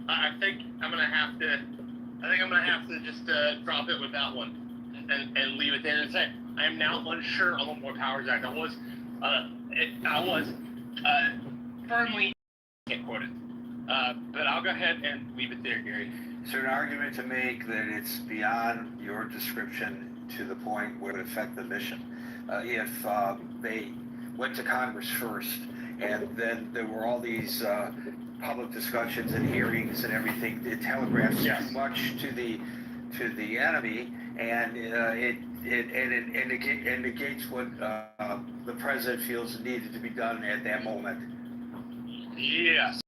I think I'm gonna have to. I think I'm gonna have to just drop it with that one, and leave it there and say I am now unsure on what more Powers Act. I was firmly can't quote it, but I'll go ahead and leave it there, Gary. Is there an argument to make that it's beyond your description to the point where it would affect the mission? If they went to Congress first, and then there were all these public discussions and hearings and everything, it telegraphs Yes. too much to the enemy, and it negates what the president feels needed to be done at that moment. Yes,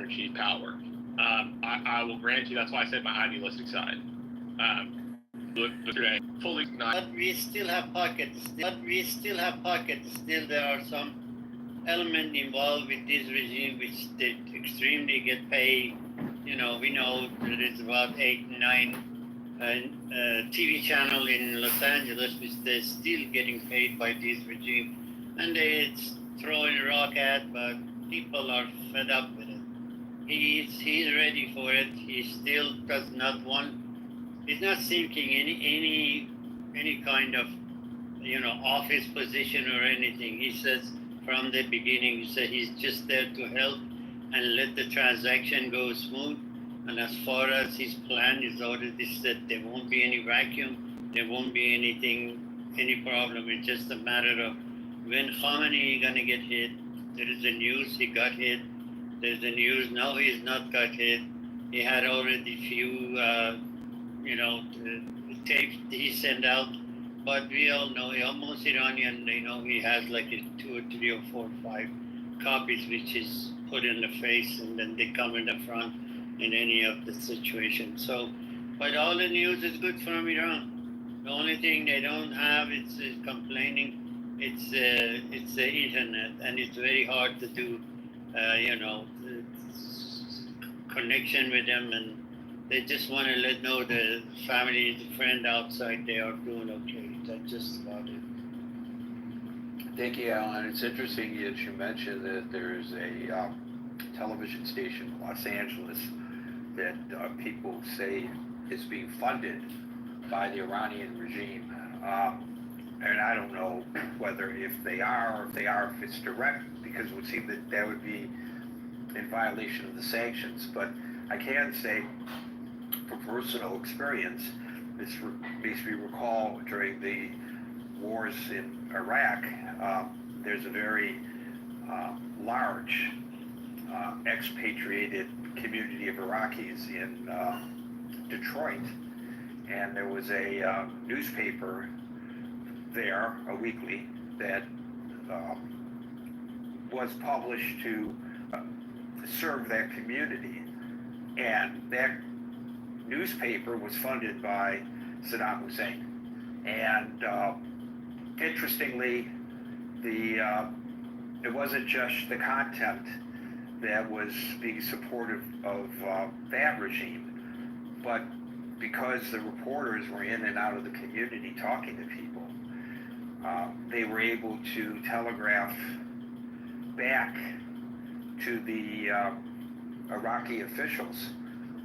chief power. I will grant you. That's why I said my idealistic side. Look today, fully not. But we still have pockets. Still, there are some elements involved with this regime which they extremely get paid. You know, we know that it's about 8, 9 TV channel in Los Angeles which they're still getting paid by this regime, and they throw in rock at, but people are fed up with it. He's ready for it. He still does not want. He's not seeking any kind of, office position or anything. He says from the beginning, he said he's just there to help and let the transaction go smooth. And as far as his plan is already said, there won't be any vacuum, there won't be any problem. It's just a matter of when Khamenei is gonna get hit. There is the news he got hit. There's the news now he's not got hit. He had already few, tapes he sent out. But we all know, almost Iranian, he has like 2 or 3 or 4 or 5 copies which is put in the face and then they come in the front in any of the situations. So, but all the news is good from Iran. The only thing they don't have is complaining. It's the internet, and it's very hard to do, connection with them, and they just want to let know the family, the friend outside, they are doing okay. That's just about it. Thank you, Alan. It's interesting that you mentioned that there's a television station in Los Angeles that people say is being funded by the Iranian regime. And I don't know whether if it's direct, because it would seem that would be in violation of the sanctions. But I can say, from personal experience, this makes me recall during the wars in Iraq, there's a very large expatriated community of Iraqis in Detroit, and there was a newspaper there, a weekly, that was published to serve that community, and that newspaper was funded by Saddam Hussein. And interestingly, it wasn't just the content that was being supportive of that regime, but because the reporters were in and out of the community talking to people, they were able to telegraph back to the Iraqi officials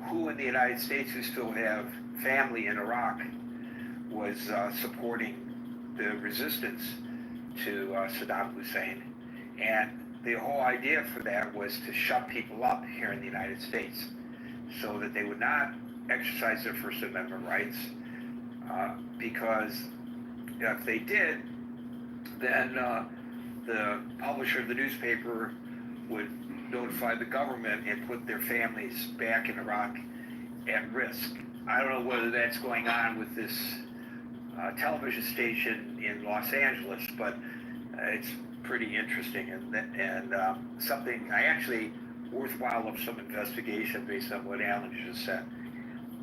who in the United States, who still have family in Iraq, was supporting the resistance to Saddam Hussein. And the whole idea for that was to shut people up here in the United States so that they would not exercise their First Amendment rights, because if they did, then the publisher of the newspaper would notify the government and put their families back in Iraq at risk. I don't know whether that's going on with this television station in Los Angeles, but it's pretty interesting and something worthwhile of some investigation based on what Alan just said.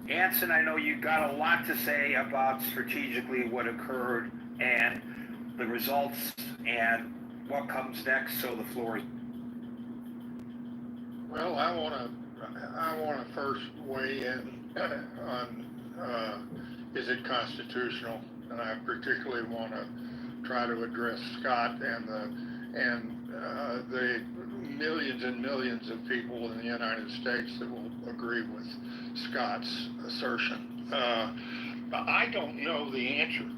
Anson, I know you got a lot to say about strategically what occurred and the results and what comes next, so the floor is. Well, I want to first weigh in on is it constitutional, and I particularly want to try to address Scott and the millions and millions of people in the United States that will agree with Scott's assertion. But I don't know the answer,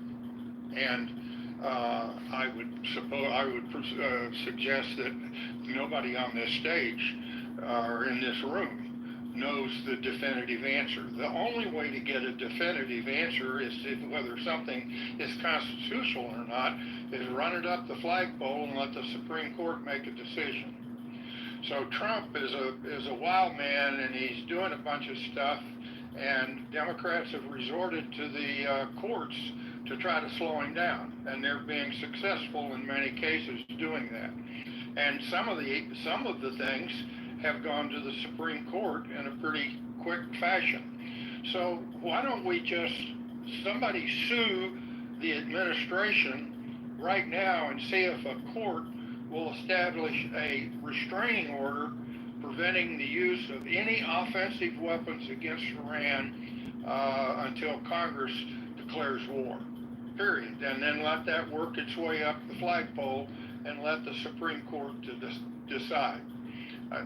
and I would suggest that nobody on this stage or in this room knows the definitive answer. The only way to get a definitive answer is whether something is constitutional or not is run it up the flagpole and let the Supreme Court make a decision. So Trump is a wild man, and he's doing a bunch of stuff, and Democrats have resorted to the courts to try to slow him down, and they're being successful in many cases doing that. And some of the things have gone to the Supreme Court in a pretty quick fashion. So why don't we somebody sue the administration right now and see if a court will establish a restraining order preventing the use of any offensive weapons against Iran until Congress declares war, period. And then let that work its way up the flagpole and let the Supreme Court decide.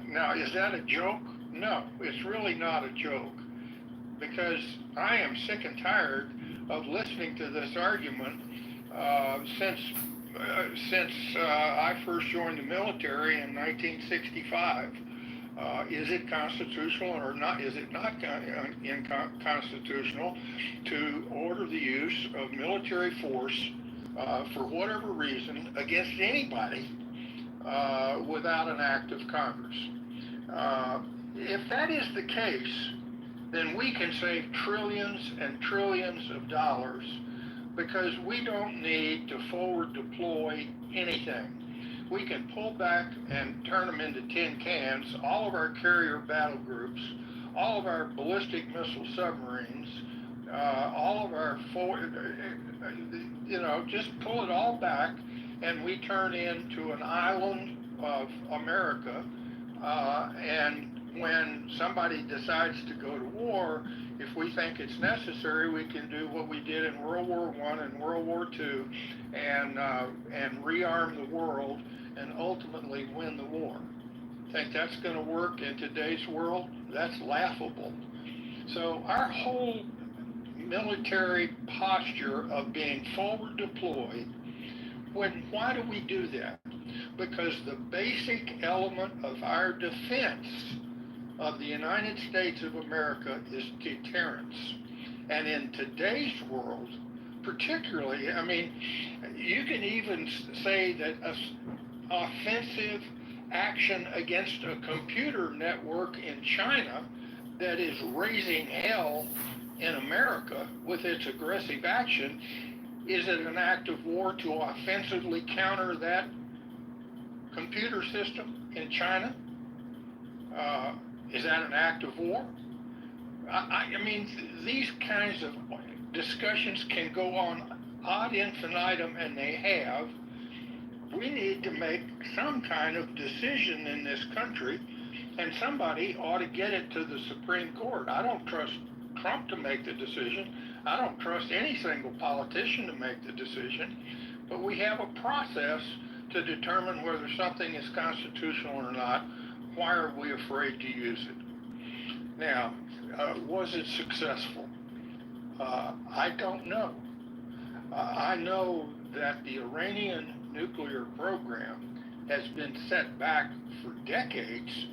Now, is that a joke? No, it's really not a joke, because I am sick and tired of listening to this argument since I first joined the military in 1965. Is it constitutional or not? Is it not constitutional to order the use of military force for whatever reason against anybody without an act of Congress? If that is the case, then we can save trillions and trillions of dollars, because we don't need to forward deploy anything. We can pull back and turn them into tin cans, all of our carrier battle groups, all of our ballistic missile submarines, all of our just pull it all back, and we turn into an island of America. And when somebody decides to go to war, if we think it's necessary, we can do what we did in World War I and World War II, and rearm the world and ultimately win the war. Think that's going to work in today's world? That's laughable. So our whole military posture of being forward deployed, why do we do that? Because the basic element of our defense of the United States of America is deterrence. And in today's world, particularly, I mean, you can even say that offensive action against a computer network in China that is raising hell in America with its aggressive action, is it an act of war to offensively counter that computer system in China? Is that an act of war? I mean, these kinds of discussions can go on ad infinitum, and they have. We need to make some kind of decision in this country, and somebody ought to get it to the Supreme Court. I don't trust Trump to make the decision. I don't trust any single politician to make the decision, but we have a process to determine whether something is constitutional or not. Why are we afraid to use it? Now, was it successful? I don't know. I know that the Iranian nuclear program has been set back for decades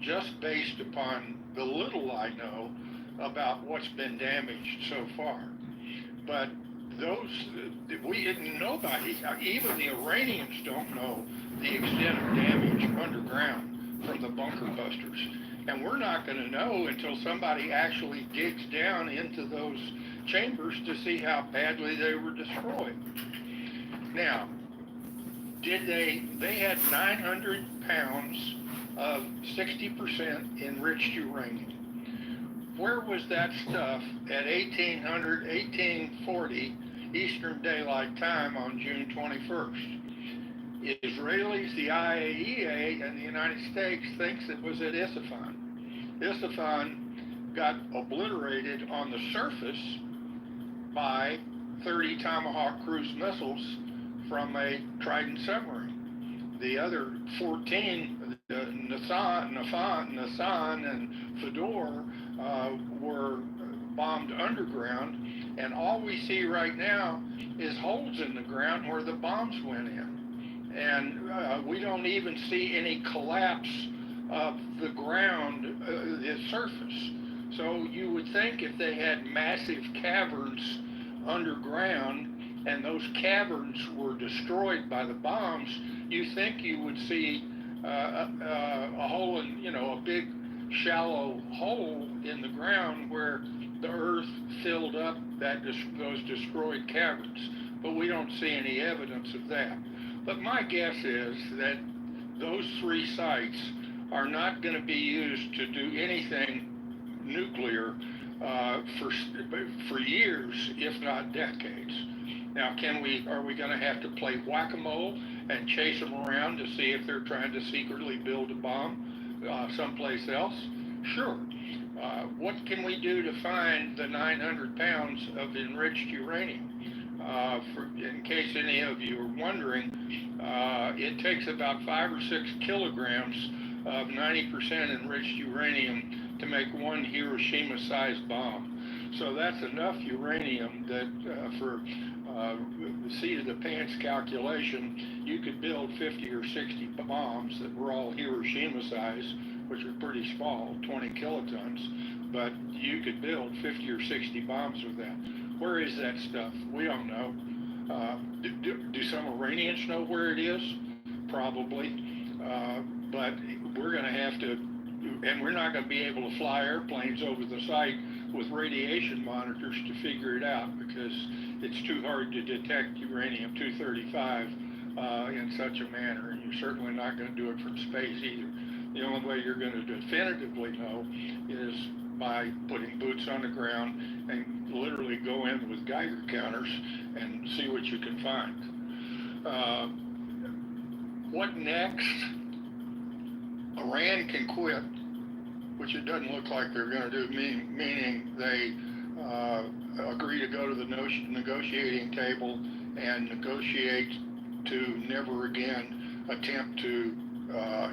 just based upon the little I know about what's been damaged so far. But nobody, even the Iranians, don't know the extent of damage underground from the bunker busters. And we're not going to know until somebody actually digs down into those chambers to see how badly they were destroyed. Now, they had 900 pounds of 60% enriched uranium. Where was that stuff at 1840 Eastern Daylight Time on June 21st? Israelis, the IAEA, and the United States thinks it was at Isfahan. Isfahan got obliterated on the surface by 30 Tomahawk cruise missiles from a Trident submarine. the other 14, Nasan, and Fedor, were bombed underground, and all we see right now is holes in the ground where the bombs went in. And we don't even see any collapse of the ground, the surface. So you would think if they had massive caverns underground and those caverns were destroyed by the bombs, you think you would see a hole in, a big shallow hole in the ground where the earth filled up those destroyed caverns. But we don't see any evidence of that. But my guess is that those 3 sites are not going to be used to do anything nuclear for years, if not decades. Now, are we going to have to play whack-a-mole and chase them around to see if they're trying to secretly build a bomb someplace else? Sure. What can we do to find the 900 pounds of enriched uranium? In case any of you are wondering, it takes about 5 or 6 kilograms of 90% enriched uranium to make one Hiroshima-sized bomb. So that's enough uranium that for seat of the pants calculation, you could build 50 or 60 bombs that were all Hiroshima size, which are pretty small, 20 kilotons, but you could build 50 or 60 bombs with that. Where is that stuff? We don't know. Do some Iranians know where it is? Probably. But we're going to have to, and we're not going to be able to fly airplanes over the site with radiation monitors to figure it out, because it's too hard to detect uranium-235 in such a manner, and you're certainly not going to do it from space either. The only way you're going to definitively know is by putting boots on the ground and literally go in with Geiger counters and see what you can find. What next? Iran can quit, which it doesn't look like they're going to do, meaning they agree to go to the negotiating table and negotiate to never again attempt to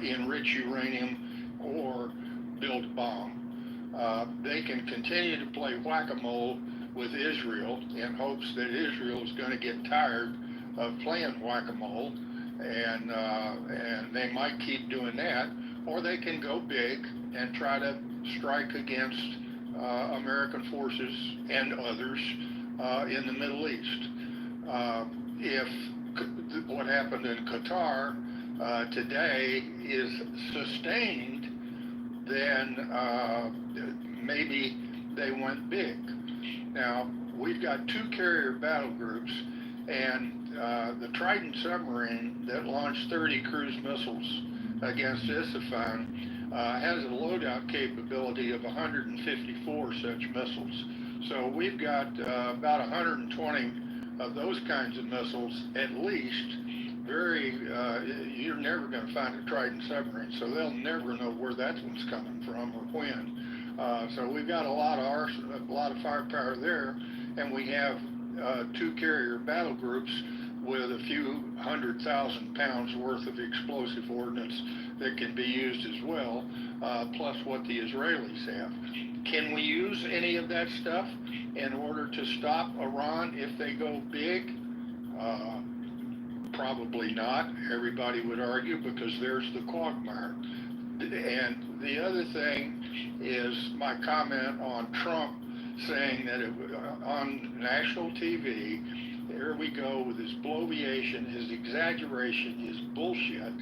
enrich uranium or build a bomb. They can continue to play whack-a-mole with Israel in hopes that Israel is going to get tired of playing whack-a-mole, and they might keep doing that, or they can go big and try to strike against American forces and others in the Middle East. If what happened in Qatar today is sustained, then maybe they went big. Now, we've got 2 carrier battle groups, and the Trident submarine that launched 30 cruise missiles against Isfahan has a loadout capability of 154 such missiles. So we've got about 120 of those kinds of missiles at least. You're never going to find a Trident submarine, so they'll never know where that one's coming from or when. So we've got a lot of firepower there, and we have 2 carrier battle groups with a few 100,000 pounds worth of explosive ordnance that can be used as well, plus what the Israelis have. Can we use any of that stuff in order to stop Iran if they go big? Probably not, everybody would argue, because there's the quagmire. And the other thing is my comment on Trump saying that on national TV, there we go with his bloviation, his exaggeration, his bullshit,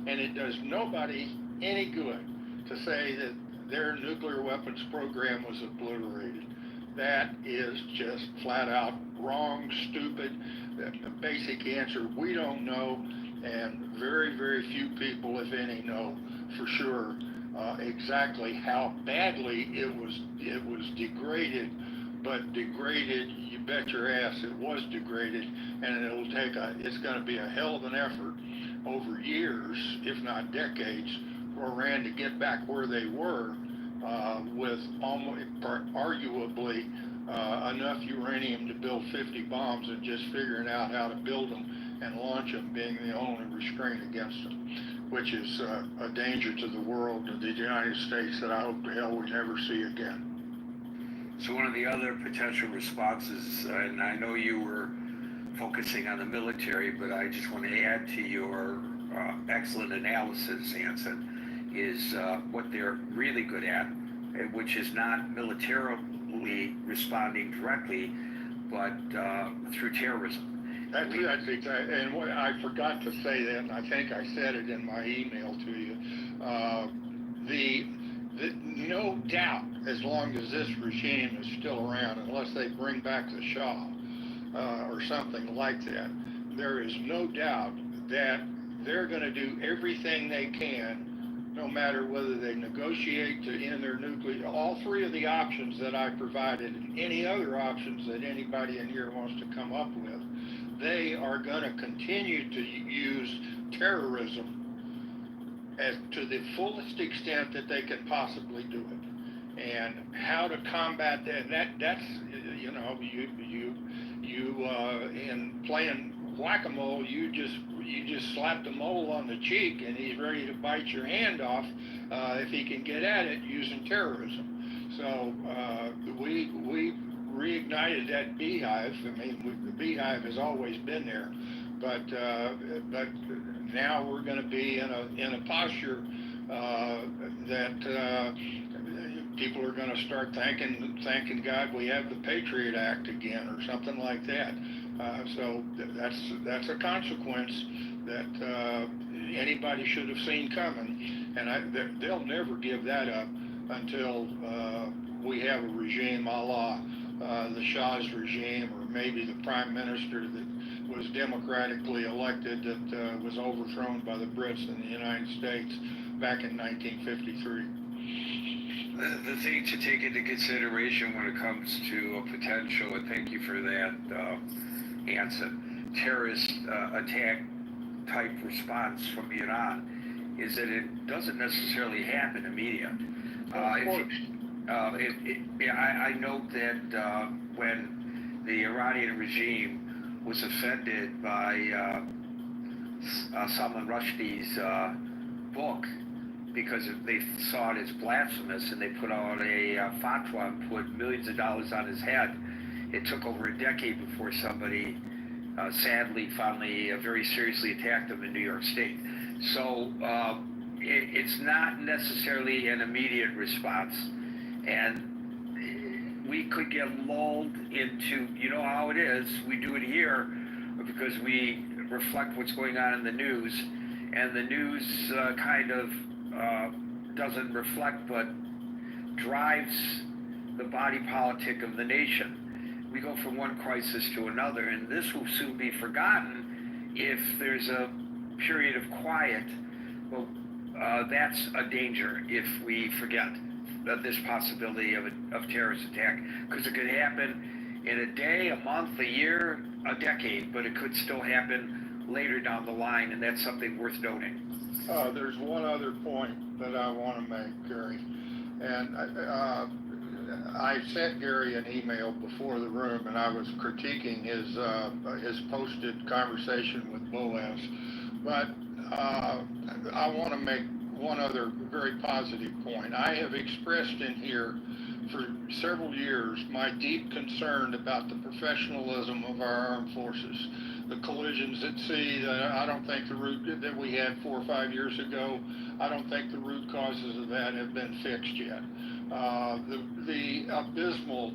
and it does nobody any good to say that their nuclear weapons program was obliterated. That is just flat out wrong, stupid. The basic answer, we don't know, and very, very few people, if any, know for sure exactly how badly it was degraded. But degraded, you bet your ass it was degraded, and it's going to be a hell of an effort over years, if not decades, for Iran to get back where they were with arguably enough uranium to build 50 bombs and just figuring out how to build them and launch them being the only restraint against them, which is a danger to the world and the United States that I hope to hell we never see again. So one of the other potential responses, and I know you were focusing on the military, but I just want to add to your excellent analysis, Anson, is what they're really good at, which is not militarily responding directly, but through terrorism. That's exactly, and what I forgot to say that, and I think I said it in my email to you. No doubt, as long as this regime is still around, unless they bring back the Shah or something like that, there is no doubt that they're going to do everything they can, no matter whether they negotiate to end their nuclear, all three of the options that I provided, and any other options that anybody in here wants to come up with. They are going to continue to use terrorism as to the fullest extent that they can possibly do it, and how to combat that. That's you know, you in playing whack-a-mole, you just slap the mole on the cheek, and he's ready to bite your hand off if he can get at it using terrorism. So we reignited that beehive. I mean, the beehive has always been there, but now we're going to be in a posture that people are going to start thanking God we have the Patriot Act again, or something like that. So that's a consequence that anybody should have seen coming, and they'll never give that up until we have a regime a la the Shah's regime, or maybe the prime minister that was democratically elected that was overthrown by the Brits in the United States back in 1953. The thing to take into consideration when it comes to a potential, and thank you for that, Anson, terrorist attack type response from Iran, is that it doesn't necessarily happen immediately. I note that when the Iranian regime was offended by Salman Rushdie's book, because they saw it as blasphemous, and they put out a fatwa and put millions of dollars on his head, it took over a decade before somebody sadly finally very seriously attacked him in New York State. So it's not necessarily an immediate response. And we could get lulled into, you know how it is, we do it here because we reflect what's going on in the news, and the news kind of doesn't reflect but drives the body politic of the nation. We go from one crisis to another, and this will soon be forgotten if there's a period of quiet. Well, that's a danger if we forget this possibility of terrorist attack, because it could happen in a day, a month, a year, a decade, but it could still happen later down the line, and that's something worth noting. There's one other point that I want to make, Gary, and I sent Gary an email before the room, and I was critiquing his posted conversation with Boaz, but I want to make one other very positive point. I have expressed in here for several years my deep concern about the professionalism of our armed forces. The collisions at sea, I don't think the root that we had 4 or 5 years ago, I don't think the root causes of that have been fixed yet. The abysmal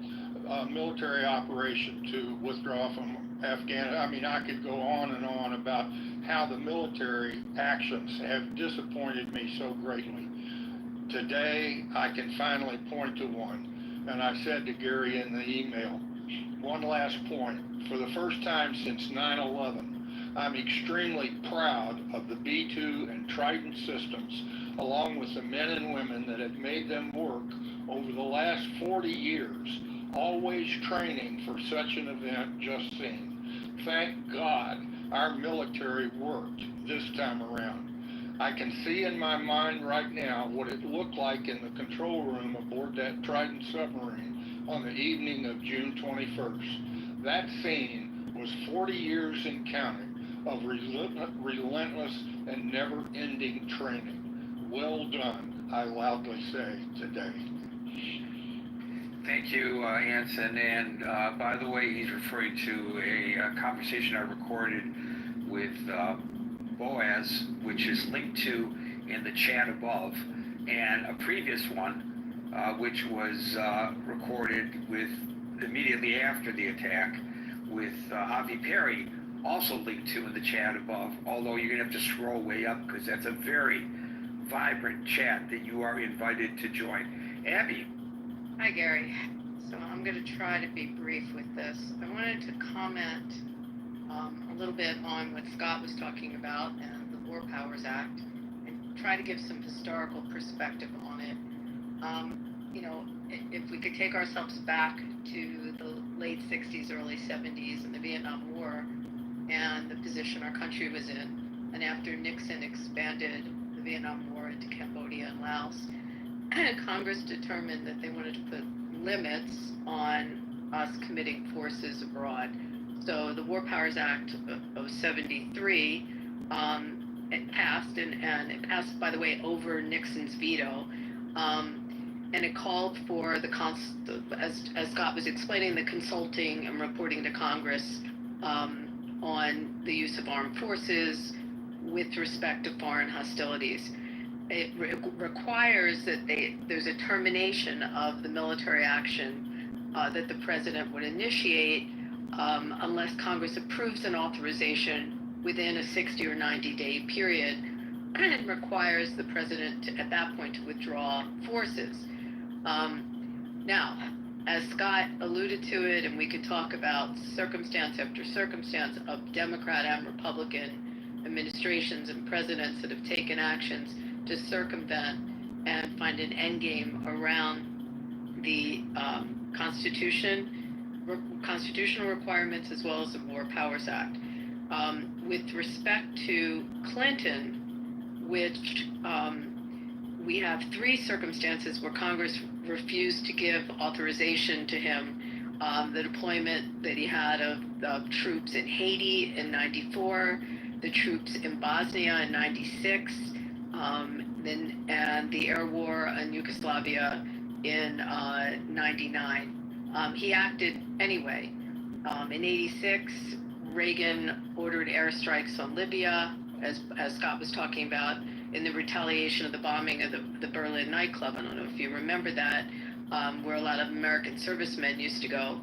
military operation to withdraw from Afghanistan, I mean, I could go on and on about how the military actions have disappointed me so greatly. Today, I can finally point to one, and I said to Gary in the email, one last point. For the first time since 9/11, I'm extremely proud of the B-2 and Trident systems, along with the men and women that have made them work over the last 40 years, always training for such an event just seen. Thank God our military worked this time around. I can see in my mind right now what it looked like in the control room aboard that Trident submarine on the evening of June 21st. That scene was 40 years in counting of relentless and never-ending training. Well done, I loudly say today. Thank you, Anson. And by the way, he's referring to a conversation I recorded with Boaz, which is linked to in the chat above, and a previous one, which was recorded with immediately after the attack with Avi Perry, also linked to in the chat above, although you're going to have to scroll way up because that's a very vibrant chat that you are invited to join. Abby. Hi, Gary. So I'm going to try to be brief with this. I wanted to comment a little bit on what Scott was talking about and the War Powers Act and try to give some historical perspective on it. If we could take ourselves back to the late 60s, early 70s and the Vietnam War and the position our country was in, and after Nixon expanded the Vietnam War into Cambodia and Laos, Congress determined that they wanted to put limits on us committing forces abroad. So the War Powers Act of 73, it passed, and it passed, by the way, over Nixon's veto, and it called for as Scott was explaining, the consulting and reporting to Congress on the use of armed forces with respect to foreign hostilities. It requires that there's a termination of the military action that the president would initiate unless Congress approves an authorization within a 60 or 90-day period, and it requires the president at that point to withdraw forces. Now, as Scott alluded to it, and we could talk about circumstance after circumstance of Democrat and Republican administrations and presidents that have taken actions to circumvent and find an endgame around the constitutional requirements as well as the War Powers Act. With respect to Clinton, which we have three circumstances where Congress refused to give authorization to him. The deployment that he had of troops in Haiti in 94, the troops in Bosnia in 96, and the air war in Yugoslavia in 99. He acted anyway. In 86, Reagan ordered airstrikes on Libya, as Scott was talking about, in the retaliation of the bombing of the Berlin nightclub. I don't know if you remember that, where a lot of American servicemen used to go.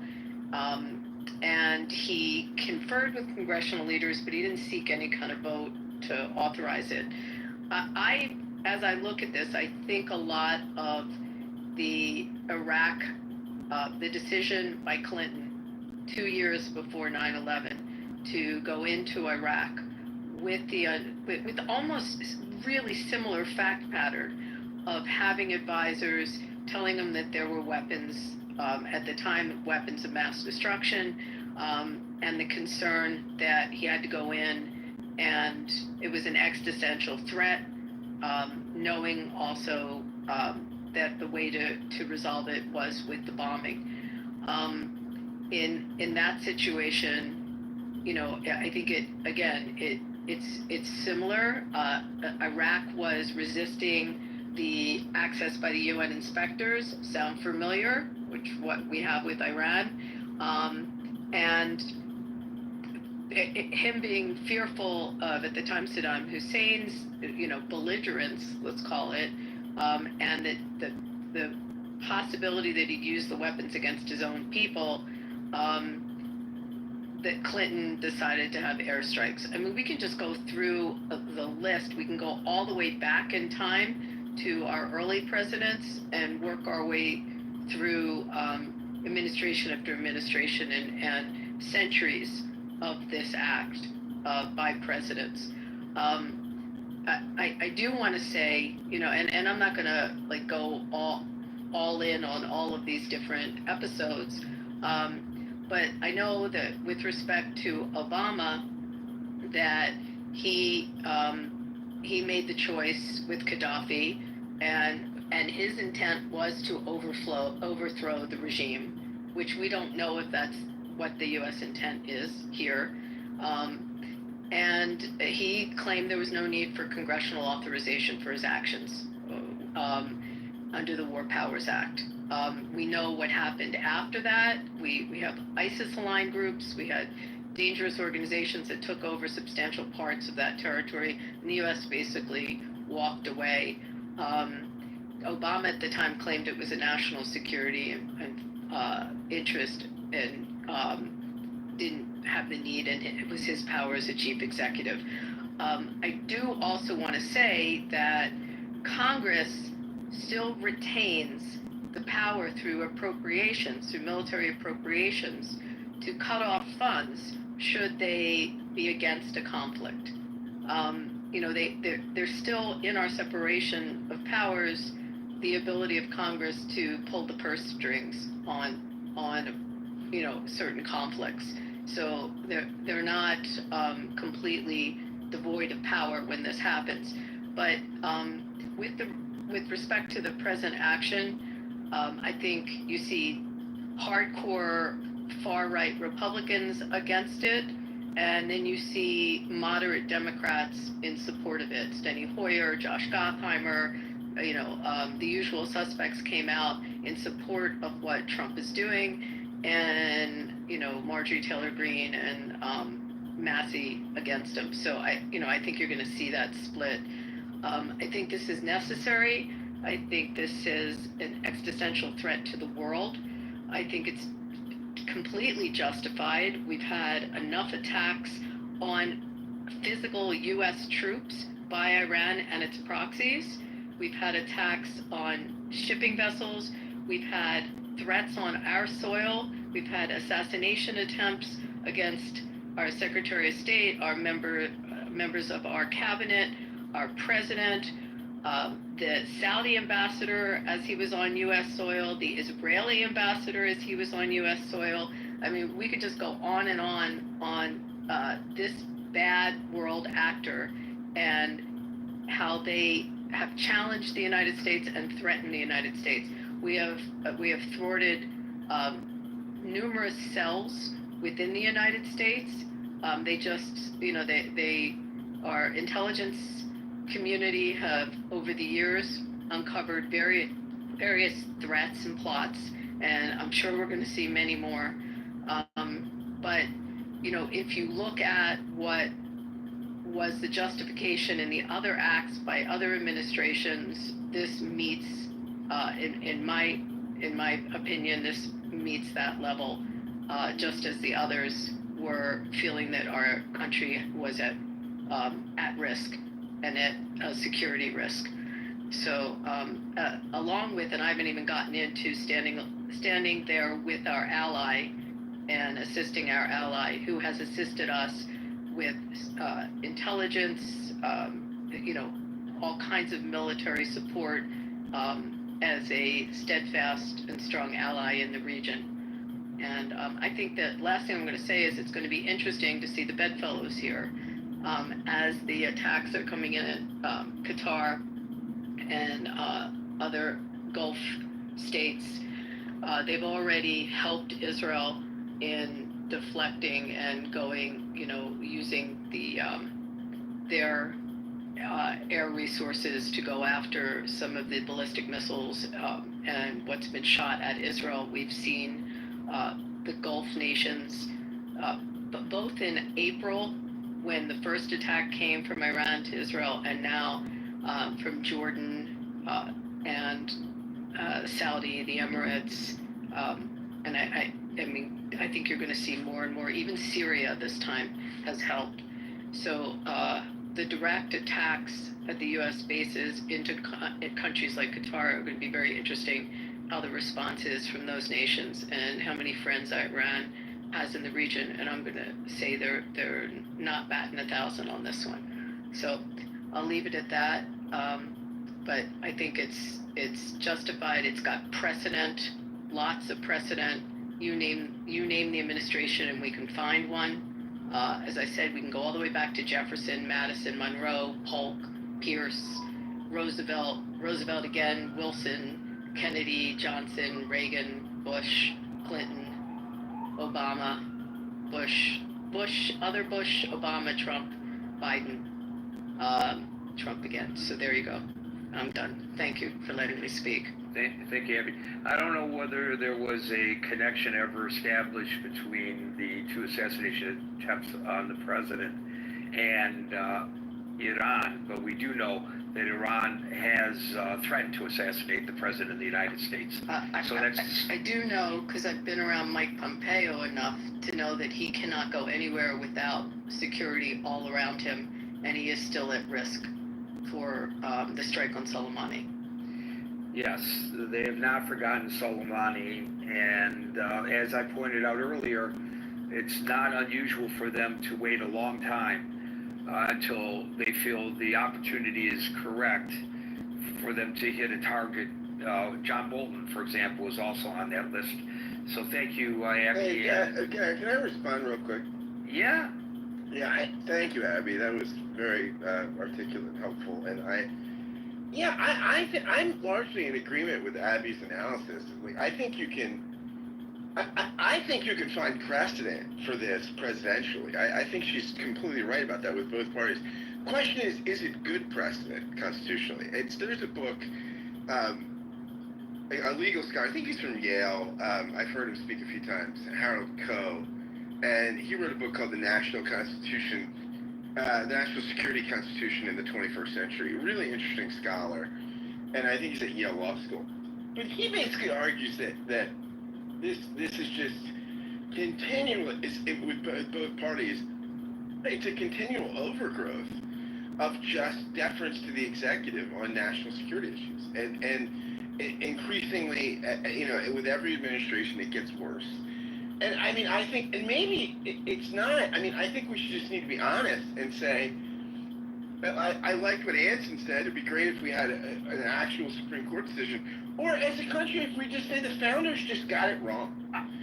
And he conferred with congressional leaders, but he didn't seek any kind of vote to authorize it. As I look at this, I think a lot of the Iraq, the decision by Clinton 2 years before 9/11 to go into Iraq with almost really similar fact pattern of having advisors telling them that there were weapons, at the time, weapons of mass destruction, and the concern that he had to go in and it was an existential threat, knowing also that the way to resolve it was with the bombing. In that situation, I think it's similar. Iraq was resisting the access by the UN inspectors. Sound familiar? What we have with Iran, and him being fearful of, at the time, Saddam Hussein's belligerence, let's call it, and that the possibility that he'd use the weapons against his own people. That Clinton decided to have airstrikes. I mean, we can just go through the list. We can go all the way back in time to our early presidents and work our way through administration after administration and centuries of this act by presidents. I do want to say, and I'm not going to go all in on all of these different episodes. But I know that with respect to Obama, that he made the choice with Gaddafi, and his intent was to overthrow the regime, which we don't know if that's what the U.S. intent is here. And he claimed there was no need for congressional authorization for his actions under the War Powers Act. We know what happened after that. We have ISIS-aligned groups. We had dangerous organizations that took over substantial parts of that territory, and the U.S. basically walked away. Obama at the time claimed it was a national security and interest, and didn't have the need, and it was his power as a chief executive. I do also want to say that Congress still retains the power through appropriations, through military appropriations, to cut off funds should they be against a conflict. They're still in our separation of powers, the ability of Congress to pull the purse strings on certain conflicts. So they're not completely devoid of power when this happens. But with respect to the present action, I think you see hardcore far-right Republicans against it, and then you see moderate Democrats in support of it. Steny Hoyer, Josh Gottheimer, the usual suspects came out in support of what Trump is doing, and Marjorie Taylor Greene and Massey against him. So I think you're going to see that split. I think this is necessary. I think this is an existential threat to the world. I think it's completely justified. We've had enough attacks on physical U.S. troops by Iran and its proxies. We've had attacks on shipping vessels. We've had threats on our soil. We've had assassination attempts against our Secretary of State, our members of our cabinet, our president, the Saudi ambassador as he was on U.S. soil, the Israeli ambassador as he was on U.S. soil. I mean, we could just go on and on this bad world actor and how they have challenged the United States and threatened the United States. We have thwarted numerous cells within the United States. Our intelligence community have over the years uncovered various threats and plots, and I'm sure we're going to see many more. But if you look at what was the justification in the other acts by other administrations, this meets, in my opinion, this meets that level, just as the others were feeling that our country was at risk and at security risk. So along with, and I haven't even gotten into standing there with our ally and assisting our ally who has assisted us with intelligence, all kinds of military support as a steadfast and strong ally in the region. And I think that last thing I'm going to say is it's going to be interesting to see the bedfellows here as the attacks are coming in at Qatar and other Gulf states. They've already helped Israel in deflecting and going, using their air resources to go after some of the ballistic missiles and what's been shot at Israel. We've seen the Gulf nations, but both in April when the first attack came from Iran to Israel, and now from Jordan and Saudi, the Emirates, and I think you're going to see more and more. Even Syria this time has helped. So the direct attacks at the U.S. bases into countries like Qatar are going to be very interesting, how the response is from those nations and how many friends Iran has in the region. And I'm going to say they're not batting 1,000 on this one. So I'll leave it at that. But I think it's justified. It's got precedent, lots of precedent. You name the administration and we can find one. As I said, we can go all the way back to Jefferson, Madison, Monroe, Polk, Pierce, Roosevelt again, Wilson, Kennedy, Johnson, Reagan, Bush, Clinton, Obama, Bush, Obama, Trump, Biden, Trump again. So there you go. I'm done. Thank you for letting me speak. Thank you, Abby. I don't know whether there was a connection ever established between the two assassination attempts on the president and Iran, but we do know that Iran has threatened to assassinate the president of the United States. I do know, because I've been around Mike Pompeo enough to know that he cannot go anywhere without security all around him, and he is still at risk for the strike on Soleimani. Yes, they have not forgotten Soleimani, and as I pointed out earlier, it's not unusual for them to wait a long time until they feel the opportunity is correct for them to hit a target. John Bolton, for example, was also on that list. So thank you, Abby. Hey, can I respond real quick? Yeah. Yeah, thank you, Abby. That was very articulate and helpful. And I'm largely in agreement with Abby's analysis. Like, I think you can find precedent for this presidentially. I think she's completely right about that with both parties. Question is it good precedent constitutionally? There's a book, a legal scholar, I think he's from Yale. I've heard him speak a few times, Harold Coe, and he wrote a book called The National Constitution, the National Security Constitution in the 21st Century. A really interesting scholar, and I think he's at Yale Law School. But he basically argues that this is just continual, with both parties, it's a continual overgrowth of just deference to the executive on national security issues. And increasingly, with every administration, it gets worse. And I mean, I think, and maybe it's not, I mean, I think we should just need to be honest and say, I like what Anson said, it'd be great if we had an actual Supreme Court decision, or as a country, if we just say the founders just got it wrong.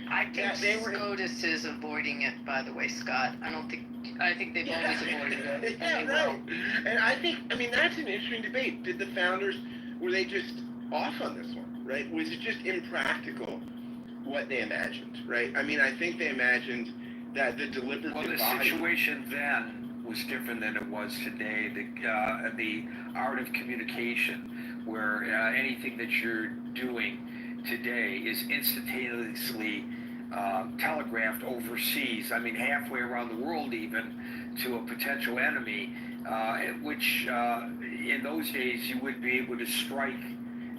I think SCOTUS is avoiding it, by the way, Scott. I think they've always avoided it. Yeah, right. And I think, I mean, that's an interesting debate. Did the founders, were they just off on this one, right? Was it just impractical what they imagined, right? I mean, I think they imagined that the deliberative body... Well, the situation then was different than it was today. The art of communication, where anything that you're doing today is instantaneously telegraphed overseas, I mean halfway around the world even, to a potential enemy, which in those days you would be able to strike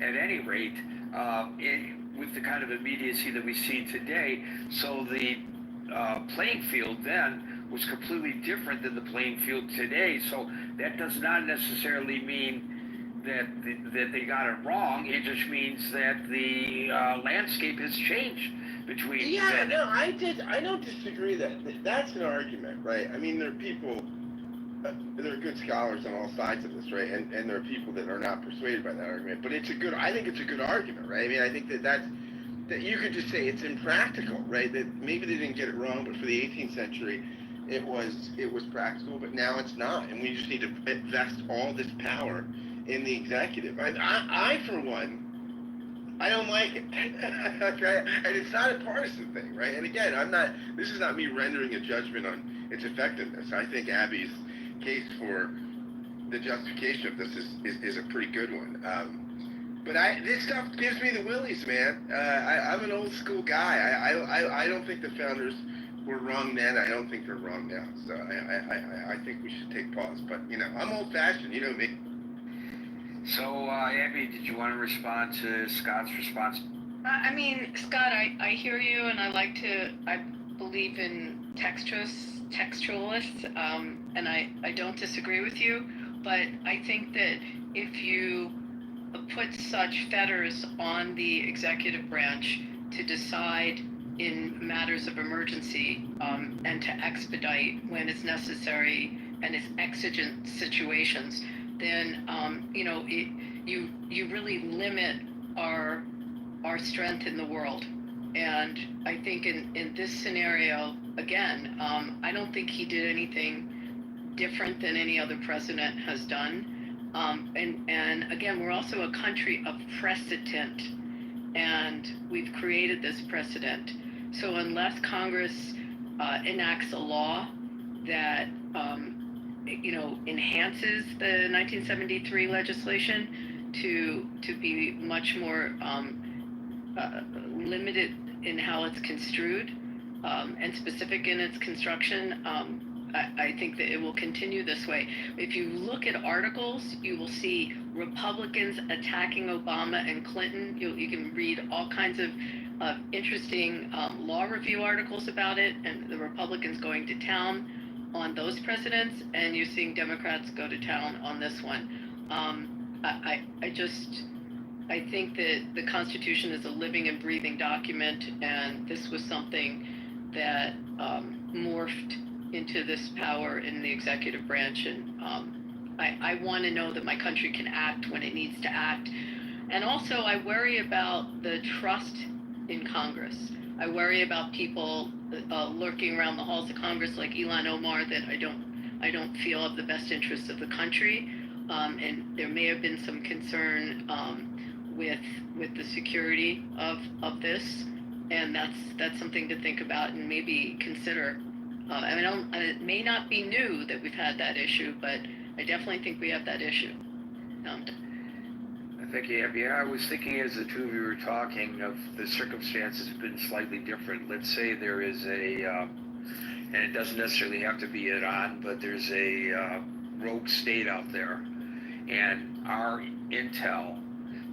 at any rate with the kind of immediacy that we see today. So the playing field then was completely different than the playing field today. So that does not necessarily mean that they got it wrong. It just means that the landscape has changed between. Yeah, no, I don't disagree that's an argument, right? I mean, there are people, there are good scholars on all sides of this, right? And there are people that are not persuaded by that argument. But I think it's a good argument, right? I mean, I think that you could just say it's impractical, right? That maybe they didn't get it wrong, but for the 18th century, it was practical, but now it's not, and we just need to invest all this power in the executive. I for one, I don't like it. Okay? And it's not a partisan thing, right? And again, this is not me rendering a judgment on its effectiveness. I think Abby's case for the justification of this is a pretty good one. But this stuff gives me the willies, man. I'm an old school guy. I don't think the founders were wrong then. I don't think they're wrong now. So I think we should take pause. But, I'm old-fashioned. You know me. So, Abby, did you want to respond to Scott's response? I mean, Scott, I hear you, and I believe in textualists, and I don't disagree with you, but I think that if you put such fetters on the executive branch to decide in matters of emergency and to expedite when it's necessary and it's exigent situations, then you really limit our strength in the world. And I think in this scenario, again, I don't think he did anything different than any other president has done. And again, we're also a country of precedent, and we've created this precedent. So unless Congress enacts a law that enhances the 1973 legislation to be much more limited in how it's construed and specific in its construction. I think that it will continue this way. If you look at articles, you will see Republicans attacking Obama and Clinton. You can read all kinds of interesting law review articles about it, and the Republicans going to town on those presidents, and you're seeing Democrats go to town on this one. I think that the Constitution is a living and breathing document, and this was something that morphed into this power in the executive branch. And I want to know that my country can act when it needs to act. And also, I worry about the trust in Congress. I worry about people lurking around the halls of Congress like Ilhan Omar that I don't feel have the best interests of the country. And there may have been some concern with the security of this, and that's something to think about and maybe consider. It may not be new that we've had that issue, but I definitely think we have that issue. I think, I was thinking as the two of you were talking of the circumstances have been slightly different. Let's say there is and it doesn't necessarily have to be Iran, but there's a rogue state out there, and our intel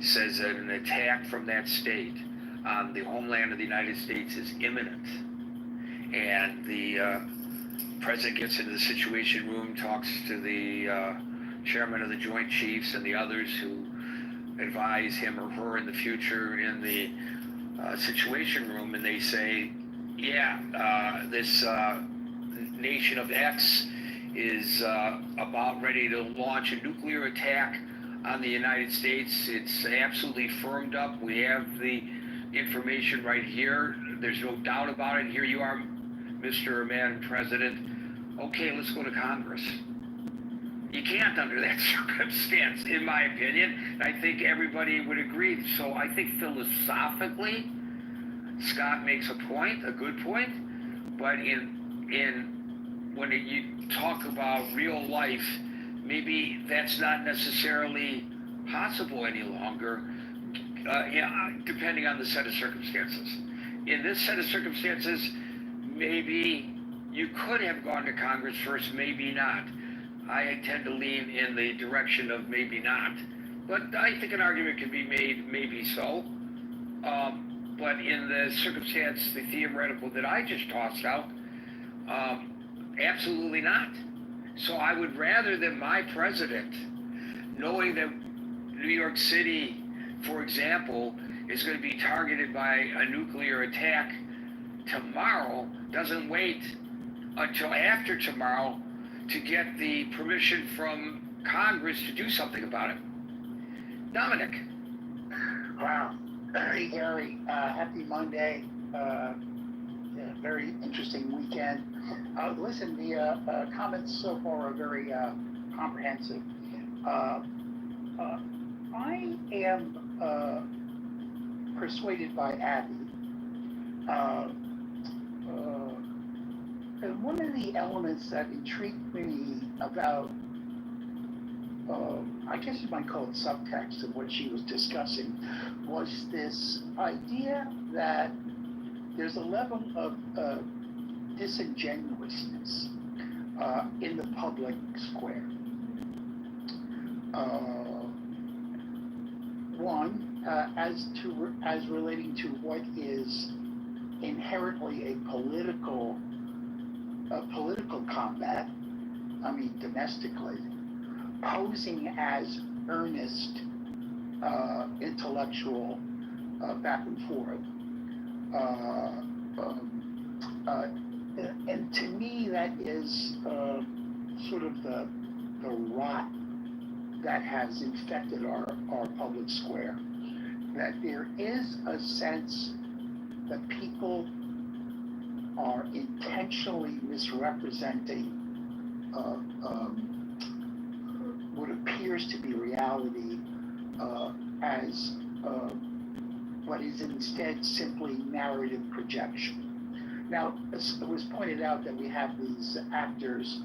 says that an attack from that state on the homeland of the United States is imminent. And the president gets into the Situation Room, talks to the chairman of the Joint Chiefs and the others who advise him or her in the future in the Situation Room, and they say, this nation of X is about ready to launch a nuclear attack on the United States. It's absolutely firmed up. We have the information right here. There's no doubt about it. Here you are, Mr. or Madam President. Okay, let's go to Congress. You can't under that circumstance, in my opinion. I think everybody would agree. So I think philosophically, Scott makes a point, a good point, but when you talk about real life, maybe that's not necessarily possible any longer, depending on the set of circumstances. In this set of circumstances, maybe you could have gone to Congress first, maybe not. I tend to lean in the direction of maybe not, but I think an argument can be made, maybe so. But in the circumstance, the theoretical that I just tossed out, absolutely not. So I would rather that my president, knowing that New York City, for example, is going to be targeted by a nuclear attack tomorrow, doesn't wait until after tomorrow to get the permission from Congress to do something about it. Dominic. Wow. Hey, Gary. Happy Monday. Very interesting weekend. Listen, the comments so far are very comprehensive. I am persuaded by Abby. And one of the elements that intrigued me about, I guess you might call it subtext of what she was discussing, was this idea that there's a level of disingenuousness in the public square. One, as relating to what is inherently a political combat, I mean domestically, posing as earnest intellectual back and forth. And to me, that is sort of the rot that has infected our public square. That there is a sense that people are intentionally misrepresenting what appears to be reality as what is instead simply narrative projection. Now, it was pointed out that we have these actors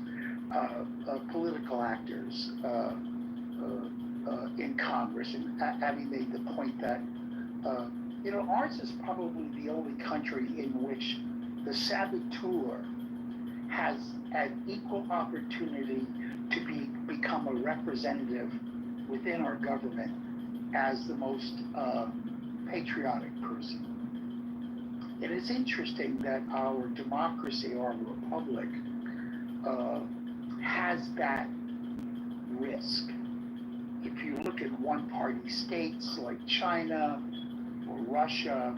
political actors in Congress, and having made the point that ours is probably the only country in which the saboteur has had equal opportunity to become a representative within our government as the most patriotic person. It is interesting that our democracy, our republic, has that risk. If you look at one-party states like China or Russia,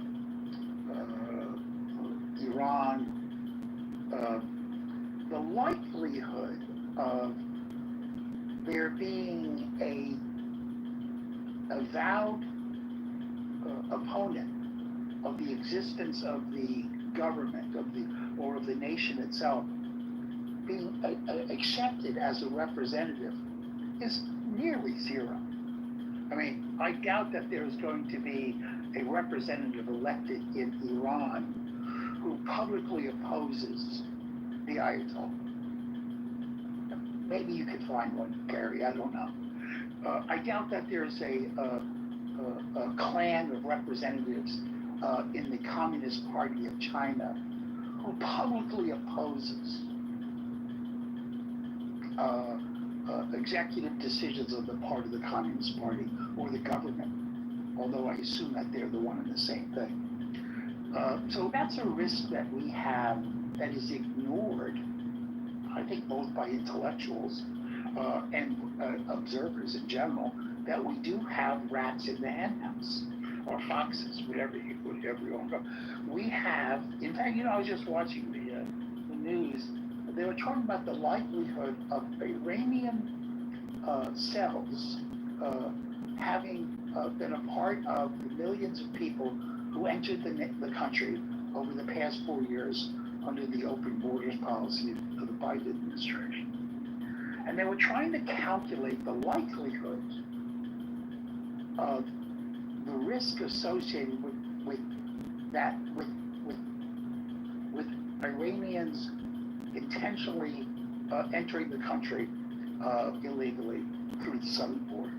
Iran, the likelihood of there being a avowed opponent of the existence of the government or of the nation itself being accepted as a representative is nearly zero. I mean, I doubt that there's going to be a representative elected in Iran who publicly opposes the Ayatollah. Maybe you could find one, Gary, I don't know. I doubt that there's a clan of representatives in the Communist Party of China who publicly opposes executive decisions on the part of the Communist Party or the government, although I assume that they're the one and the same thing. So that's a risk that we have that is ignored, I think, both by intellectuals and observers in general, that we do have rats in the henhouse, or foxes, whatever you want to. We have, in fact, I was just watching the news. They were talking about the likelihood of Iranian cells having been a part of the millions of people who entered the country over the past 4 years under the open borders policy of the Biden administration. And they were trying to calculate the likelihood of the risk associated with Iranians intentionally entering the country illegally through the southern border.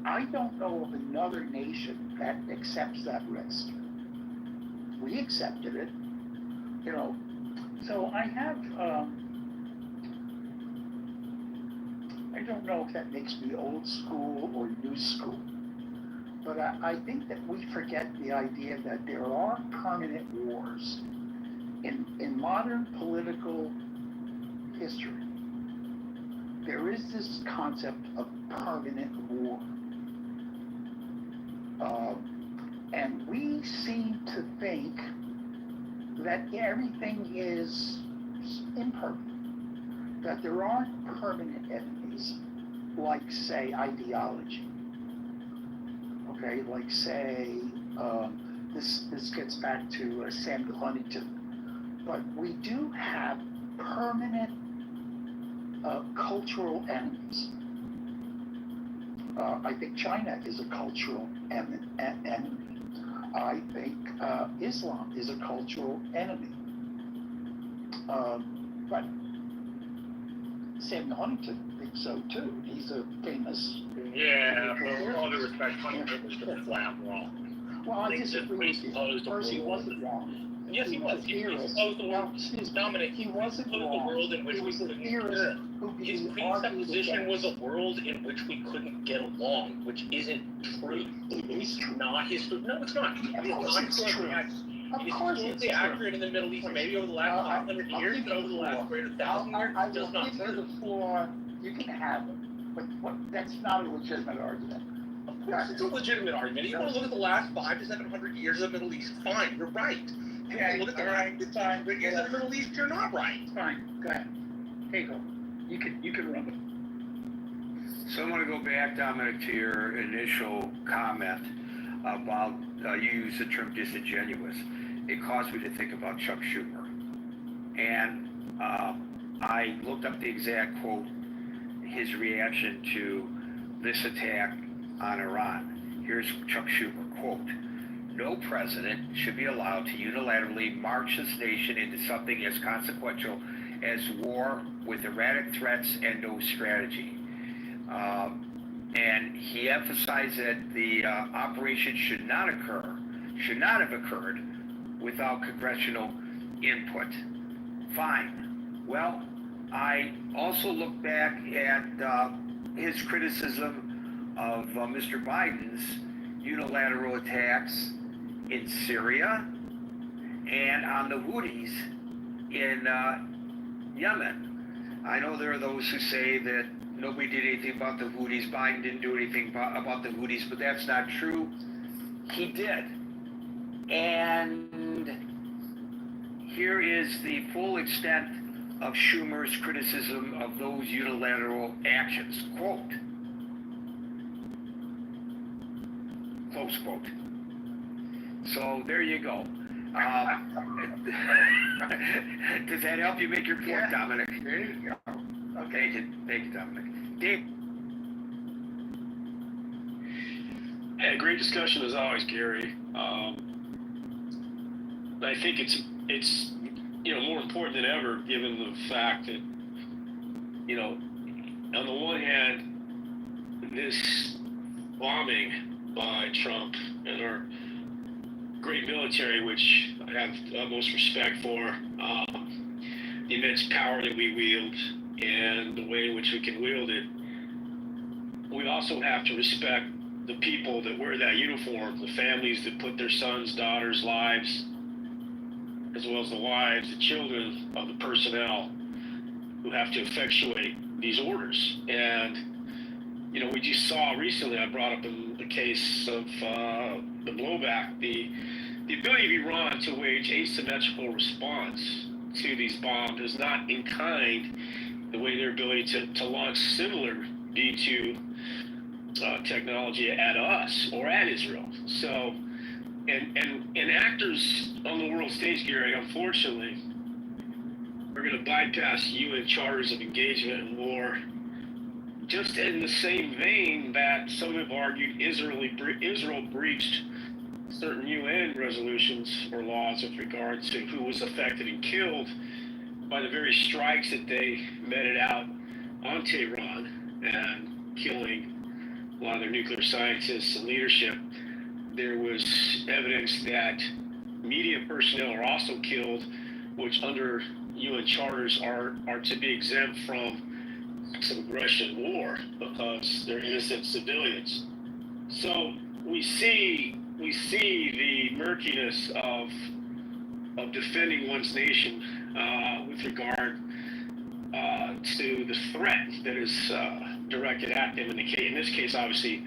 I don't know of another nation that accepts that risk. We accepted it, So I have, I don't know if that makes me old school or new school, but I think that we forget the idea that there are permanent wars in modern political history. There is this concept of permanent war. And we seem to think that everything is impermanent, that there aren't permanent enemies, like, say, ideology. Okay, like, say, this gets back to Samuel Huntington, but we do have permanent cultural enemies. I think China is a cultural enemy. I think Islam is a cultural enemy. But Samuel Huntington thinks so too. He's a famous. Yeah, but with all due respect, Huntington was just flat wrong. Well, I disagree with you. First, he wasn't wrong. Yes, he was. He proposed the world. Dominic, he wasn't wrong. The world in which he was we a couldn't. theorist who His presupposition was a world in which we couldn't get along, which isn't true. It is true. Not history. No, it's not. Of course it's true. It is course it's totally accurate in the Middle East, maybe over the last 500 years, but over the last greater 1,000 years, I it's just will not give you true. the floor. You can have it, but that's not a legitimate argument. Of course, it's a legitimate argument. If you want to look at the last 500 to 700 years of the Middle East, fine, you're right. If you want to look at the last 500 years of the Middle East, you're not right. Fine, go ahead. Here you go. You can run it. So I want to go back, Dominic, to your initial comment about, you used the term disingenuous. It caused me to think about Chuck Schumer. And I looked up the exact quote, his reaction to this attack on Iran. Here's Chuck Schumer, quote, "No president should be allowed to unilaterally march this nation into something as consequential as war with erratic threats and no strategy. And he emphasized that the operation should not have occurred without congressional input. Fine. Well, I also look back at his criticism of Mr. Biden's unilateral attacks in Syria and on the Houthis in Yemen. I know there are those who say that nobody did anything about the Houthis, Biden didn't do anything about the Houthis, but that's not true. He did. And here is the full extent of Schumer's criticism of those unilateral actions. Quote, close quote. So there you go. Does that help you make your point, Yeah. Dominic? There you go. Thank you, Dominic. Dave? Yeah, great discussion as always, Gary. I think it's more important than ever, given the fact that on the one hand, this bombing by Trump and our great military, which I have utmost respect for, the immense power that we wield and the way in which we can wield it. We also have to respect the people that wear that uniform, the families that put their sons, daughters' lives, as well as the wives, the children of the personnel who have to effectuate these orders. And, we just saw recently, I brought up in the case of the blowback, the ability of Iran to wage asymmetrical response to these bombs is not in kind the way their ability to launch similar B-2 technology at us or at Israel. So, and actors on the world stage, Gary, unfortunately, are going to bypass UN charters of engagement in war, just in the same vein that some have argued Israel breached certain UN resolutions or laws with regard to who was affected and killed by the very strikes that they meted out on Tehran and killing a lot of their nuclear scientists and leadership. There was evidence that media personnel are also killed, which under UN charters are to be exempt from acts of aggression and war because they're innocent civilians. So we see the murkiness of defending one's nation with regard to the threat that is directed at them. In this case, obviously,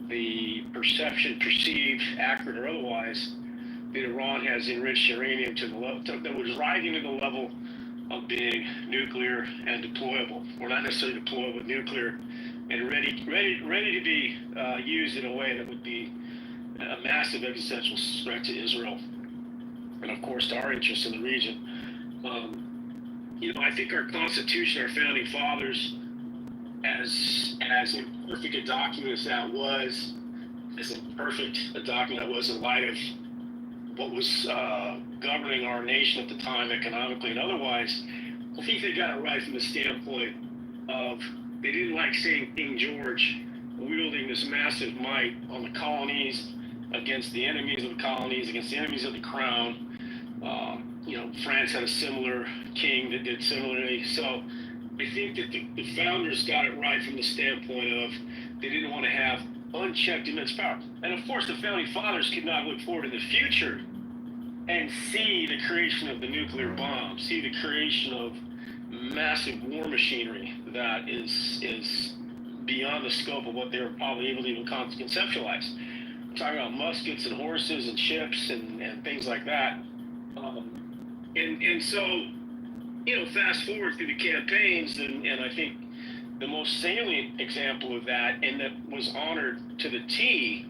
the perceived, accurate or otherwise, that Iran has enriched uranium to the level that was rising to the level of being nuclear and deployable, or not necessarily deployable, but nuclear and ready to be used in a way that would be a massive existential threat to Israel, and of course to our interests in the region. I think our Constitution, our founding fathers, as imperfect a document as that was, as imperfect a document that was in light of what was governing our nation at the time, economically and otherwise, I think they got it right from the standpoint of they didn't like seeing King George wielding this massive might on the colonies against the enemies of the colonies, against the enemies of the crown. France had a similar king that did similarly. So I think that the founders got it right from the standpoint of they didn't want to have unchecked immense power. And of course, the founding fathers could not look forward to the future and see the creation of the nuclear bomb, see the creation of massive war machinery that is beyond the scope of what they were probably able to even conceptualize. I'm talking about muskets and horses and ships and things like that. And so, fast forward through the campaigns, and I think the most salient example of that, and that was honored to the T,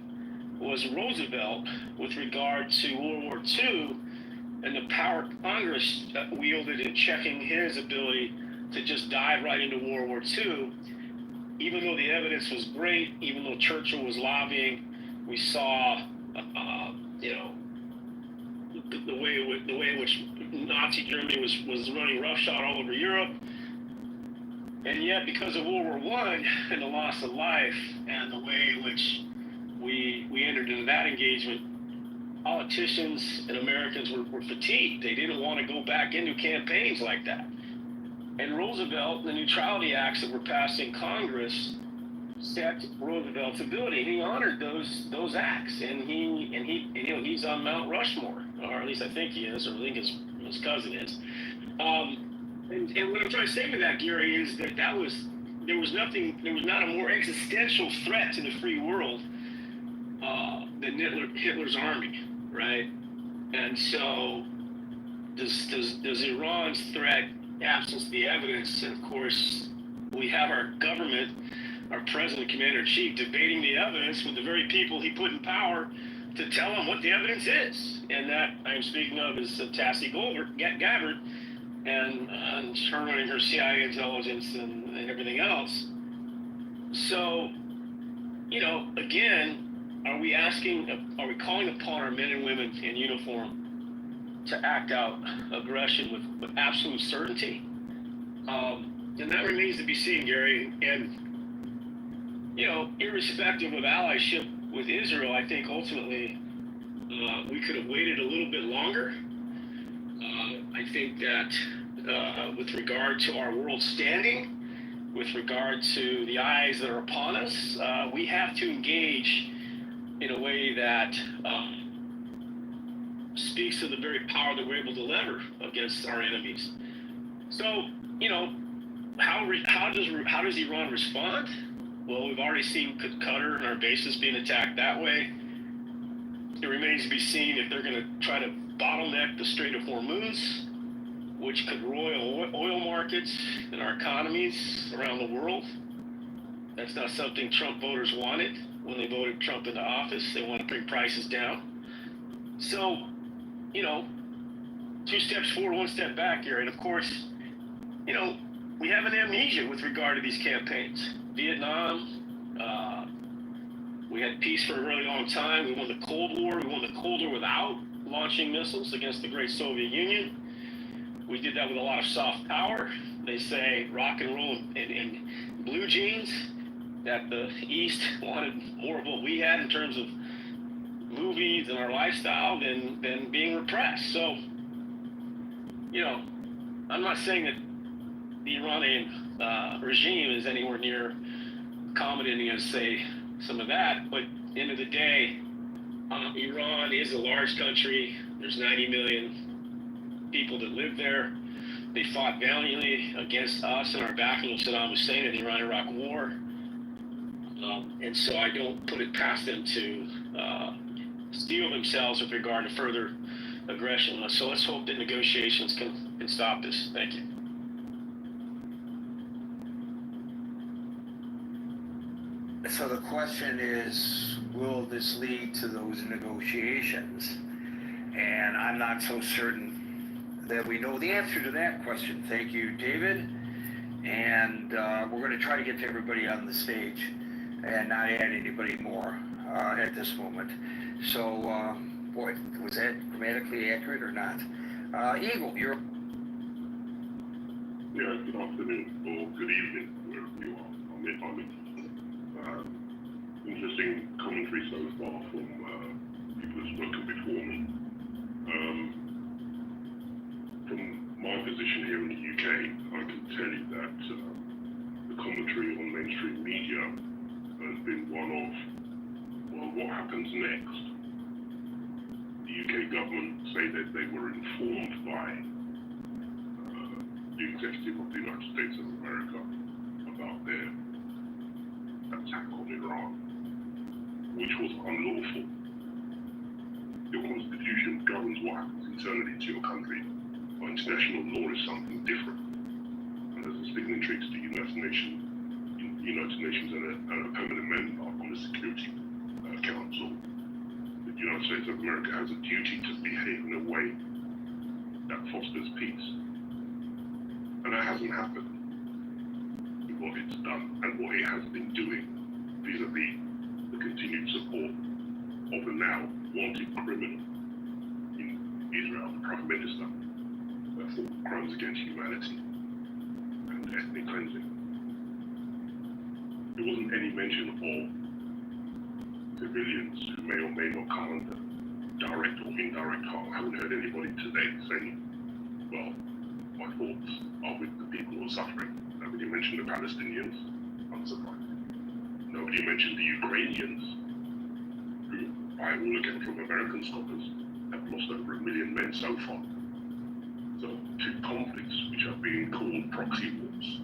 was Roosevelt with regard to World War II and the power Congress wielded in checking his ability to just dive right into World War II. Even though the evidence was great, even though Churchill was lobbying, we saw, the way in which Nazi Germany was running roughshod all over Europe. And yet, because of World War I and the loss of life and the way in which we entered into that engagement, politicians and Americans were fatigued. They didn't want to go back into campaigns like that. And Roosevelt, the neutrality acts that were passed in Congress, set Roosevelt's ability. He honored those acts, and he's on Mount Rushmore, or at least I think he is, or I think his cousin is. And what I'm trying to say with that, Gary, is that there was not a more existential threat to the free world than Hitler's army, right? And so does Iran's threat, absence of the evidence, and of course we have our government, our president, commander-in-chief, debating the evidence with the very people he put in power to tell them what the evidence is. And that I'm speaking of is Tassie Gabbard, and her running her CIA intelligence and everything else. So, again, are we calling upon our men and women in uniform to act out aggression with absolute certainty? And that remains to be seen, Gary. And, irrespective of allyship with Israel, I think ultimately we could have waited a little bit longer. I think that with regard to our world standing, with regard to the eyes that are upon us, we have to engage in a way that speaks to the very power that we're able to lever against our enemies. So, how does Iran respond? Well, we've already seen Qatar and our bases being attacked that way. It remains to be seen if they're going to try to bottleneck the Strait of Hormuz, which could roil oil markets and our economies around the world. That's not something Trump voters wanted when they voted Trump into office. They want to bring prices down. So, 2 steps forward, 1 step back here. And of course, we have an amnesia with regard to these campaigns. Vietnam, we had peace for a really long time. We won the Cold War. We won the Cold War without launching missiles against the great Soviet Union. We did that with a lot of soft power. They say rock and roll and blue jeans, that the East wanted more of what we had in terms of movies and our lifestyle than being repressed. So, I'm not saying that the Iranian regime is anywhere near accommodating us, say, some of that, but at the end of the day, Iran is a large country. There's 90 million people that live there. They fought valiantly against us and our backing of Saddam Hussein in the Iran-Iraq War. And so I don't put it past them to steel themselves with regard to further aggression. So let's hope that negotiations can stop this. Thank you. So the question is, will this lead to those negotiations? And I'm not so certain that we know the answer to that question. Thank you, David. And we're going to try to get to everybody on the stage and not add anybody more at this moment. So, boy, was that grammatically accurate or not? Eagle, you're... Yeah, good afternoon or good evening, wherever you are. Interesting commentary so far from people who've spoken before me. From my position here in the UK, I can tell you that the commentary on mainstream media has been one of, well, what happens next? The UK government say that they were informed by the executive of the United States of America about their attack on Iran, which was unlawful. Your constitution governs what happens internally to your country, but international law is something different. And as a signatory to the United Nations and a permanent member on the Security Council, the United States of America has a duty to behave in a way that fosters peace. And that hasn't happened. What it's done and what it has been doing vis-a-vis the continued support of the now wanted criminal in Israel, the Prime Minister. for crimes against humanity and ethnic cleansing. There wasn't any mention of civilians who may or may not come under direct or indirect harm. I haven't heard anybody today saying, well, my thoughts are with the people who are suffering. Nobody mentioned the Palestinians, unsurprising. Nobody mentioned the Ukrainians, who, by all accounts from American scholars, have lost over 1 million men so far. So, two conflicts which are being called proxy wars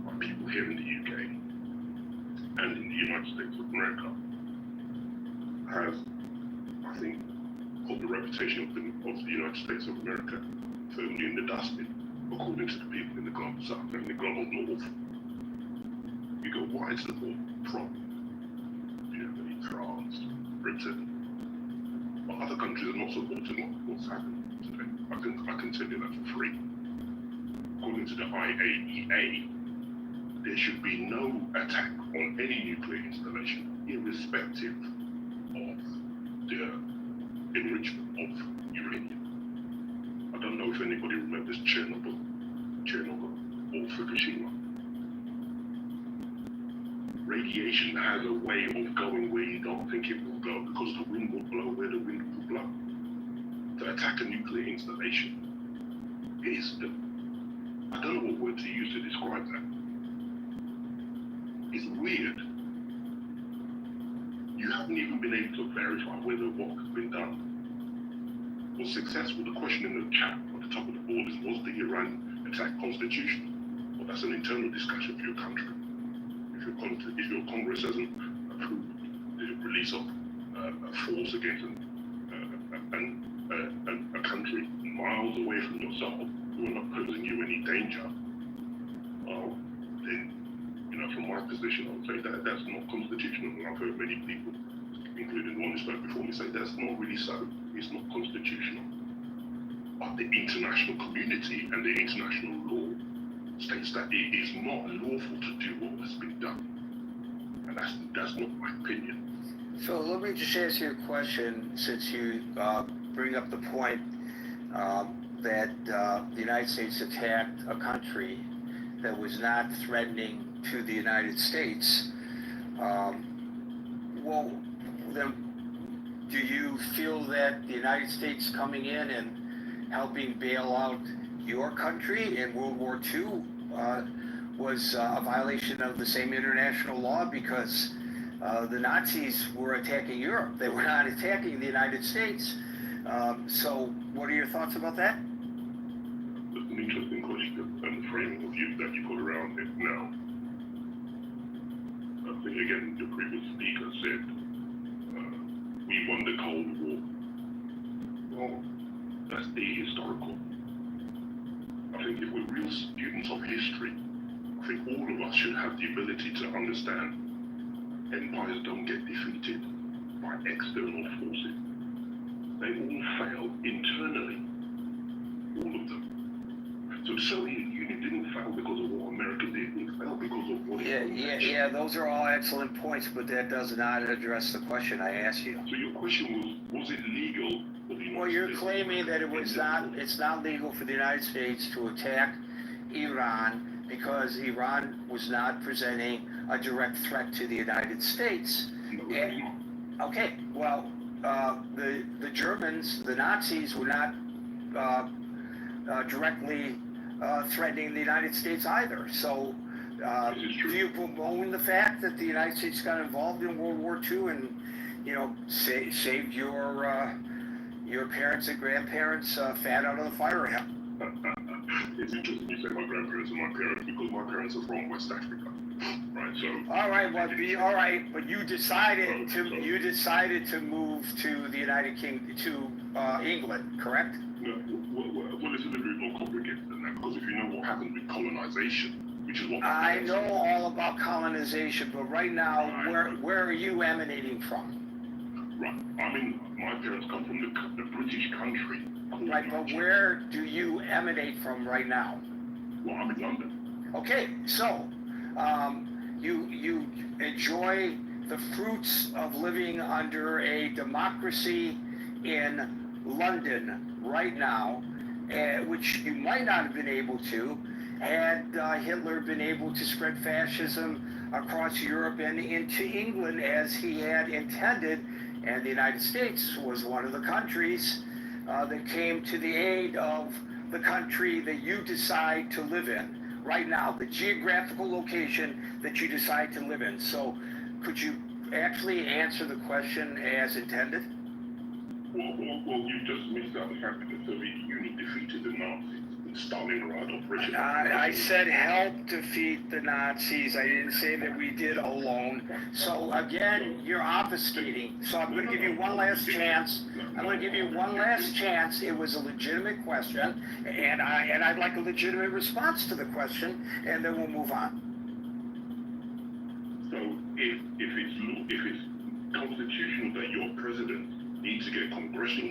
by people here in the UK and in the United States of America have, I think, put the reputation of the United States of America firmly in the dustbin, according to the people in the global south and the global north. You go, why is the war from Germany, France, Britain, but other countries are not supporting what's happening today? I can tell you that for free. According to the IAEA, there should be no attack on any nuclear installation, irrespective of the enrichment of uranium. I don't know if anybody remembers Chernobyl or Fukushima. Radiation has a way of going where you don't think it will go, because the wind will blow where the wind will blow. To attack a nuclear installation is I don't know what word to use to describe that. It's weird. You haven't even been able to verify whether what has been done was successful. The question in the chat at the top of the board is, was the Iran attack constitutional? Well, that's an internal discussion for your country. If your Congress hasn't approved the release of a force against a country miles away from yourself who are not posing you any danger, well, then, from my position, I would say that that's not constitutional. And I've heard many people, including one who spoke before me, say that's not really so. It's not constitutional. But the international community and the international law states that it is not lawful to do what has been done. And that's not my opinion. So let me just ask you a question, since you bring up the point that the United States attacked a country that was not threatening to the United States. Well, then, do you feel that the United States coming in and helping bail out your country in World War II was a violation of the same international law? Because the Nazis were attacking Europe. They were not attacking the United States. So what are your thoughts about that? That's an interesting question and the framing of you that you put around it now. I think, again, the previous speaker said, we won the Cold War. Well, that's ahistorical. I think if we're real students of history, I think all of us should have the ability to understand empires don't get defeated by external forces. They all fail internally, all of them. So the Soviet Union didn't fail because of what America did. It failed because of what Yeah, those are all excellent points, but that does not address the question I asked you. So your question was it legal for the United States? Well, you're claiming that it's not legal for the United States to attack Iran because Iran was not presenting a direct threat to the United States. No, it's not. Okay, well, the Germans, the Nazis, were not directly threatening the United States either. So, do you bemoan the fact that the United States got involved in World War II and, saved your parents and grandparents fat out of the fire hell? It's interesting you say my grandparents and my parents, because my parents are from West Africa, right? So. All right, but you decided to move to the United Kingdom, to England, correct? No, well, it's a little bit more complicated than that, because if you know what happened with colonization, which is what I know all about colonization, but right now, where are you emanating from? Right. I mean, my parents come from the British country. Right, but where do you emanate from right now? Well, I'm in London. Okay, so you enjoy the fruits of living under a democracy in London right now, which you might not have been able to had Hitler been able to spread fascism across Europe and into England as he had intended. And the United States was one of the countries that came to the aid of the country that you decide to live in right now, the geographical location that you decide to live in. So could you actually answer the question as intended? Well, you just missed out the fact that the Soviet Union defeated the Nazis in Stalingrad Operation. I said help defeat the Nazis. I didn't say that we did alone. So again, you're obfuscating. So I'm going to give you one last chance. It was a legitimate question, and I'd like a legitimate response to the question, and then we'll move on. So if it's constitutional that your president needs to get congressional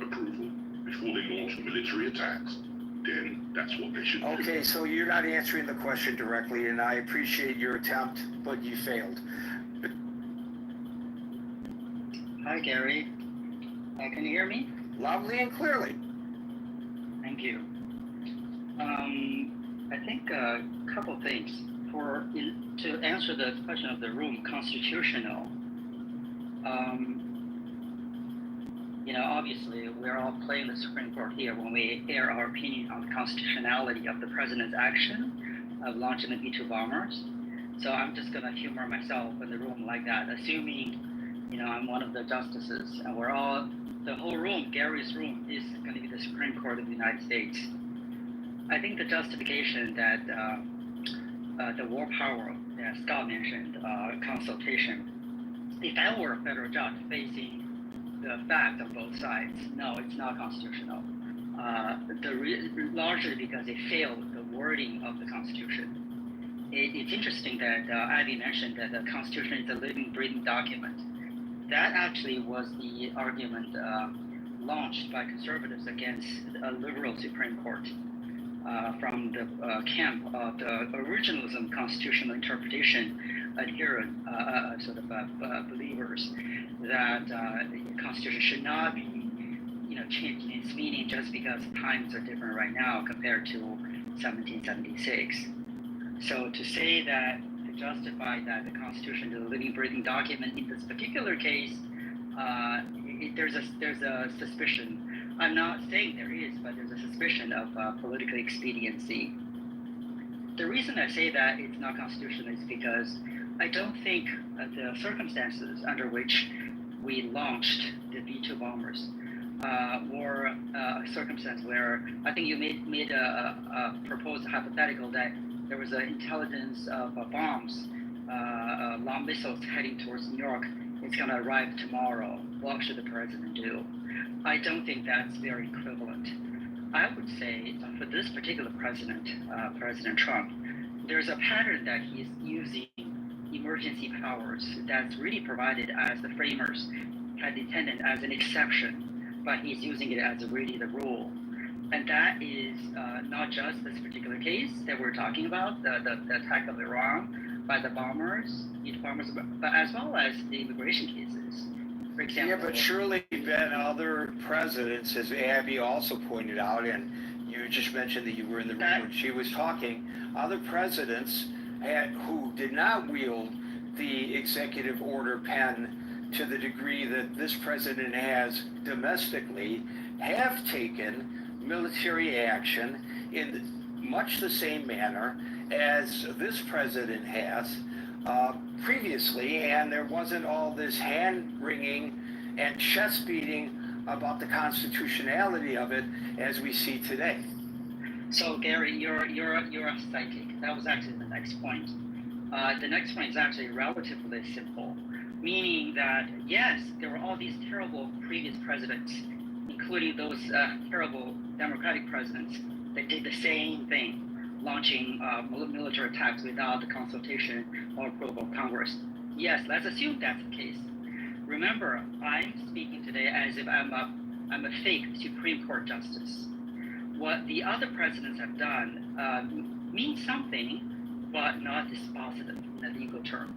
approval before they launch military attacks, then that's what they should do. Okay, so you're not answering the question directly, and I appreciate your attempt, but you failed. Hi, Gary. Can you hear me? Loudly and clearly. Thank you. I think a couple things. To answer the question of the room, constitutional. Obviously, we're all playing the Supreme Court here when we air our opinion on the constitutionality of the president's action of launching the B-2 bombers. So I'm just going to humor myself in the room like that, assuming, I'm one of the justices, and the whole room, Gary's room, is going to be the Supreme Court of the United States. I think the justification that the war power that Scott mentioned, consultation, if I were a federal judge facing the fact of both sides, no, it's not constitutional. Largely because it failed the wording of the Constitution. It's interesting that Abby mentioned that the Constitution is a living, breathing document. That actually was the argument launched by conservatives against a liberal Supreme Court from the camp of the originalism constitutional interpretation adherent believers that the Constitution should not be changing its meaning just because times are different right now compared to 1776. So to say that, to justify that the Constitution is a living, breathing document in this particular case, there's a suspicion. I'm not saying there is, but there's a suspicion of political expediency. The reason I say that it's not constitutional is because I don't think the circumstances under which we launched the B-2 bombers were a circumstance where I think you made a proposed hypothetical that there was an intelligence of bombs, long missiles heading towards New York. It's going to arrive tomorrow. What should the president do? I don't think that's very equivalent. I would say for this particular president, President Trump, there's a pattern that he's using emergency powers that's really provided as the framers had intended as an exception, but he's using it as really the rule. And that is not just this particular case that we're talking about, the attack of Iran by the bombers, but as well as the immigration cases. For example, yeah, but surely been other presidents, as Abby also pointed out, and you just mentioned that you were in the room when she was talking, other presidents who did not wield the executive order pen to the degree that this president has domestically have taken military action in much the same manner as this president has previously, and there wasn't all this hand-wringing and chest-beating about the constitutionality of it as we see today. So Gary, you're a psychic. That was actually the next point. The next point is actually relatively simple, meaning that yes, there were all these terrible previous presidents, including those terrible Democratic presidents that did the same thing, launching military attacks without the consultation or approval of Congress. Yes, let's assume that's the case. Remember, I'm speaking today as if I'm a fake Supreme Court justice. What the other presidents have done means something, but not dispositive in a legal term.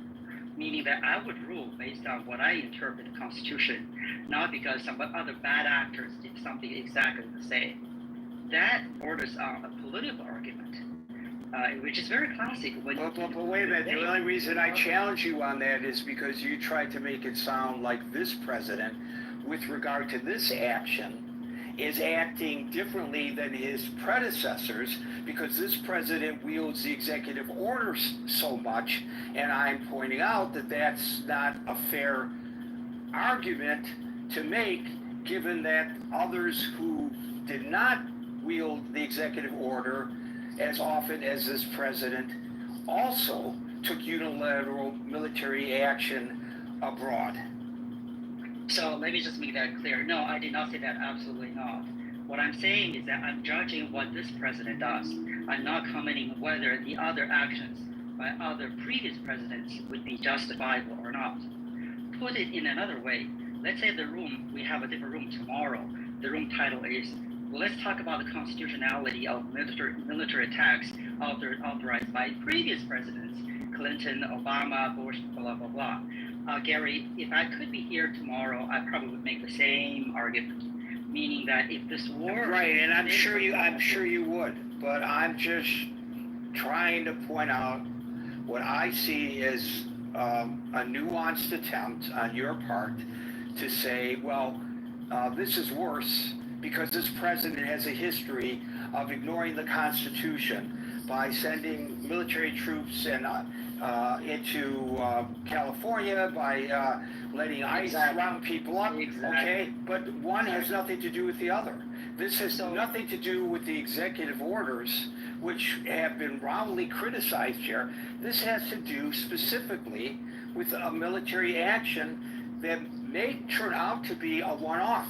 Meaning that I would rule based on what I interpret the Constitution, not because some other bad actors did something exactly the same. that borders on a political argument, which is very classic. But wait a minute, the only reason I challenge you on that is because you tried to make it sound like this president, with regard to this action, is acting differently than his predecessors because this president wields the executive orders so much, and I'm pointing out that that's not a fair argument to make, given that others who did not wield the executive order as often as this president also took unilateral military action abroad. So let me just make that clear. No, I did not say that. Absolutely not. What I'm saying is that I'm judging what this president does. I'm not commenting whether the other actions by other previous presidents would be justifiable or not. Put it in another way. Let's say we have a different room tomorrow. The room title is, well, let's talk about the constitutionality of military attacks authorized by previous presidents, Clinton, Obama, Bush, blah, blah, blah. Gary, if I could be here tomorrow, I probably would make the same argument, meaning that if this war... Right, and I'm sure you would, but I'm just trying to point out what I see as a nuanced attempt on your part to say, well, this is worse because this president has a history of ignoring the Constitution by sending military troops into California, by letting ICE round people up, okay? But one has nothing to do with the other. This has nothing to do with the executive orders, which have been roundly criticized here. This has to do specifically with a military action that may turn out to be a one-off.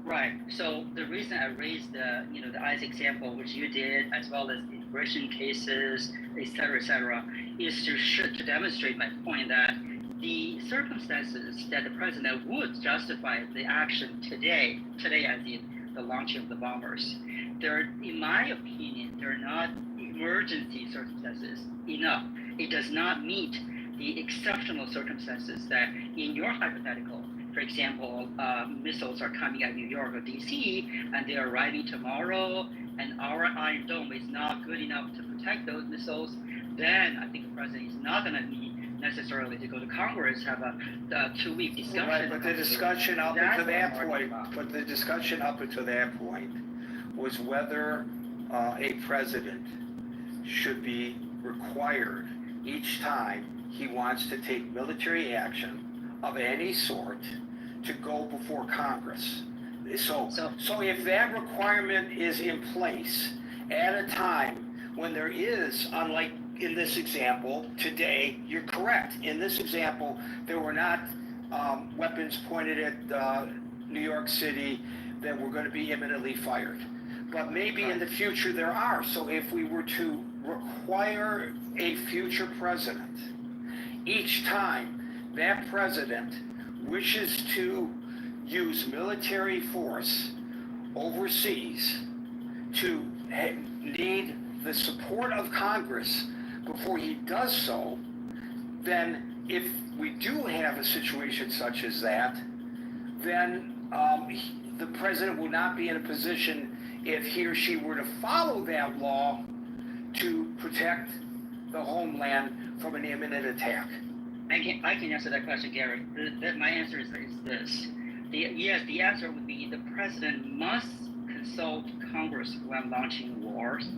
Right. So the reason I raised the ICE example, which you did, as well as immigration cases, et cetera, is to demonstrate my point that the circumstances that the president would justify the action today as in the launching of the bombers, in my opinion, they're not emergency circumstances enough. It does not meet the exceptional circumstances that in your hypothetical, for example, missiles are coming at New York or DC, and they're arriving tomorrow, and our Iron Dome is not good enough to protect those missiles, then I think the president is not going to need necessarily to go to Congress, have a 2-week discussion. Right, but the discussion up until that point was whether a president should be required each time he wants to take military action of any sort to go before Congress. So if that requirement is in place at a time when there is, unlike in this example today, you're correct. In this example, there were not weapons pointed at New York City that were going to be imminently fired. But maybe in the future there are. So if we were to require a future president, each time that president wishes to use military force overseas to need the support of Congress before he does so, then if we do have a situation such as that, then the president will not be in a position, if he or she were to follow that law, to protect the homeland from an imminent attack. I can answer that question, Gary. My answer is this. The answer would be the president must consult Congress when launching wars,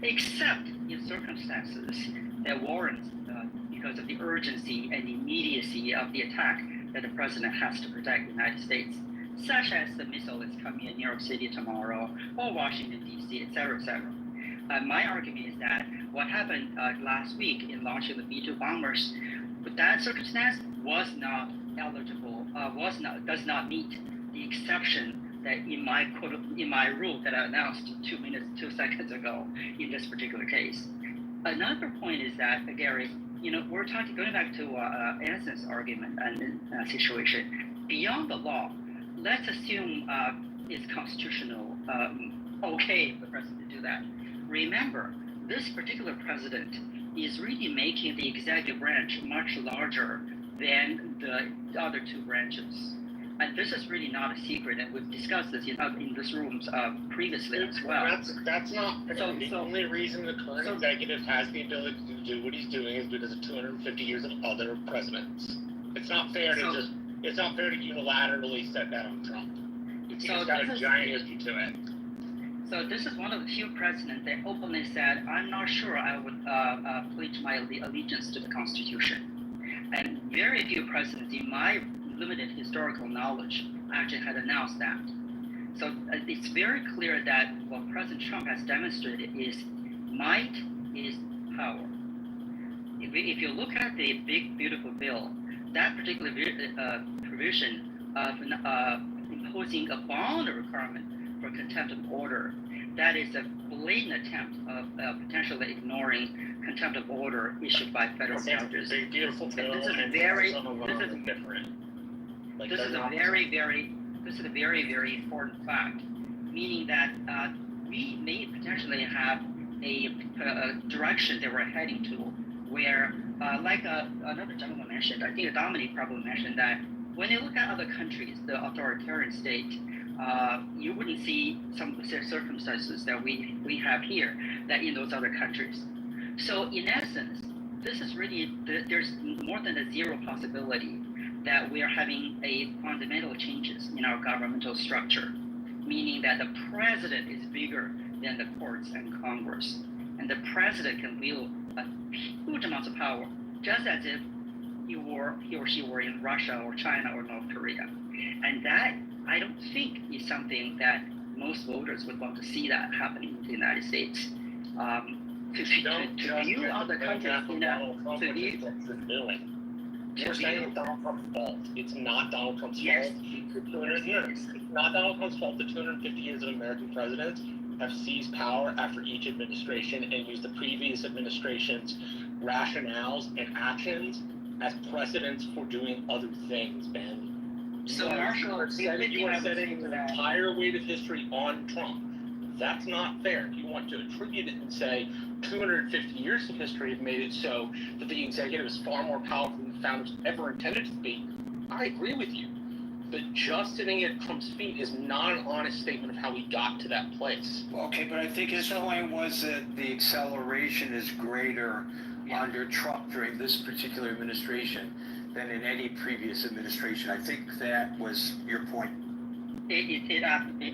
except in circumstances that warrant, because of the urgency and immediacy of the attack, that the president has to protect the United States, such as the missile is coming in New York City tomorrow, or Washington, D.C., et cetera, et cetera. My argument is that what happened last week in launching the B-2 bombers, with that circumstance, was not eligible, does not meet the exception that in my rule that I announced 2 seconds ago in this particular case. Another point is that, Gary, we're going back to Anson's argument and situation. Beyond the law, let's assume it's constitutional, okay for the president to do that. Remember, this particular president is really making the executive branch much larger than the other two branches. And this is really not a secret, and we've discussed this in this room previously as well. That's not fair. So- The so- only reason the current executive has the ability to do what he's doing is because of 250 years of other presidents. It's not fair to it's not fair to unilaterally set that on Trump. It's got a giant history to it. So this is one of the few presidents that openly said, "I'm not sure I would pledge my allegiance to the Constitution." And very few presidents, in my limited historical knowledge, actually had announced that. So it's very clear that what President Trump has demonstrated is might is power. If you look at the big beautiful bill, that particular provision of imposing a bond requirement for contempt of order, that is a blatant attempt of potentially ignoring contempt of order issued by federal judges. Big beautiful bill, This is and very- some of them this are is- different. Like, This they're is a not- very, very important fact, meaning that we may potentially have a direction that we're heading to, where, like another gentleman mentioned, I think Dominic probably mentioned that when you look at other countries, the authoritarian state, you wouldn't see some of the circumstances that we have here that in those other countries. So in essence, this is really, there's more than a zero possibility that we are having a fundamental changes in our governmental structure, meaning that the president is bigger than the courts and Congress, and the president can wield a huge amount of power, just as if he or she were in Russia or China or North Korea. And that, I don't think, is something that most voters would want to see that happening in the United States. To view other countries, to view. You're saying it's Donald Trump's fault. It's not Donald Trump's Yes. fault. It's not Donald Trump's fault. The 250 years of American presidents have seized power after each administration and used the previous administration's rationales and actions as precedents for doing other things, Ben. So, you Marshall, are setting the entire weight of history on Trump. That's not fair. If you want to attribute it and say 250 years of history have made it so that the executive is far more powerful than the founders ever intended it to be, I agree with you. But just sitting at Trump's feet is not an honest statement of how we got to that place. Okay, but I think his point was that the acceleration is greater under Trump during this particular administration than in any previous administration. I think that was your point. It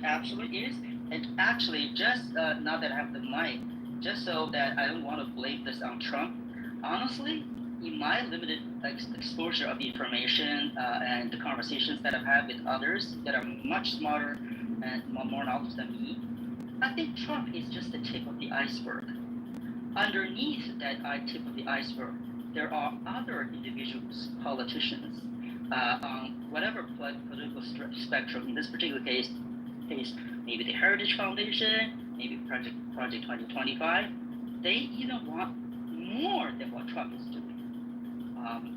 absolutely is. And actually, just now that I have the mic, just so that I don't want to blame this on Trump, honestly, in my limited exposure of information and the conversations that I've had with others that are much smarter and more knowledge than me, I think Trump is just the tip of the iceberg. Underneath that tip of the iceberg, there are other individuals, politicians, on whatever political spectrum. In this particular case, maybe the Heritage Foundation, maybe Project 2025, they even want more than what Trump is doing.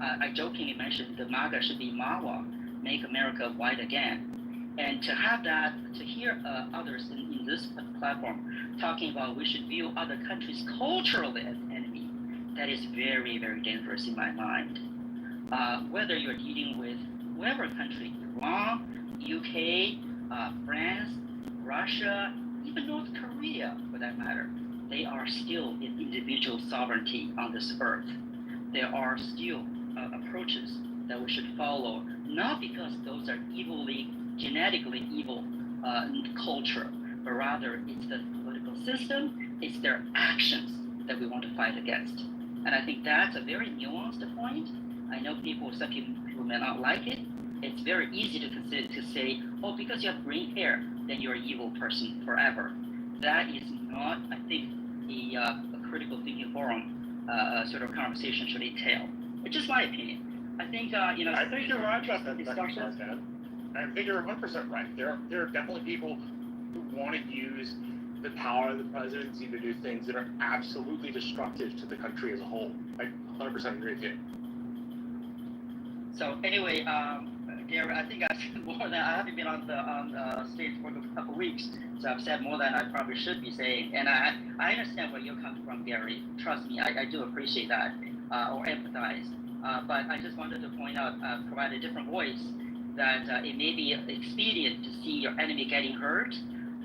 I jokingly mentioned the MAGA should be MAWA, Make America White Again. And to have that, to hear others in this platform talking about we should view other countries culturally as enemy, that is very, very dangerous in my mind. Whether you're dealing with whatever country, Iran, UK, France, Russia, even North Korea for that matter, they are still in individual sovereignty on this earth. There are still approaches that we should follow, not because those are genetically evil culture, but rather it's the political system, it's their actions that we want to fight against. And I think that's a very nuanced point. I know some people may not like it. It's very easy to say, oh, because you have green hair, then you're an evil person forever. That is not, I think, a critical thinking forum sort of conversation should entail. It's just my opinion. I think, I think you're right about that discussion. I think you're 100% right. There are definitely people who want to use the power of the presidency to do things that are absolutely destructive to the country as a whole. I 100% agree with you. So anyway, Gary, I think I've said more than I haven't been on the stage for a couple of weeks, so I've said more than I probably should be saying. And I understand where you're coming from, Gary. Trust me, I do appreciate that or empathize. But I just wanted to point out, provide a different voice that it may be expedient to see your enemy getting hurt,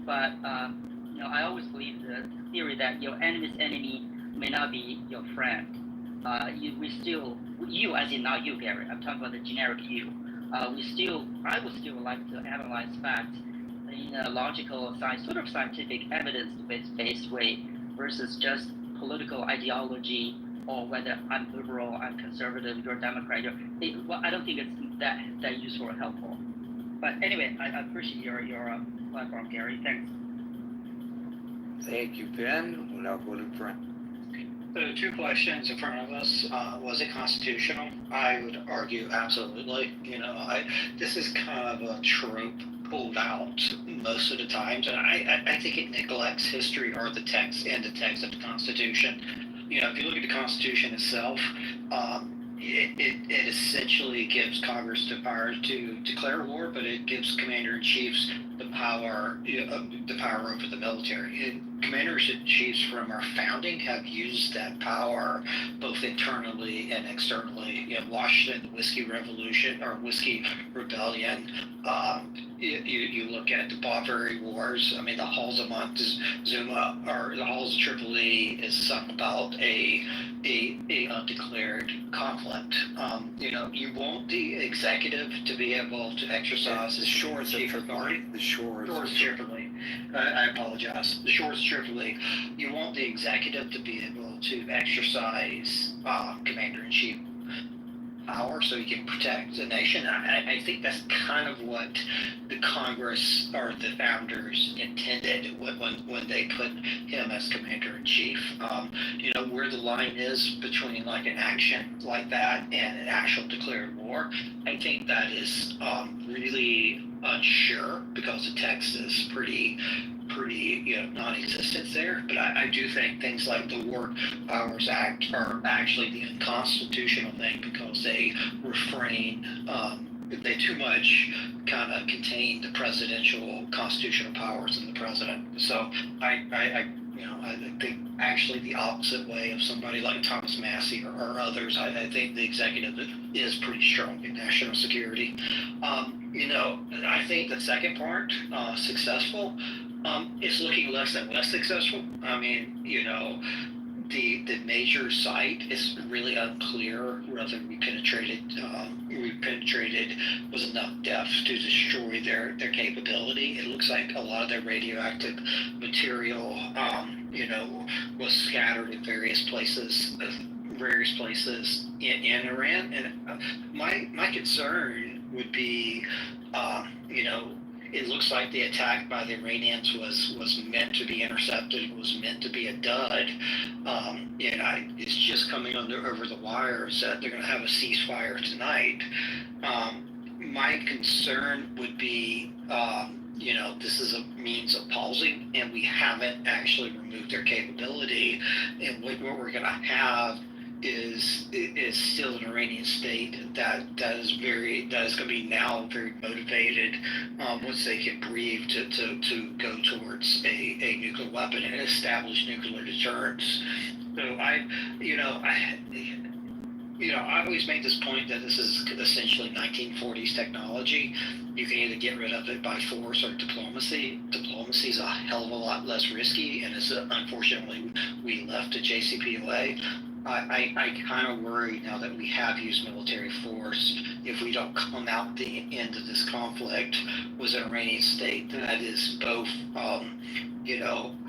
but I always believe the theory that your enemy's enemy may not be your friend. You as in not you, Gary. I'm talking about the generic you. I would still like to analyze facts in a logical, scientific, evidence-based way versus just political ideology or whether I'm liberal, I'm conservative, you're Democrat. I don't think it's that useful or helpful. But anyway, I appreciate your platform, Gary. Thanks. Thank you, Ben. We'll now go to Brent. The two questions in front of us, was it constitutional? I would argue absolutely. This is kind of a trope pulled out most of the times, and I think it neglects history or the text of the Constitution. If you look at the Constitution itself, it essentially gives Congress the power to declare war, but it gives commander-in-chiefs the power over the military. And commanders-in-chiefs from our founding have used that power both internally and externally. Washington, the Whiskey Revolution or Whiskey Rebellion. You look at the Barbary Wars. I mean, the Halls of Montezuma or the Halls of Tripoli is something about a undeclared conflict. You want the executive to be able to exercise The shores of Tripoli. The shores of Tripoli. I apologize. The shores of Tripoli. You want the executive to be able to exercise commander-in-chief power so he can protect the nation. I think that's kind of what the Congress or the founders intended when they put him as commander-in-chief. Where the line is between like an action like that and an actual declared war, I think that is really unsure because the text is pretty non-existent there. But I do think things like the War Powers Act are actually the unconstitutional thing because they they too much kind of contain the presidential constitutional powers in the president. So I think actually the opposite way of somebody like Thomas Massey or others. I think the executive is pretty strong in national security. I think the second part, successful, it's looking less and less successful. I mean, the major site is really unclear whether we penetrated with enough depth to destroy their capability. It looks like a lot of their radioactive material, was scattered in various places in Iran. And my concern would be, it looks like the attack by the Iranians was meant to be intercepted, was meant to be a dud. It's just coming over the wires that they're going to have a ceasefire tonight. My concern would be, this is a means of pausing, and we haven't actually removed their capability. And what we're going to have is still an Iranian state that is going to be now very motivated once they can breathe to go towards a nuclear weapon and establish nuclear deterrence. So I always make this point that this is essentially 1940s technology. You can either get rid of it by force or diplomacy. Diplomacy is a hell of a lot less risky, and it's unfortunately we left to JCPOA. I kind of worry now that we have used military force, if we don't come out the end of this conflict with an Iranian state that is both,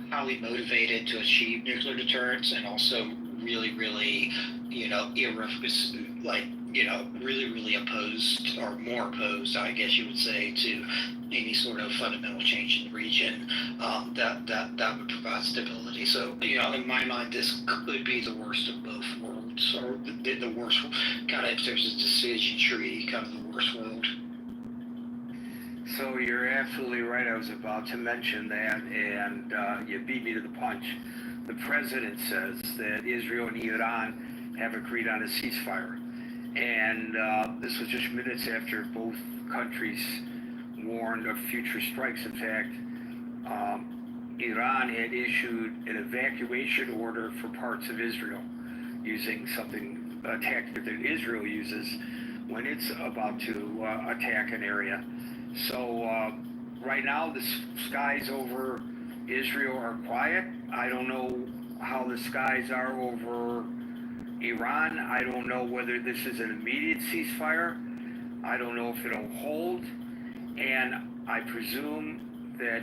highly motivated to achieve nuclear deterrence and also really, really, really opposed or more opposed, I guess you would say, to any sort of fundamental change in the region that would provide stability. So, in my mind, this could be the worst of both worlds, or the worst kind of, if there's a decision tree, kind of the worst world. So you're absolutely right. I was about to mention that, and you beat me to the punch. The president says that Israel and Iran have agreed on a ceasefire. And this was just minutes after both countries warned of future strikes. In fact, Iran had issued an evacuation order for parts of Israel using a tactic that Israel uses when it's about to attack an area. So right now the skies over Israel are quiet. I don't know how the skies are over Iran. I don't know whether this is an immediate ceasefire. I don't know if it'll hold. And I presume that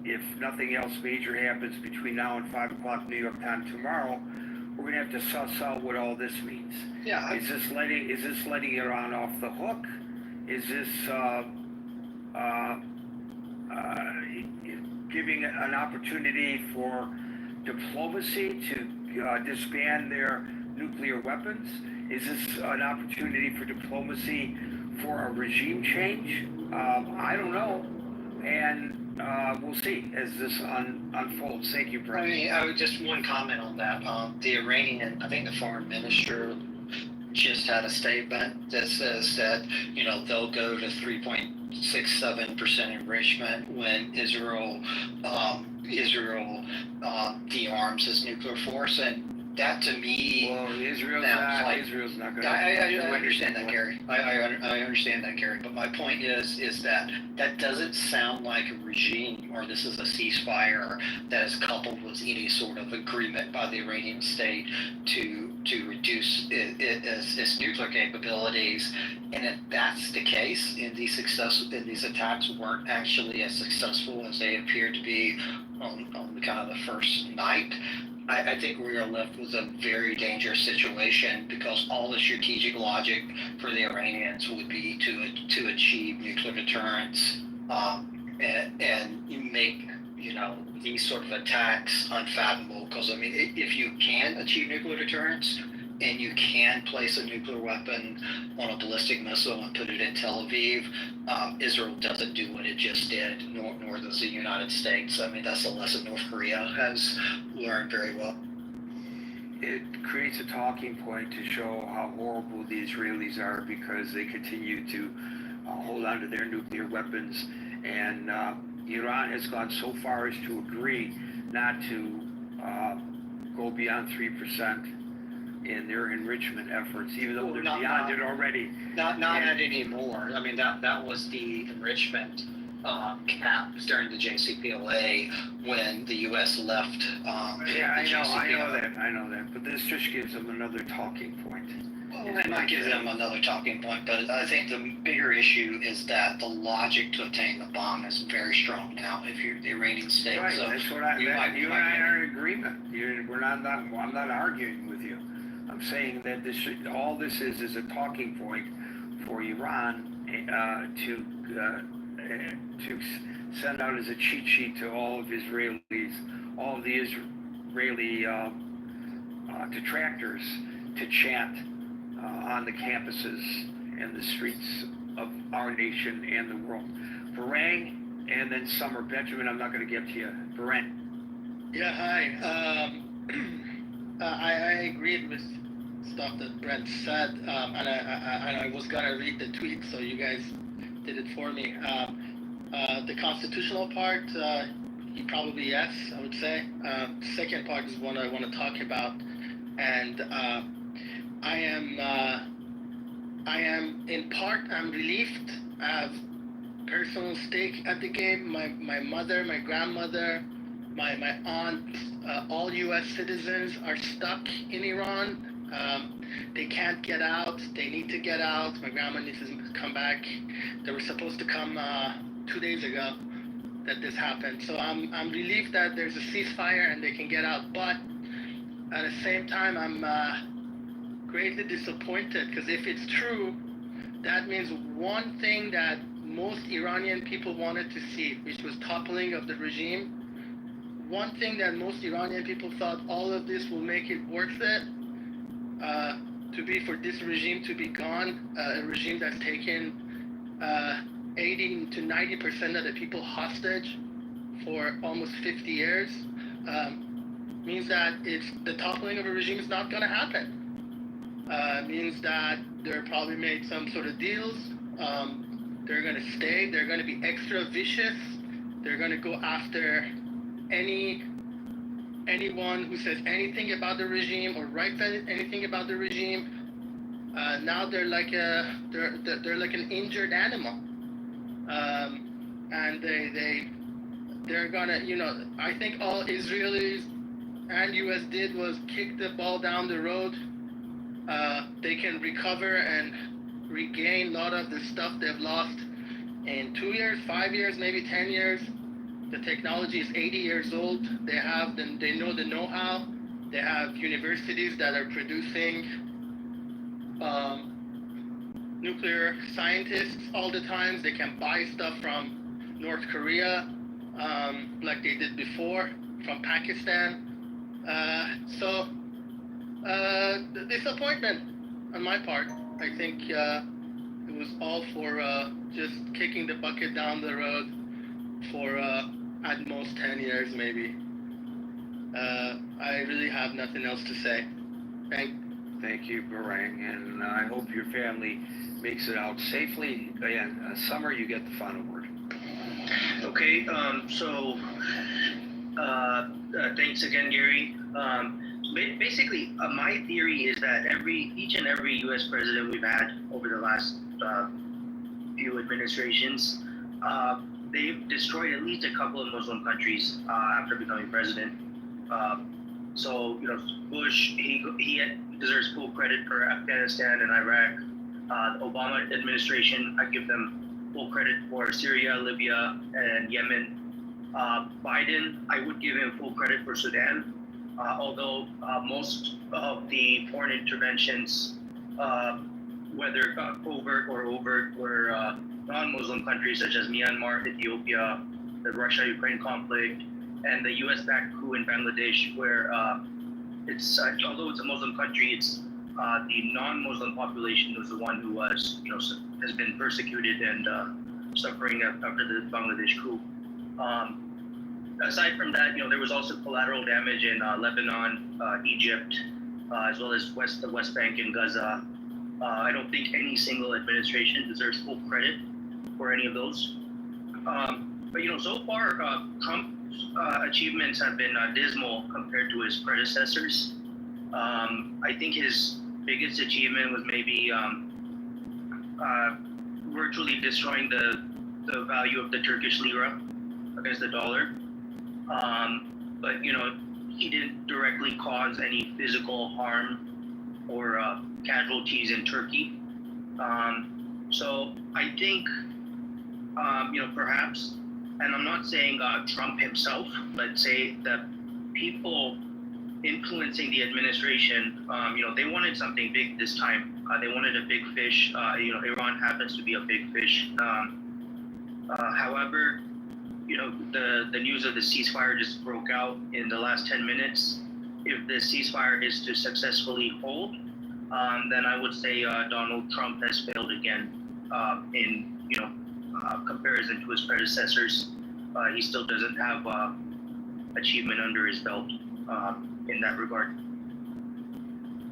if nothing else major happens between now and 5 o'clock New York time tomorrow, we're gonna have to suss out what all this means. Yeah. Is this letting Iran off the hook? Is this giving an opportunity for diplomacy to disband their nuclear weapons? Is this an opportunity for diplomacy for a regime change? I don't know, and we'll see as this unfolds. Thank you, Brett. I mean, I would just one comment on that. The Iranian, I think the foreign minister just had a statement that says that, you know, they'll go to 3.67% enrichment when Israel dearms its nuclear force, and that to me, Well, Israel's not going to. I understand that, Gary. I understand that, Gary. But my point is that doesn't sound like a regime, or this is a ceasefire that is coupled with any sort of agreement by the Iranian state to reduce its nuclear capabilities. And if that's the case, and these attacks weren't actually as successful as they appeared to be on the kind of the first night, I think we are left with a very dangerous situation, because all the strategic logic for the Iranians would be to achieve nuclear deterrence and make, you know, these sort of attacks unfathomable. Because I mean, if you can achieve nuclear deterrence and you can place a nuclear weapon on a ballistic missile and put it in Tel Aviv, Israel doesn't do what it just did, nor does the United States. I mean, that's a lesson North Korea has learned very well. It creates a talking point to show how horrible the Israelis are, because they continue to hold on to their nuclear weapons. And Iran has gone so far as to agree not to go beyond 3% in their enrichment efforts, even though they're beyond it already. Not anymore. I mean, that was the enrichment cap during the JCPOA when the U.S. left. Yeah, I know that. But this just gives them another talking point. Well, it might give them another talking point, but I think the bigger issue is that the logic to obtain the bomb is very strong now if you're the Iranian state. Right, so that's what you and I are in agreement. I'm not arguing with you. I'm saying that all this is a talking point for Iran to send out as a cheat sheet to all of Israelis, all of the Israeli detractors, to chant on the campuses and the streets of our nation and the world. Barang, and then Summer. Benjamin, I'm not going to get to you. Barang. Yeah, hi. I agreed with stuff that Brent said, and I was gonna read the tweet, so you guys did it for me. The constitutional part, probably yes, I would say. The second part is one I want to talk about, and I am in part, I'm relieved. I have personal stake at the game. My mother, my grandmother, my aunt, all U.S. citizens are stuck in Iran. They can't get out. They need to get out. My grandma needs to come back. They were supposed to come 2 days ago that this happened. So I'm relieved that there's a ceasefire and they can get out. But at the same time, I'm greatly disappointed, because if it's true, that means one thing that most Iranian people wanted to see, which was toppling of the regime. One thing that most Iranian people thought all of this will make it worth it, for this regime to be gone, a regime that's taken 80 to 90% of the people hostage for almost 50 years, means that the toppling of a regime is not going to happen. Means that they're probably made some sort of deals. They're going to stay. They're going to be extra vicious. They're going to go after anyone who says anything about the regime or writes anything about the regime. now they're like they're like an injured animal, and they're gonna, I think all Israelis and U.S. did was kick the ball down the road. They can recover and regain a lot of the stuff they've lost in 2 years, 5 years, maybe 10 years. The technology is 80 years old. They know the know-how. They have universities that are producing nuclear scientists all the time. They can buy stuff from North Korea, like they did before, from Pakistan. So the disappointment on my part. I think it was all for just kicking the bucket down the road for at most 10 years, maybe. I really have nothing else to say. Thank you, Barang, and I hope your family makes it out safely. And Summer, you get the final word. Okay, thanks again, Gary. Basically, my theory is that each and every U.S. president we've had over the last few administrations, they've destroyed at least a couple of Muslim countries after becoming president. So, Bush, he deserves full credit for Afghanistan and Iraq. The Obama administration, I give them full credit for Syria, Libya, and Yemen. Biden, I would give him full credit for Sudan. Although most of the foreign interventions, whether covert or overt, were non-Muslim countries such as Myanmar, Ethiopia, the Russia-Ukraine conflict, and the U.S.-backed coup in Bangladesh, where although it's a Muslim country, it's the non-Muslim population was the one who has been persecuted and suffering after the Bangladesh coup. Aside from that, there was also collateral damage in Lebanon, Egypt, as well as the West Bank and Gaza. I don't think any single administration deserves full credit for any of those. But so far, Trump's achievements have been dismal compared to his predecessors. I think his biggest achievement was maybe virtually destroying the value of the Turkish lira against the dollar. But he didn't directly cause any physical harm or casualties in Turkey. So I think perhaps, and I'm not saying Trump himself, but say that people influencing the administration, they wanted something big this time. They wanted a big fish. Iran happens to be a big fish. However, the news of the ceasefire just broke out in the last 10 minutes. If the ceasefire is to successfully hold, then I would say Donald Trump has failed again in comparison to his predecessors. He still doesn't have achievement under his belt in that regard.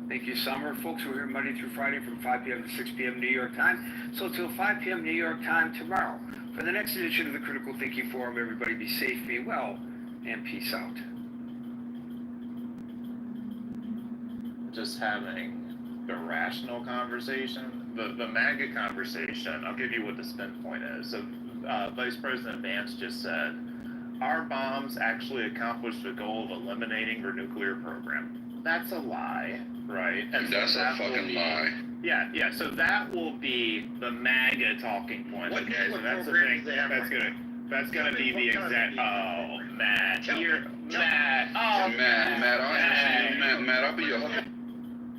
Thank you, Summer. Folks, we're here Monday through Friday from 5 p.m. to 6 p.m. New York time. So till 5 p.m. New York time tomorrow. For the next edition of the Critical Thinking Forum, everybody be safe, be well, and peace out. Just having the rational conversation, the MAGA conversation, I'll give you what the spin point is. So Vice President Vance just said, our bombs actually accomplished the goal of eliminating their nuclear program. That's a lie, right? And that's so a fucking lie. Yeah, so that will be the MAGA talking point. What Okay, so that's the thing. That's gonna be the exact. Oh, Matt, Matt. Oh, Matt, I'll be your husband.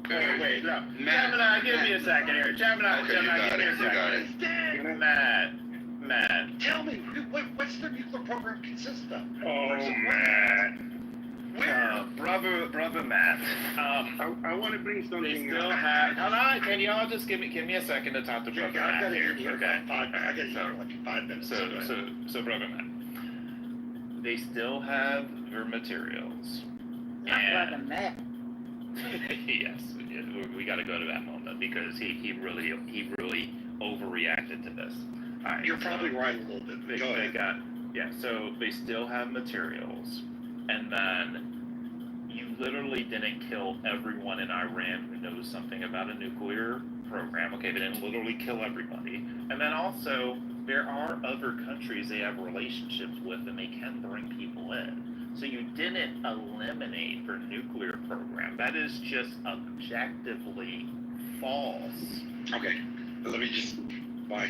Wait, no. Gemini, give me a second here. Gemini, give me a second. Matt. Tell me, what's the nuclear program consist of? Oh, Matt. Brother Matt. I want to bring something. They still have. Hold on, can you all just give me a second to talk to Brother Matt here? Okay. I got like 5 minutes. So Brother Matt. They still have their materials. Brother Matt. Yes, we got to go to that moment because he really overreacted to this. All right, You're probably right a little bit. Go ahead. So they still have materials, and then you literally didn't kill everyone in Iran who knows something about a nuclear program. Okay, they didn't literally kill everybody. And then also, there are other countries they have relationships with and they can bring people in. So you didn't eliminate their nuclear program. That is just objectively false. Okay, let me just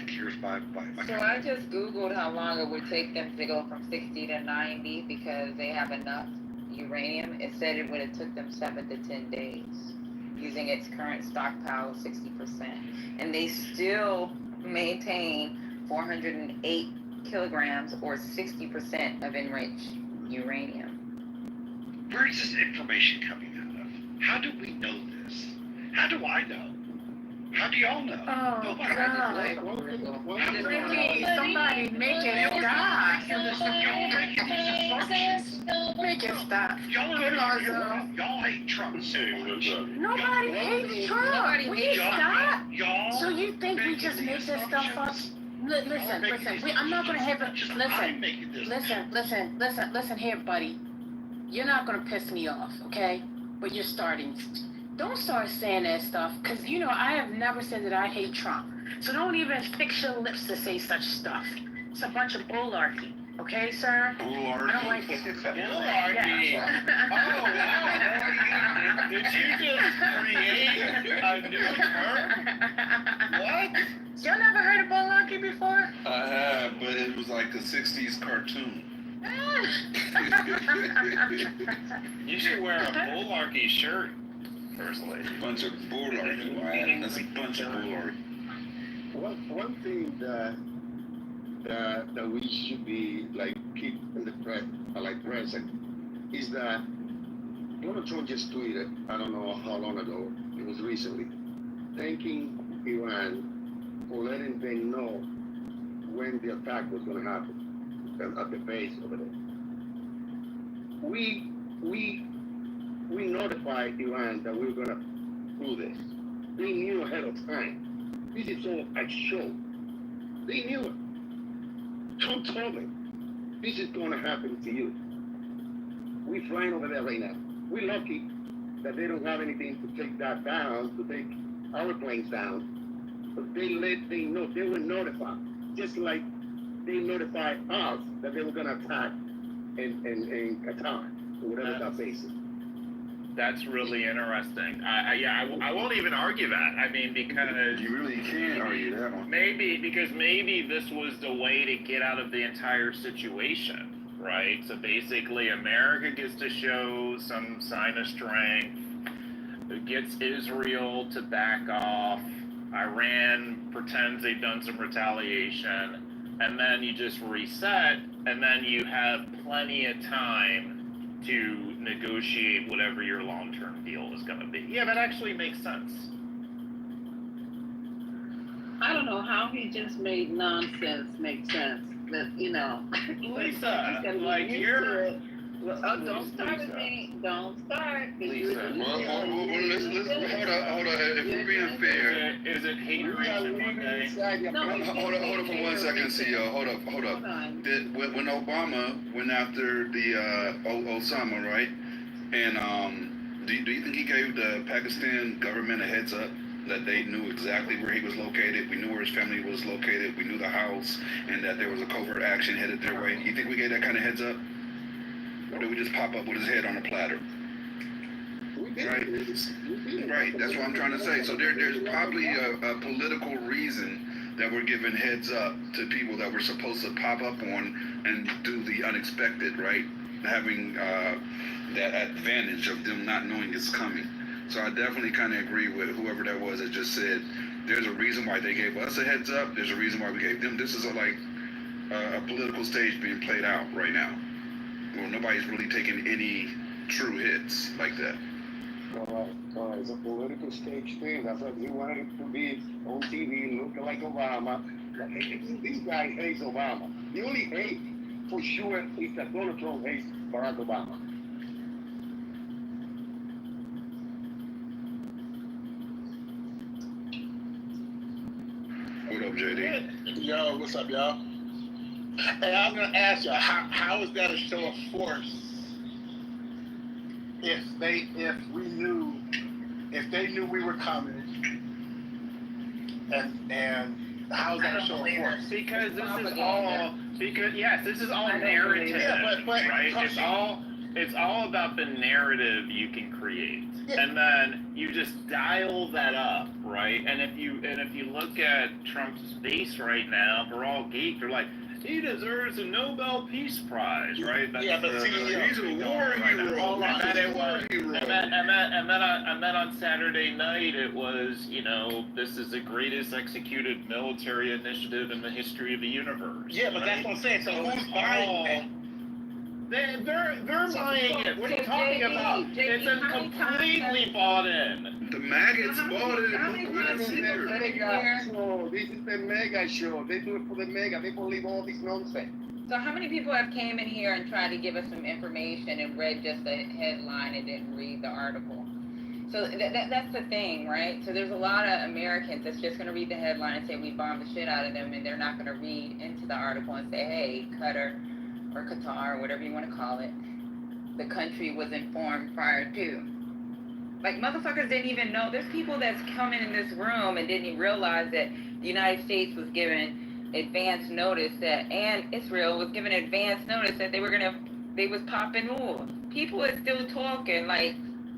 here's my So I just Googled how long it would take them to go from 60 to 90 because they have enough uranium. It said it would have took them 7 to 10 days using its current stockpile of 60%. And they still maintain 408 kilograms or 60% of enriched uranium. Where is this information coming out of? How do we know this? How do I know? How do y'all know? Oh, Nobody. God. Ricky, somebody make it stop. Make it stop. Y'all hate Trump so much. Nobody hates Trump. Will you stop? Y'all. So you think we just make this stuff up? Listen. I'm not gonna have it. Listen here, buddy. You're not gonna piss me off, okay? But you're starting. Don't start saying that stuff, because, you know, I have never said that I hate Trump. So don't even fix your lips to say such stuff. It's a bunch of bullarchy. Okay, sir? Bullarchy. I don't like it. Bullarchy. Yeah. Oh, wow. Did you just create a new term? What? You never heard of bullarchy before? I have, but it was like a 60s cartoon. You should wear a bullarchy shirt, First Lady. Bunch of bullarchy, right? That's a bunch of bullarchy. One thing that we should be like keep in the present is that Donald Trump just tweeted, I don't know how long ago, it was recently, thanking Iran for letting them know when the attack was going to happen at the base over there. We notified Iran that we were going to do this. They knew ahead of time. This is all a show. They knew it. Trump told me, this is going to happen to you. We're flying over there right now. We're lucky that they don't have anything to take that down, to take our planes down. But they know, they were notified. Just like they notified us that they were going to attack in Qatar, or whatever that base is. That's really interesting. I won't even argue that. I mean, because you really can't argue that one. Maybe this was the way to get out of the entire situation, right? So basically, America gets to show some sign of strength. It gets Israel to back off. Iran pretends they've done some retaliation, and then you just reset, and then you have plenty of time to negotiate whatever your long-term deal is going to be. Yeah, that actually makes sense. I don't know how he just made nonsense make sense. That, you know. Lisa, like you're... don't start with me. Don't start. Lisa, hold on. If we're being fair, is it hateration Monday? Hold up for 1 second, CEO. Hold up. When Obama went after the Osama, right? And do you think he gave the Pakistan government a heads up that they knew exactly where he was located? We knew where his family was located. We knew the house, and that there was a covert action headed their way. You think we gave that kind of heads up? Or did we just pop up with his head on a platter? Right, that's what I'm trying to say. So there's probably a political reason that we're giving heads up to people that we're supposed to pop up on and do the unexpected, right? Having that advantage of them not knowing it's coming. So I definitely kind of agree with whoever that was that just said, there's a reason why they gave us a heads up. There's a reason why we gave them. This is like a political stage being played out right now. Well, nobody's really taking any true hits like that. No, it's a political stage thing. That's what he wanted to be on TV, looking like Obama. This guy hates Obama. The only hate, for sure, is that Donald Trump hates Barack Obama. What up, JD? Yo, what's up, y'all? Hey, I'm gonna ask you, how is that a show of force? if they knew we were coming, and how's that show forth? Because this is all narrative, right? It's all about the narrative you can create, and then you just dial that up, right? And if you look at Trump's base right now, we're all geeked. They're like, he deserves a Nobel Peace Prize, right? That's but see, he's a war hero. And then on Saturday night, it was, this is the greatest executed military initiative in the history of the universe. Yeah, but that's what I'm saying. So who's buying that? They're buying it. What are you talking about? It's completely bought in. The maggots bought it. This is the mega show. They do it for the mega. They believe all this nonsense. So how many people have came in here and tried to give us some information and read just the headline and didn't read the article? So that's the thing, right? So there's a lot of Americans that's just going to read the headline and say we bombed the shit out of them, and they're not going to read into the article and say, hey, Qatar or Qatar, or whatever you want to call it, the country was informed prior to. Like, motherfuckers didn't even know. There's people that's coming in this room and didn't even realize that the United States was given advance notice that, and Israel was given advance notice that they was popping off. People are still talking like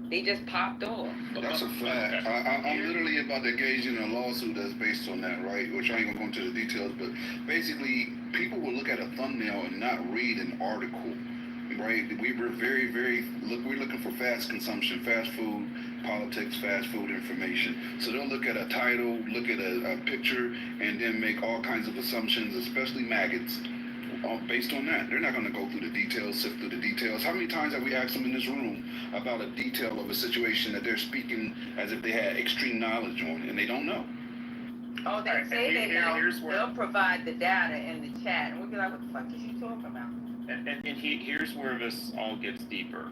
they just popped off. That's a fact. I'm literally about to engage in a lawsuit that's based on that, right? Which I ain't gonna go into the details, but basically, people will look at a thumbnail and not read an article, right? We're we're looking for fast consumption, fast food, politics, fast food information. So they'll look at a title, look at a picture, and then make all kinds of assumptions, especially maggots, based on that. They're not going to go through the details, sift through the details. How many times have we asked them in this room about a detail of a situation that they're speaking as if they had extreme knowledge on, and they don't know? Oh, they say they know. They'll provide the data in the chat, and we'll be like, what the fuck is you talking about? And here's where this all gets deeper.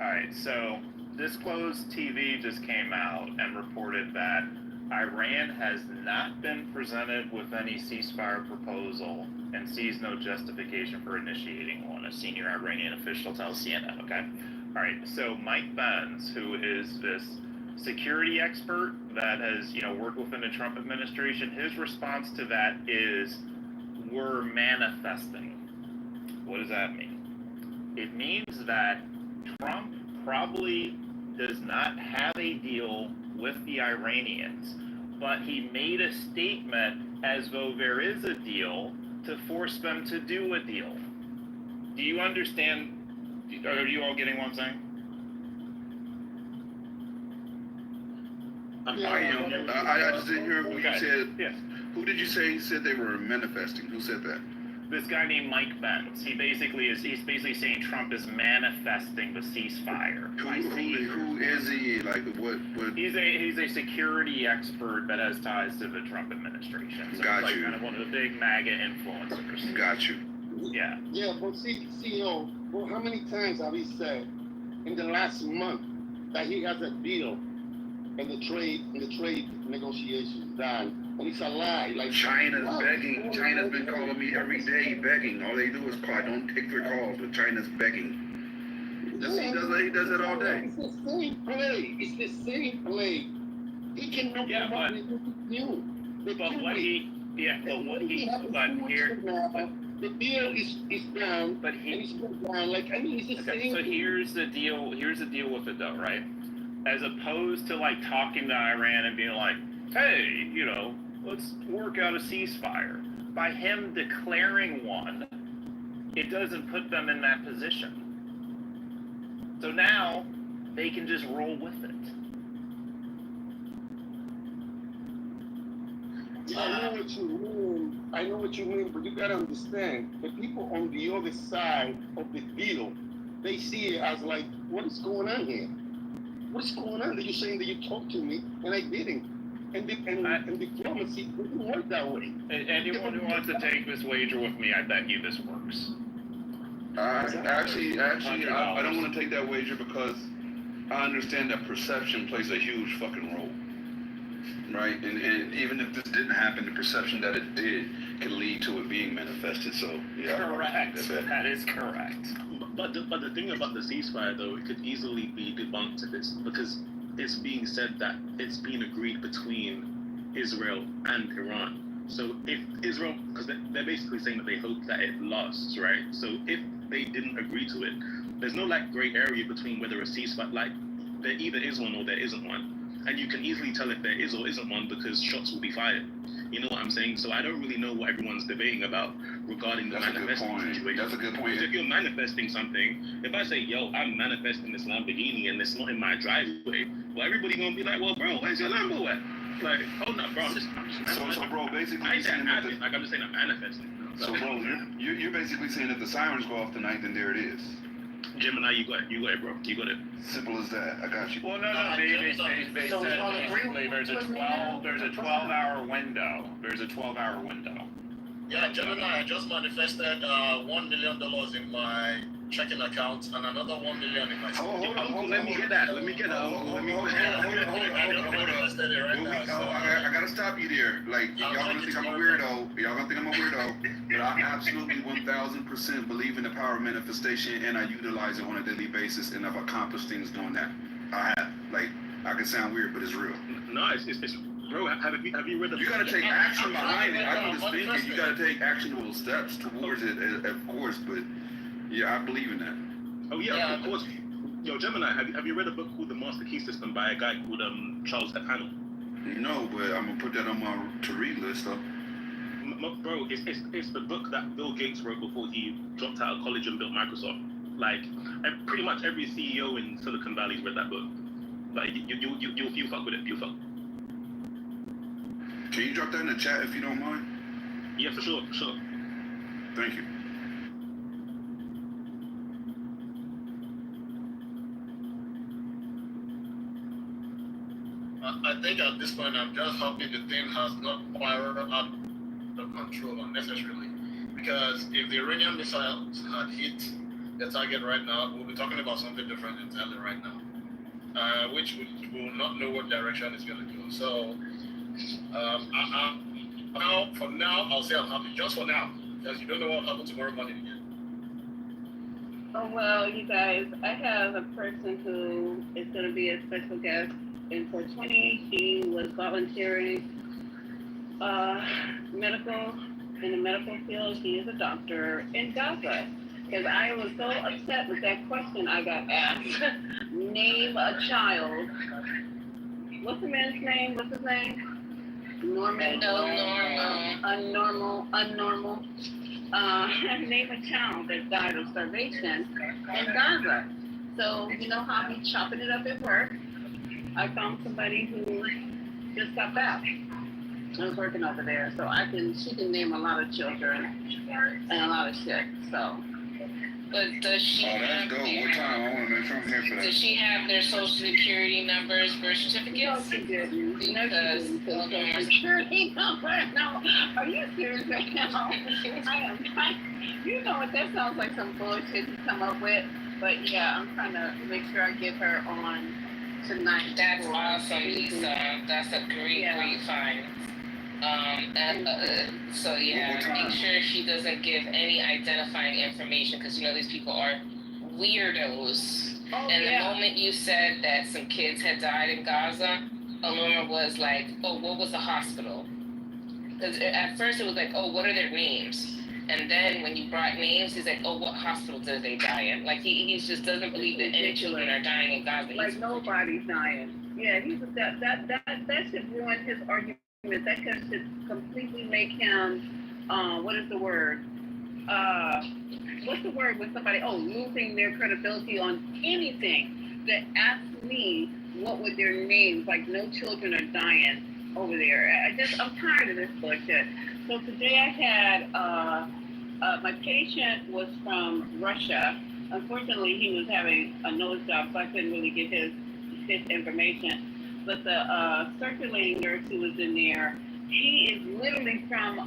All right, so Disclosed TV just came out and reported that Iran has not been presented with any ceasefire proposal and sees no justification for initiating one, a senior Iranian official tells CNN, okay? All right, so Mike Benz, who is this security expert that has, worked within the Trump administration, his response to that is, we're manifesting. What does that mean? It means that Trump probably does not have a deal with the Iranians, but he made a statement as though there is a deal to force them to do a deal. Do you understand? Are you all getting what I'm saying? I just didn't hear what you said. Yes. Who did you say said they were manifesting? Who said that? This guy named Mike Benz. He's basically saying Trump is manifesting the ceasefire. Who is he? Like what? He's a security expert that has ties to the Trump administration. So Got he's you. Kind of one of the big MAGA influencers. Got you. Yeah. Yeah, but CEO, well, how many times have he said in the last month that he has a deal and the trade negotiations done? And it's a lie. Like China's begging. China's been calling me every day begging. All they do is call. I don't take their calls, but China's begging. He does it all day. It's the same play. It's the same play. He can know what he do. The deal is down. But it's down. Like, I mean, it's the same. So here's the deal. Here's the deal with it, though, right? As opposed to like talking to Iran and being like, hey, let's work out a ceasefire. By him declaring one, it doesn't put them in that position. So now they can just roll with it. I know what you mean, but you gotta understand, the people on the other side of the deal, they see it as like, what is going on here? What's going on? That you're saying that you talked to me and I didn't. And diplomacy doesn't work that way. Anyone who wants to take this wager with me, I bet you this works. Actually, I don't want to take that wager because I understand that perception plays a huge fucking role. right? And even if this didn't happen, the perception that it did can lead to it being manifested. So yeah, Correct. That is correct. But the thing about the ceasefire, though, it could easily be debunked if it's because it's being said that it's being agreed between Israel and Iran. So if Israel, because they're basically saying that they hope that it lasts, right? So if they didn't agree to it, there's no like gray area between whether a ceasefire, like there either is one or there isn't one, and you can easily tell if there is or isn't one because shots will be fired. You know what I'm saying? So I don't really know what everyone's debating about regarding the manifesting situation. That's a good point. Because if you're manifesting something, if I say, yo, I'm manifesting this Lamborghini and it's not in my driveway, well, everybody gonna be like, well, bro, where's your Lambo at? Like, hold up, bro. I'm just so bro, basically I ain't saying saying that I'm just saying I'm manifesting. so bro, you're basically saying if the sirens go off tonight, then there it is. Gemini, you got it, bro. You got it. Simple as that. I got you. Well, no. They said basically there's a 12-hour window. There's a 12-hour window. Yeah, Gemini, I just manifested $1 million in my checking account and another $1 million in my. Uncle, let me get that. Let me get that. Hold on. I gotta stop you there. Like, y'all gonna think I'm a weirdo. But I absolutely 1000% believe in the power of manifestation, and I utilize it on a daily basis, and I've accomplished things doing that. I have. Like, I can sound weird, but it's real. No, it's bro, have you read the? You gotta take action behind it. I do this thinking. You gotta take actionable steps towards it, of course. But yeah, I believe in that. Oh yeah, of course. Yo, Gemini, have you read a book called The Master Key System by a guy called Charles Hanel? No, but I'm gonna put that on my to-read list though. Bro, it's the book that Bill Gates wrote before he dropped out of college and built Microsoft. Like, pretty much every CEO in Silicon Valley's read that book. Like, you fuck with it. You fuck. Can you drop that in the chat if you don't mind? Yeah, for sure. Thank you. I think at this point I'm just happy the thing has not spiraled out of control unnecessarily. Because if the Iranian missiles had hit the target right now, we'll be talking about something different entirely right now. Which we will not know what direction it's going to go. So, for now, I'll say I'm happy. Just for now. Because you don't know what will happen tomorrow morning again. Oh, well, you guys, I have a person who is going to be a special guest in 420. She was volunteering in the medical field. She is a doctor in Gaza. Because I was so upset with that question I got asked. Name a child. What's the man's name? What's his name? Norman. Unnormal. Name a child that died of starvation in Gaza. So, you know how we chopping it up at work. I found somebody who just got back. I was working over there, so she can name a lot of children and a lot of shit. So. But does she that's dope. What time? I want to make sure I'm here for that. Does she have their social security numbers, birth certificates? No, she didn't. Because social security number. No, are you serious right now? You know what? That sounds like some bullshit you come up with. But yeah, I'm trying to make sure I get her on tonight. That's awesome, Lisa. That's a great find. So yeah, make sure she doesn't give any identifying information because you know these people are weirdos. And the moment you said that some kids had died in Gaza, Aloma was like, "Oh, what was the hospital?" Because at first it was like, "Oh, what are their names?" And then when you brought names, he's like, "Oh, what hospital did they die in?" Like he just doesn't believe that any children are dying in Gaza. Like nobody's dying. Yeah, that should ruin his argument. That should completely make him, what is the word? What's the word when somebody, losing their credibility on anything that asks me what would their names, like no children are dying over there. I'm tired of this bullshit. So today I had, my patient was from Russia. Unfortunately, he was having a nose job, so I couldn't really get his information. But the circulating nurse who was in there, he is literally from,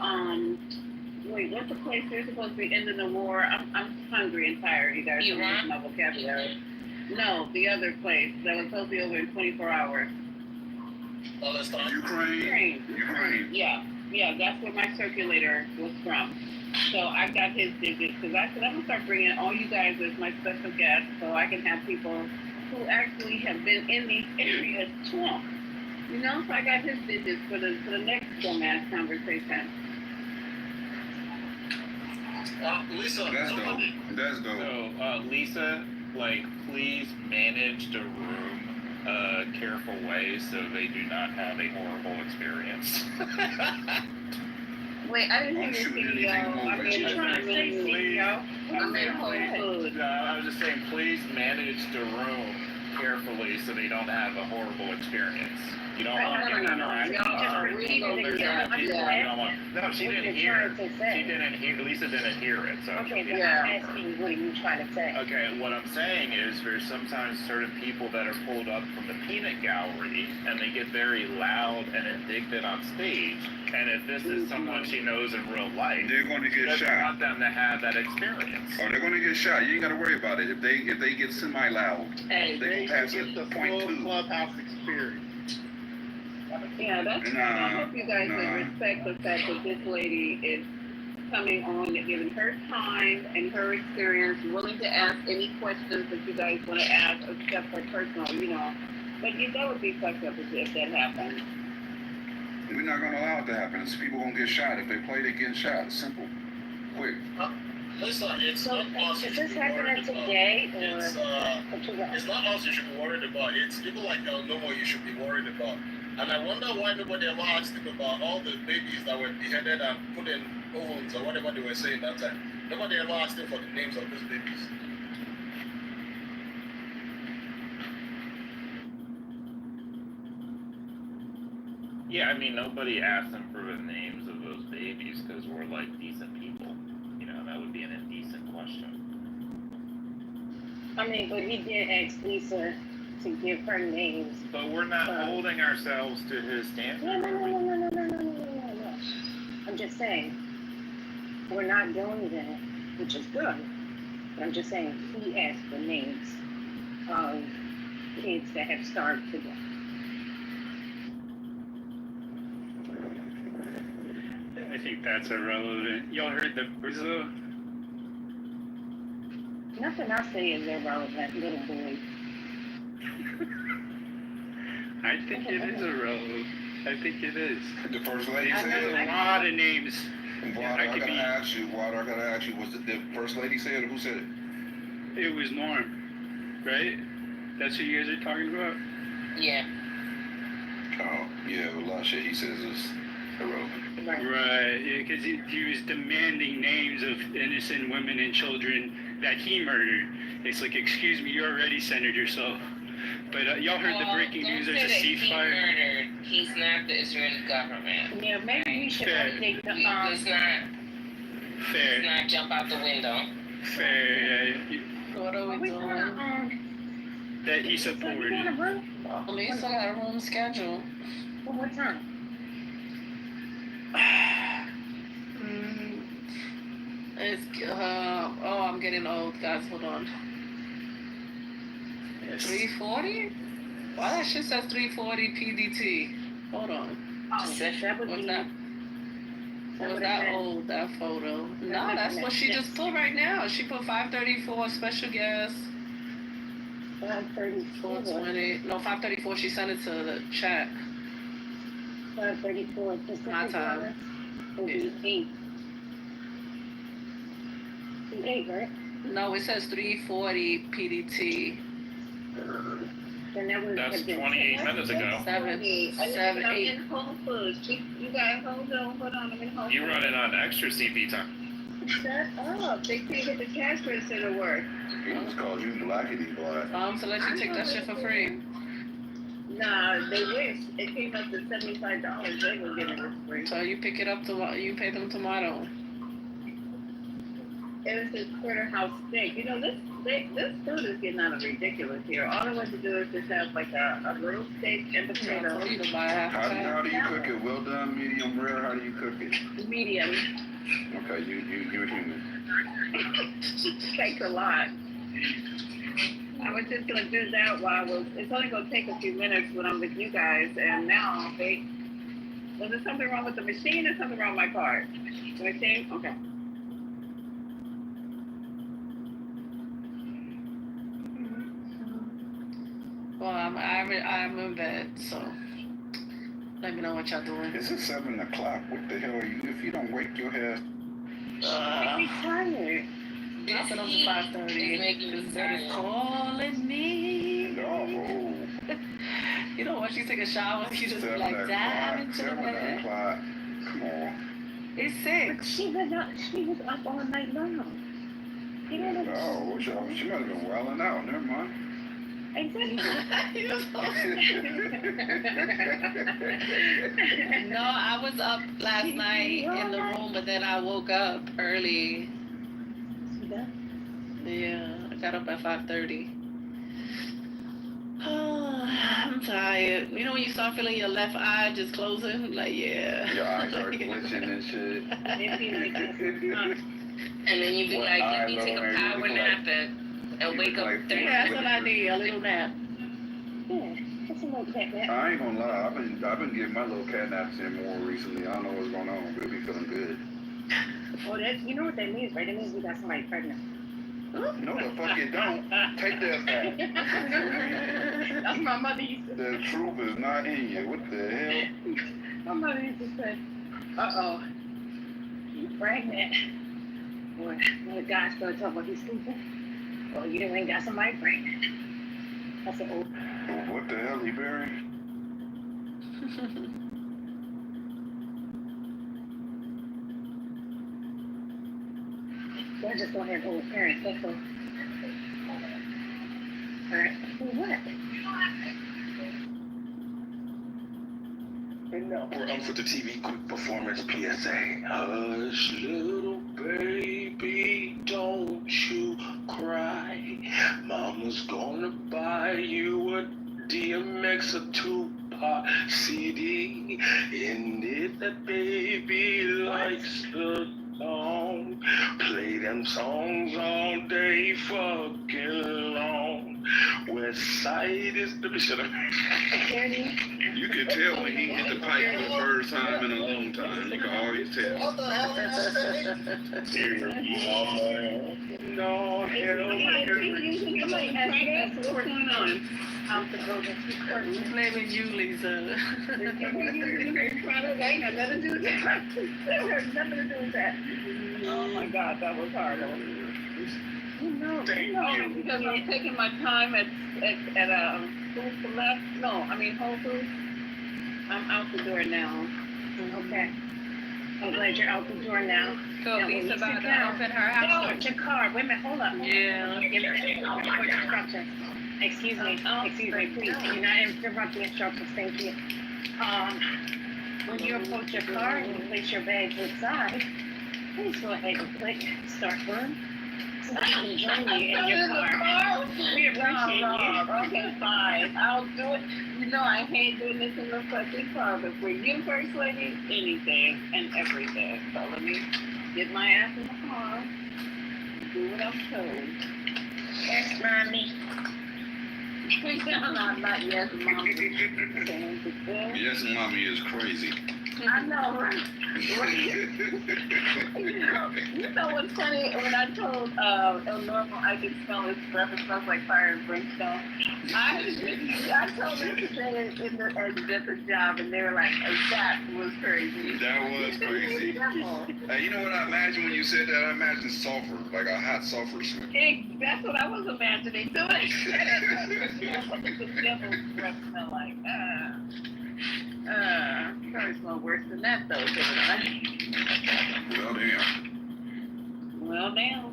what's the place they're supposed to be ending the war? I'm hungry and tired, you guys. Iran? My vocabulary. No, the other place that was supposed to be over in 24 hours. Ukraine. Yeah, that's where my circulator was from. So I got his digits because I said I'm gonna start bringing all you guys as my special guests so I can have people who actually have been in these areas talk. You know, so I got his digits for the next dumbass conversation. Lisa, that's dope. So, Lisa, like, please manage the room a careful way so they do not have a horrible experience. Wait, I didn't hear your CEO. I'm in Whole Foods. I was just saying, please manage the room carefully so they don't have a horrible experience. You don't want to get No, she didn't hear it. Lisa didn't hear it. So Okay, but I'm asking, what are you trying to say? Okay, what I'm saying is there's sometimes certain people that are pulled up from the peanut gallery and they get very loud and indignant on stage. And if this is someone she knows in real life, they're going to get she doesn't shot. want them to have that experience. Oh, they're going to get shot. You ain't got to worry about it. If they get semi-loud, Hey, they they can pass should get a the point full two. clubhouse experience. Yeah, that's. I hope you guys would respect the fact that this lady is coming on and giving her time and her experience, willing to ask any questions that you guys want to ask, except for personal, you know. But that would be fucked up if that happened. We're not going to allow it to happen. People going to get shot. If they play, they get shot. It's simple. Quick. Listen, it's not us you should be worried about. Today, It's not us you should be worried about. It's people like Nomo you should be worried about. And I wonder why nobody ever asked him about all the babies that were beheaded and put in ovens or whatever they were saying that time. Nobody ever asked him for the names of those babies. Yeah, I mean, nobody asked them for the names of those babies because we're, like, decent people. You know, that would be an indecent question. I mean, but he did ask Lisa to give her names. But we're not holding ourselves to his standard. No. I'm just saying, we're not doing that, which is good. But I'm just saying, he asked for names of kids that have starved to death. I think that's irrelevant. Y'all heard the Brazil? Nothing I say is irrelevant, little boy. I think it is irrelevant. I think it is. The first lady said There's a lot of names. I gotta ask you, was it the first lady said it or who said it? It was Norm, right? That's who you guys are talking about? Yeah. Oh, yeah, a lot of shit he says is irrelevant. Right, yeah, because he was demanding names of innocent women and children that he murdered. It's like, excuse me, you already centered yourself. But y'all heard the breaking news, there's a ceasefire? He murdered. He's not the Israeli government. Yeah, maybe we should update the Let's not. Fair. Let's not jump out the window. Fair, yeah. What are we doing? That he supported. Lisa got a room scheduled. For what time? It's I'm getting old, guys. Hold on. 340? Why that shit says 340 PDT? Hold on. Oh, that would was be. that? Was that old? That photo? No, that's what she just put right now. She put 534 special guest. 534. 420. No, 534. She sent it to the chat. 534. My time. Will be 8. 8, right? No, it says 340 PDT. Then that would That's have been 28 minutes ago. 7, I'm in Whole Foods. You guys, hold on. I'm in Whole Foods. You running on extra CP time. Shut up. They can't get the cash register to work. He just called you blackity black. To let you take that shit for free. Nah, they wish. It came up to $75. They were giving it free. So you pick it up you pay them tomato. It was his porterhouse steak. You know, this food is getting out of ridiculous here. All I want to do is just have like a little steak and potato. How do you cook it? Well done, medium rare. How do you cook it? Medium. Okay, you're human. Takes a lot. I was just gonna do that while it's only gonna take a few minutes when I'm with you guys, and now was there something wrong with the machine or something wrong with my card? The machine? Okay. Well, I'm in bed, so let me know what y'all doing. It's 7 o'clock. What the hell are you? If you don't wake your ass. I'm tired. I've been up to 5:30 because Daddy's calling me. No. You know what? She take a shower. She just be 7 like, damn, o'clock. into 7 bed. o'clock. Come on. It's 6. But she was up all night long. You know Oh, she might have been wailing out. Never mind. Exactly. No, I was up last night in the room, but then I woke up early. Yeah, I got up at 5:30. I'm tired. You know when you start feeling your left eye just closing? Like, yeah. Your eyes are glitching and shit. And then you be like, let me take a power nap and wake up 30 Yeah, that's what I need, a little nap. Yeah, that's a little cat nap. I ain't gonna lie. I've been getting my little cat naps in more recently. I don't know what's going on, but it be feeling good. Oh, you know what that means, right? That means we got somebody pregnant. No, the fuck it don't. Take that back. That's my mother used to say. The truth is not in you. What the hell? My mother used to say, uh-oh, you pregnant. When the guy started talking about he's sleeping, well, you ain't got somebody pregnant. I said, oh. What the hell, he buried? They're just going to have old parents, that's all. All right, what? We're up for the TV quick performance PSA. Hush, little baby, don't you cry. Mama's gonna buy you a DMX or Tupac CD. And if that baby likes the song, play them songs all day fucking long. West Side is the shut up. You can tell when he hit the pipe for the first time in a long time. You can always tell. What the hell did I say? No, What's going on? I'm the golden You blaming Julie's, I ain't got nothing to do with that. That had nothing to do with that. Oh my God, that was horrible. No, because I'm taking my time at Food for Less. No, I mean Whole Foods. I'm out the door now. Okay. I'm glad you're out the door now. So Lisa about to open her house. No, your car. Wait a minute, hold up. Yeah. Excuse me, please. You're not interrupting instructions, thank you. When you approach your car and you place your bags inside, please go ahead and click start room. So I can join you in your car. We appreciate you. Okay, fine. I'll do it. You know I hate doing this in the fucking car, but for you, First Lady, anything and everything. So let me get my ass in the car, do what I'm told. Yes, Mommy. No, not yes, Mommy. Yes, mommy is crazy. I know, right? You know what's funny? When I told El Normal I could smell his breath, it smells like fire and brimstone. I told them today at the different job, and they were like, that was crazy. That was crazy. Hey, you know what I imagine when you said that? I imagine sulfur, like a hot sulfur smell. That's what I was imagining too. What does the devil's breath smell like? Probably smell worse than that though, doesn't it? Well, damn. Well, damn.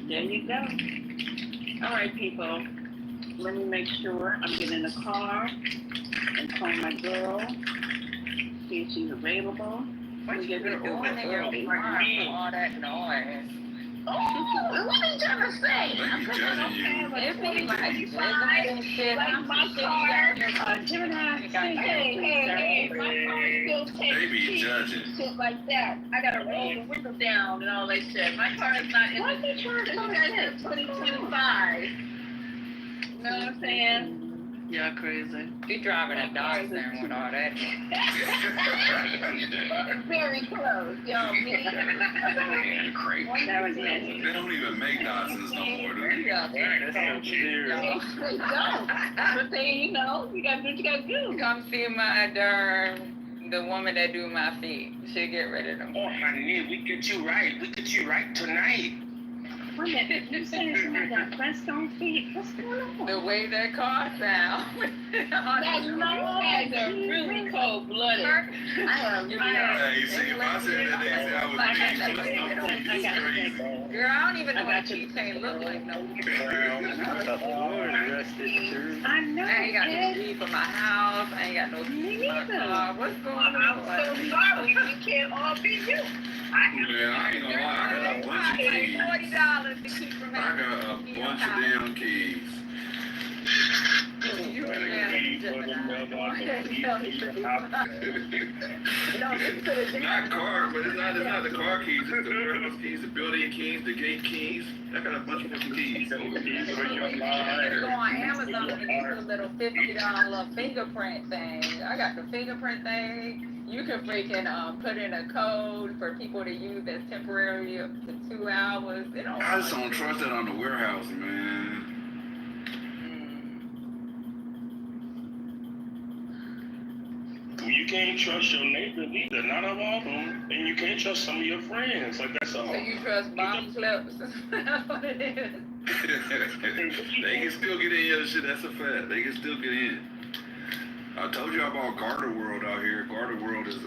There you go. All right, people. Let me make sure I'm getting in the car and call my girl. See if she's available. What you doing in your car for all that noise? Oh, what are you trying to say? It's pretty much like my car. Gemini, hey, my car still takes shit like that. I gotta roll the window down and all that shit. My car is not in the 2025. You know what I'm saying? Yeah, crazy. You driving a Datsun with all that. Very close, you know what I mean? That was nasty. They don't even make Datsuns no more, do they? Yeah, They don't. But they, you know, you gotta do what you gotta do. Come see my the woman that do my feet. She'll get rid of them. Oh, honey, we get you right. We get you right tonight. Wait a minute, you saying somebody got Flintstone feet? What's going on? The way that car sound. That's nice. Guys are really cold-blooded. Hey, see, if I said that, they say I was crazy. Girl, I don't even know what a keychain look like no more. I know. I ain't got no key for my house. I ain't got no key for my car. What's going on? I'm so sorry. We can't all be you. Man, I ain't gonna lie, I got a bunch of keys. $40 to keep from I got a bunch of damn keys. Not car, but it's not the car keys, it's the warehouse keys, the building keys, the gate keys. I got a bunch of fucking keys. Go on Amazon and get a little $50 fingerprint thing. I got the fingerprint thing. You can freaking put in a code for people to use as temporary up to 2 hours. I just don't trust that on the warehouse, man. You can't trust your neighbors either, not of all of them, and you can't trust some of your friends. Like that's all. So you trust bomb clips? That's what it is. They can still get in your shit. That's a fact. They can still get in. I told you about Garter World out here. Garter World is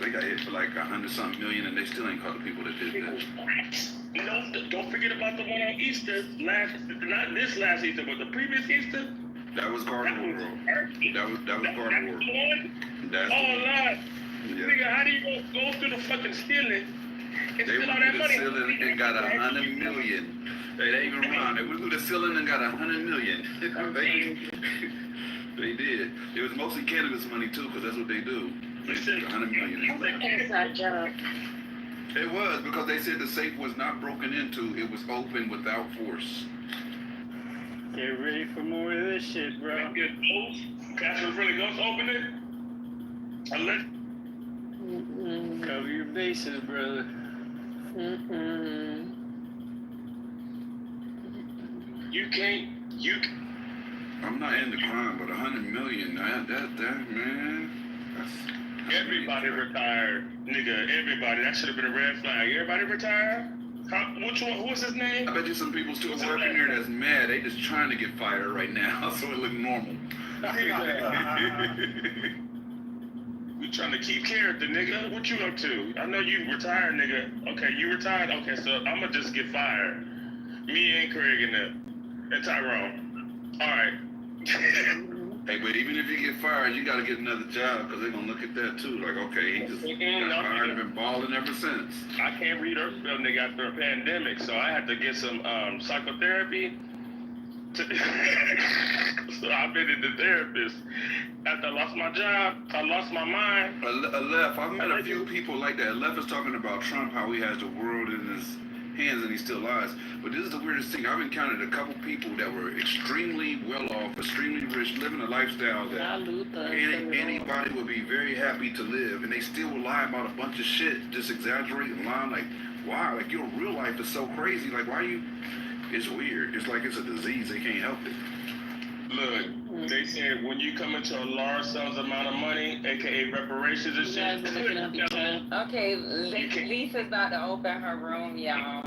they got hit for like 100-something million, and they still ain't caught the people that did that. You know, don't forget about the one on Easter not this last Easter, but the previous Easter. That was Garter World. That was Garter World. That's Lord. Nigga, how do you go through the fucking ceiling and they steal all went that through the money? ceiling and got 100 million. They ain't even wrong. They went through the ceiling and got 100 million. They did. It was mostly cannabis money too, because that's what they do. They took 100 million. Inside job. It was because they said the safe was not broken into. It was open without force. Get ready for more of this shit, bro. Get ghost. Casper's really ghost open it. Unless cover your bases, brother. I'm not into crime, but 100 million, that man. That's everybody retired, nigga. Everybody. That should have been a red flag. Everybody retired. Which one? What's his name? I bet you some people still working there that's mad. They just trying to get fired right now, so it look normal. We trying to keep character, nigga. What you up to? I know you retired, nigga. Okay, you retired. Okay, so I'ma just get fired. Me and Craig and Tyrone. All right. Hey, but even if you get fired, you gotta get another job because they're gonna look at that too. Like, okay, he just got fired and been balling ever since. I can't read or spell, nigga, after a pandemic, so I had to get some psychotherapy. So I've been in the therapist. After I lost my job, I lost my mind. Aleph, I've met a few people like that. Aleph is talking about Trump, how he has the world in his hands and he still lies. But this is the weirdest thing. I've encountered a couple people that were extremely well off, extremely rich, living a lifestyle that anybody would be very happy to live, and they still will lie about a bunch of shit, just exaggerate and lie. Like, wow, like your real life is so crazy. Like, why you? It's weird. It's like it's a disease. They can't help it. Look, they said when you come into a large sums amount of money, aka reparations and shit. Okay, Lisa's about to open her room, y'all.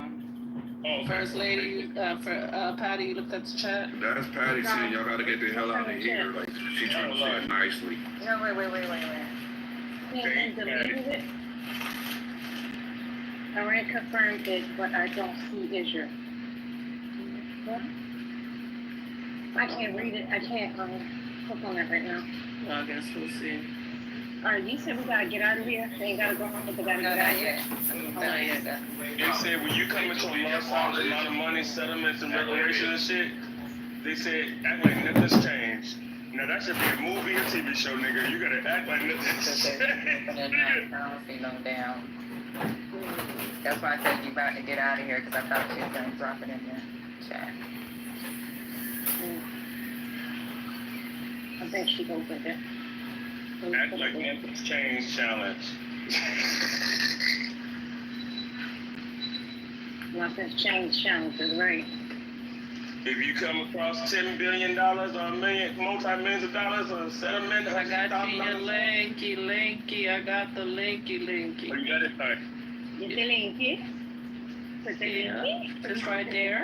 Oh, First lady, for Patty, you looked at the chat. That's Patty saying y'all gotta get the hell out of here. Like, she trying to say it nicely. No, wait. And deleted it. I already confirmed it, but I don't see Israel. What? I can't read it. I can't click on it right now. Well, I guess we'll see. Alright, you said we gotta get out of here. They ain't gotta go home, but they gotta get out of here. They said when you come into a large sums amount of money, settlements and reparations and shit, they said act like nothing's changed. Now that should be a movie or TV show, nigga. You gotta act like nothing's changed. I don't see no down. That's why I said you about to get out of here, because I thought she was gonna drop it in the chat. I think she opened it. Act like nothing's changed challenge. Nothing's changed, challenge is right. If you come across $10 billion or multi-millions of dollars or $7 million, I got you your linky. I got the linky. Oh, you got it? All right. Is the linky? Put the linky? It's right there.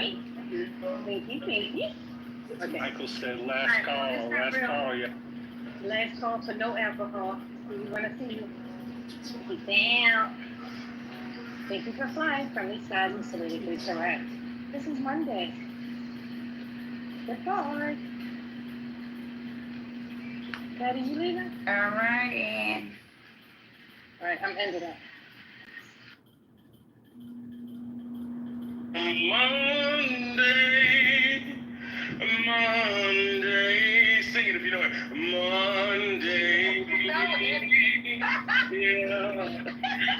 Linky. Okay. Michael said last call, yeah. Last call for no alcohol. We want to see you. Down. Thank you for flying from these skies and Saluted Blue Correct. This is Monday. Goodbye. Patty, you leaving? All right. All right, I'm ending it. Monday, sing it if you know it. Monday, yeah,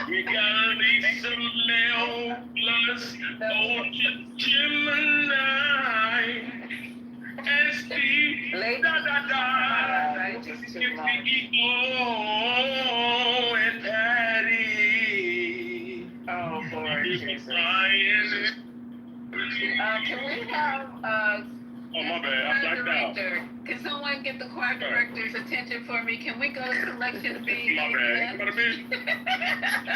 we gotta leave some mail plus ocean Gemini and Steve, and Patty. Oh, Lord Jesus. Can we have Oh, my bad. I blacked out. Can someone get the choir director's attention for me? Can we go to selection B? My bad. What a bitch.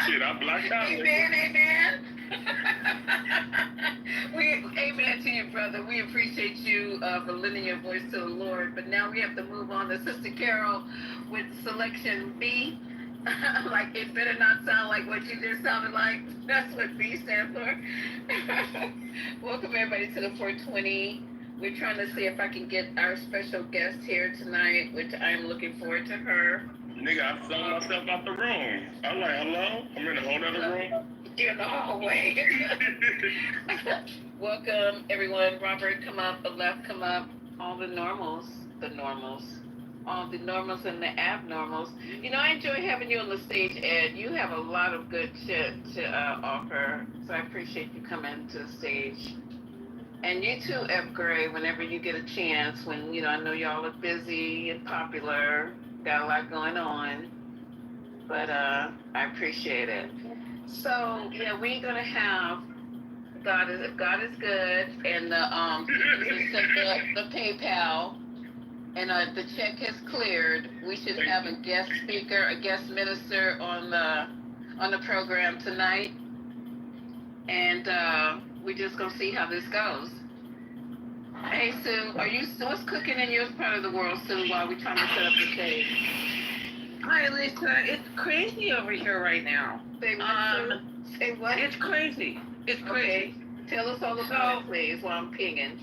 Shit, I blacked out. Amen. Amen to you, brother. We appreciate you for lending your voice to the Lord. But now we have to move on to Sister Carol with selection B. Like, it better not sound like what you just sounded like. That's what B stands for. Welcome everybody to the 420. We're trying to see if I can get our special guest here tonight, which I'm looking forward to her. Nigga, I flung myself out the room. I'm like, hello? I'm in a whole other room. You're in the hallway. Welcome, everyone. Robert, come up. The left, come up. All the normals. All the normals and the abnormals. You know, I enjoy having you on the stage, Ed. You have a lot of good shit to offer, so I appreciate you coming to the stage. And you too, F. Gray, whenever you get a chance, when, you know, I know y'all are busy and popular, got a lot going on, but I appreciate it. So, yeah, we're going to have God is Good, and the PayPal, and the check has cleared. We should have a guest speaker, a guest minister on the program tonight, and we're just gonna see how this goes. Hey Sue, what's cooking in your part of the world, Sue, while we're trying to set up the stage? Hi Lisa, it's crazy over here right now. Say what, Sue? Say what? It's crazy. It's crazy. Okay. Tell us all about it, please, while I'm pinging.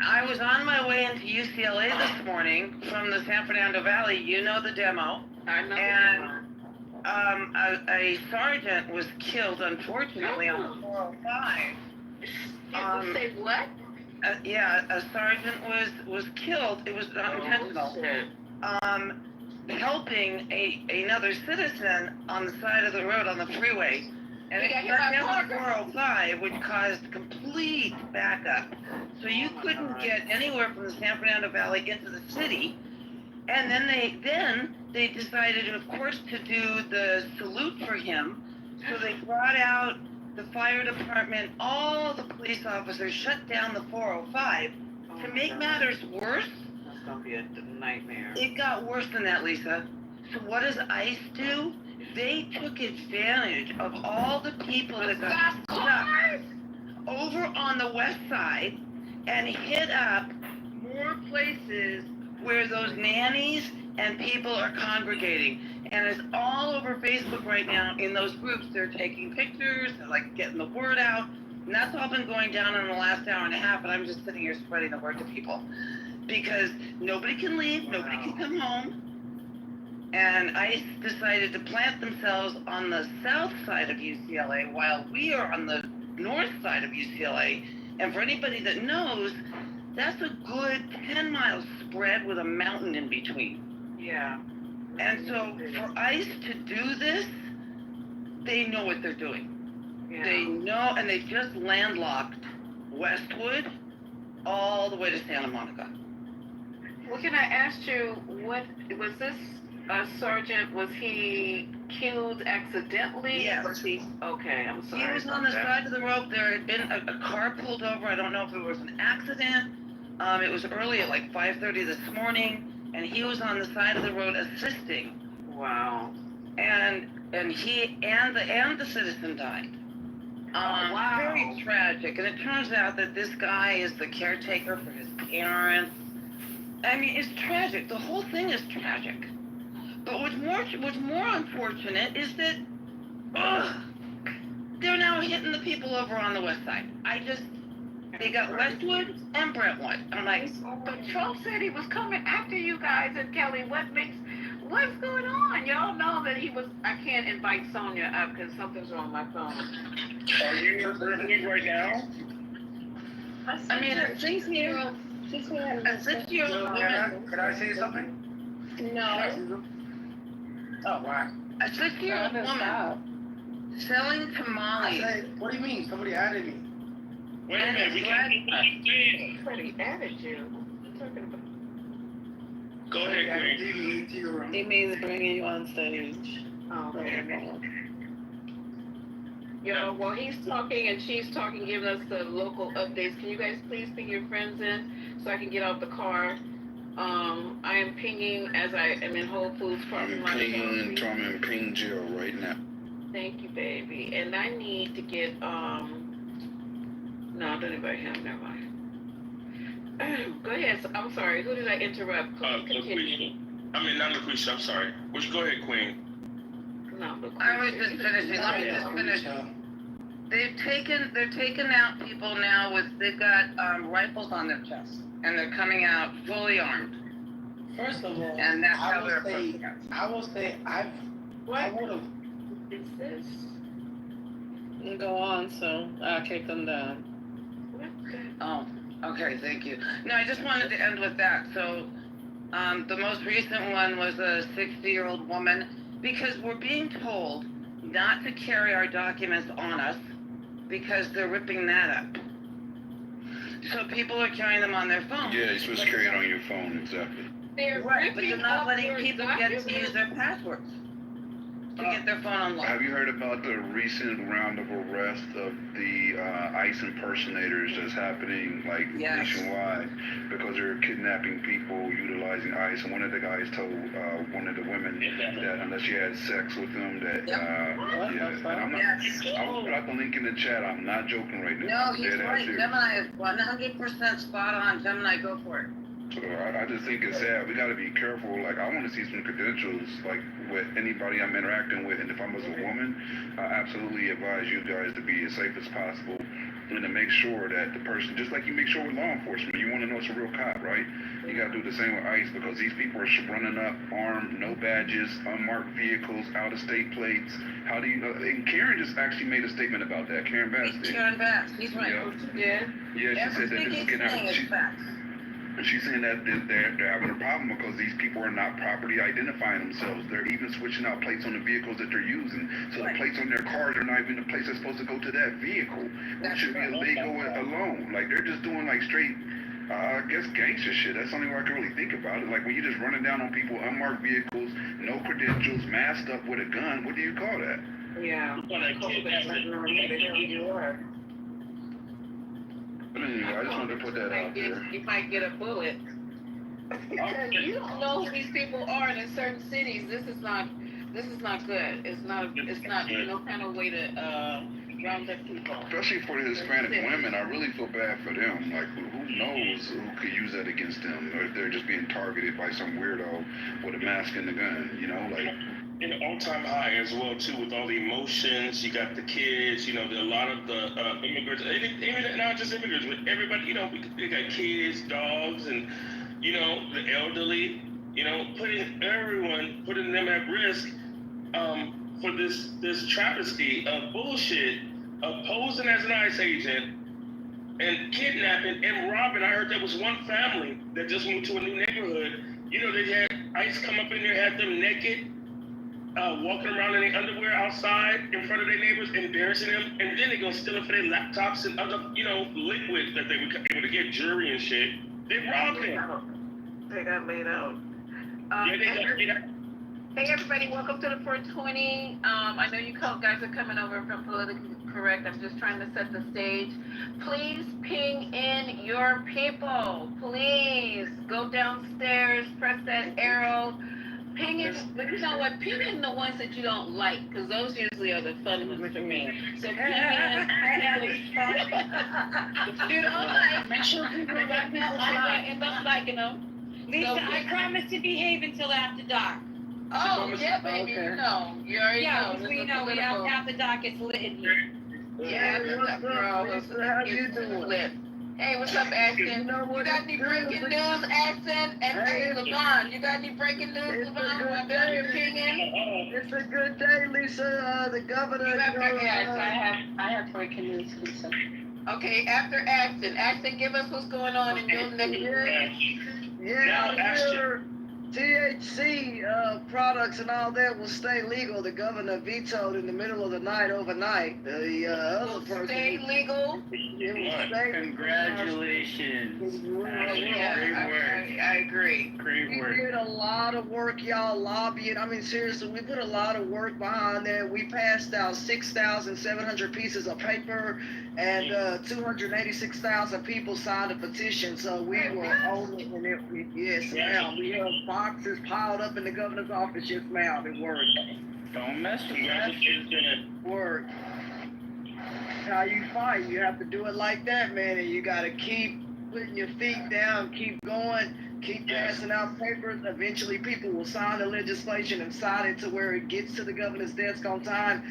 I was on my way into UCLA this morning from the San Fernando Valley. You know the demo. I know. And a sergeant was killed, unfortunately, on the 405. Say what? Yeah, a sergeant was killed. It was not intentional. Helping another citizen on the side of the road on the freeway. And it got down the 405, which caused complete backup. So you couldn't get anywhere from the San Fernando Valley into the city. And then they decided, of course, to do the salute for him. So they brought out the fire department, all the police officers, shut down the 405. To make matters worse, That's gonna be a nightmare. it got worse than that, Lisa. So what does ICE do? They took advantage of all the people that got stuck over on the west side and hit up more places where those nannies and people are congregating. And it's all over Facebook right now in those groups. They're taking pictures, they're like getting the word out. And that's all been going down in the last hour and a half, and I'm just sitting here spreading the word to people. Because nobody can leave, nobody can come home. And ICE decided to plant themselves on the south side of UCLA while we are on the north side of UCLA. And for anybody that knows, that's a good 10-mile spread with a mountain in between. Yeah. And so for ICE to do this, they know what they're doing. Yeah. They know, and they just landlocked Westwood all the way to Santa Monica. Well, can I ask you, what was this sergeant? Was he killed accidentally? Yes. Was he? Okay, I'm sorry. He was on the side of the road. There had been a car pulled over. I don't know if it was an accident. It was early at like 5:30 this morning, and he was on the side of the road assisting. Wow. And he and the citizen died. Wow. Very tragic. And it turns out that this guy is the caretaker for his parents. I mean, it's tragic. The whole thing is tragic. But what's more unfortunate is that, they're now hitting the people over on the west side. They got Westwood and Brentwood. I'm like, But Trump said he was coming after you guys, and Kelly, what's going on? Y'all know that he was. I can't invite Sonia up because something's wrong with my phone. Are you recording right now? I mean, a 6-year-old woman. Could I say something? No. Oh, wow. A 6-year-old woman selling tamales. What do you mean? Somebody added me. Wait a minute, we can't get what you're saying. Somebody added you. What are you talking about? Go ahead, Queen. He means bringing you on stage. Oh, okay. Well, he's talking and she's talking, giving us the local updates. Can you guys please ping your friends in so I can get out the car? I am pinging as I am in Whole Foods parking lot. I'm in Ping Jail right now. Thank you, baby. And I need to get, no, don't invite him, never mind. Go ahead, I'm sorry, who did I interrupt? Continue. Not Lucretia, I'm sorry. Go ahead, Queen. No, Lucretia. I was just finishing, let me just finish. They're taking out people now they've got rifles on their chests, and they're coming out fully armed. First of all, and that's how they're I will say, I would have. Is this? Go on, so I'll take them down. Oh, okay, thank you. No, I just wanted to end with that. So, the most recent one was a 60-year-old woman, because we're being told not to carry our documents on us because they're ripping that up. So people are carrying them on their phone. Yeah, you're supposed to carry it on your phone, exactly. They're right, but they're not letting people get documents. to use their passwords to get their phone unlocked. Have you heard about the recent round of arrest of the ICE impersonators that's happening nationwide because they're kidnapping people utilizing ICE? And one of the guys told one of the women that unless she had sex with them, that and I'm not. I will put out the link in the chat. I'm not joking right now. No, he's right. Gemini is 100% spot on. Gemini, go for it. So I just think it's sad. We got to be careful. Like, I want to see some credentials, like, with anybody I'm interacting with. And if I'm as a woman, I absolutely advise you guys to be as safe as possible and to make sure that the person, just like you make sure with law enforcement, you want to know it's a real cop, right? You got to do the same with ICE, because these people are running up armed, no badges, unmarked vehicles, out-of-state plates. How do you know? And Karen just actually made a statement about that. Karen Bass did. Karen Bass, he's right. Yeah, she said that this is getting she's saying that they're having a problem because these people are not properly identifying themselves. They're even switching out plates on the vehicles that they're using. So the plates on their cars are not even the plates that's supposed to go to that vehicle, which should be illegal alone. Like, they're just doing like straight, I guess, gangster shit. That's the only way I can really think about it. Like, when you're just running down on people, unmarked vehicles, no credentials, masked up with a gun, what do you call that? Yeah. Anyway, I just wanted to put that out there. You might get a bullet. Because you don't know who these people are in certain cities. This is not good. It's not no kind of way to round up people. Especially for the Hispanic women, I really feel bad for them. Like, who knows who could use that against them, or if they're just being targeted by some weirdo with a mask and a gun, you know, like. In an all-time high as well too, with all the emotions. You got the kids, a lot of the immigrants, even not just immigrants, but everybody. We got kids, dogs, and the elderly. Putting them at risk for this travesty of bullshit, of posing as an ICE agent and kidnapping and robbing. I heard there was one family that just moved to a new neighborhood. They had ICE come up in there, had them naked. walking around in their underwear outside in front of their neighbors, embarrassing them, and then they're gonna steal it for their laptops and other, liquids that they were able to get, jewelry and shit. They robbed them. They got laid out. Yeah, they got laid out. Hey everybody, welcome to the 420. I know you guys are coming over from Politically Correct. I'm just trying to set the stage. Please ping in your people. Please go downstairs, press that arrow. Ping in, but you know what? Ping in the ones that you don't like, because those usually are the fun ones for me. So ping in. You don't like. Make sure people right now I end up liking them. Lisa, I promise to behave until after dark. Oh, yeah, baby, you know. You already know. Because we know after dark it's lit in here. Yeah, girl. How you doing? Hey, what's up, Ashton? You got any breaking news, Ashton? And hey, Levon, you got any breaking news, Levon? Want to ping in? It's a good day, Lisa. The governor. I have breaking news, Lisa. Okay, after Ashton. Ashton, give us what's going on in your neck of the woods. Yeah, THC products and all that will stay legal. The governor vetoed in the middle of the night, overnight. The other person stay legal. Congratulations. Great work. I agree. Great work. We did a lot of work, y'all, lobbying. I mean, seriously, we put a lot of work behind that. We passed out 6,700 pieces of paper, and 286,000 people signed a petition. So we were on it, and yes, ma'am. We have boxes piled up in the governor's office. Yes, ma'am. It worked. Don't mess with it. Worked. How you fight? You have to do it like that, man, and you got to keep putting your feet down, keep going, keep passing out papers. Eventually, people will sign the legislation and sign it to where it gets to the governor's desk on time,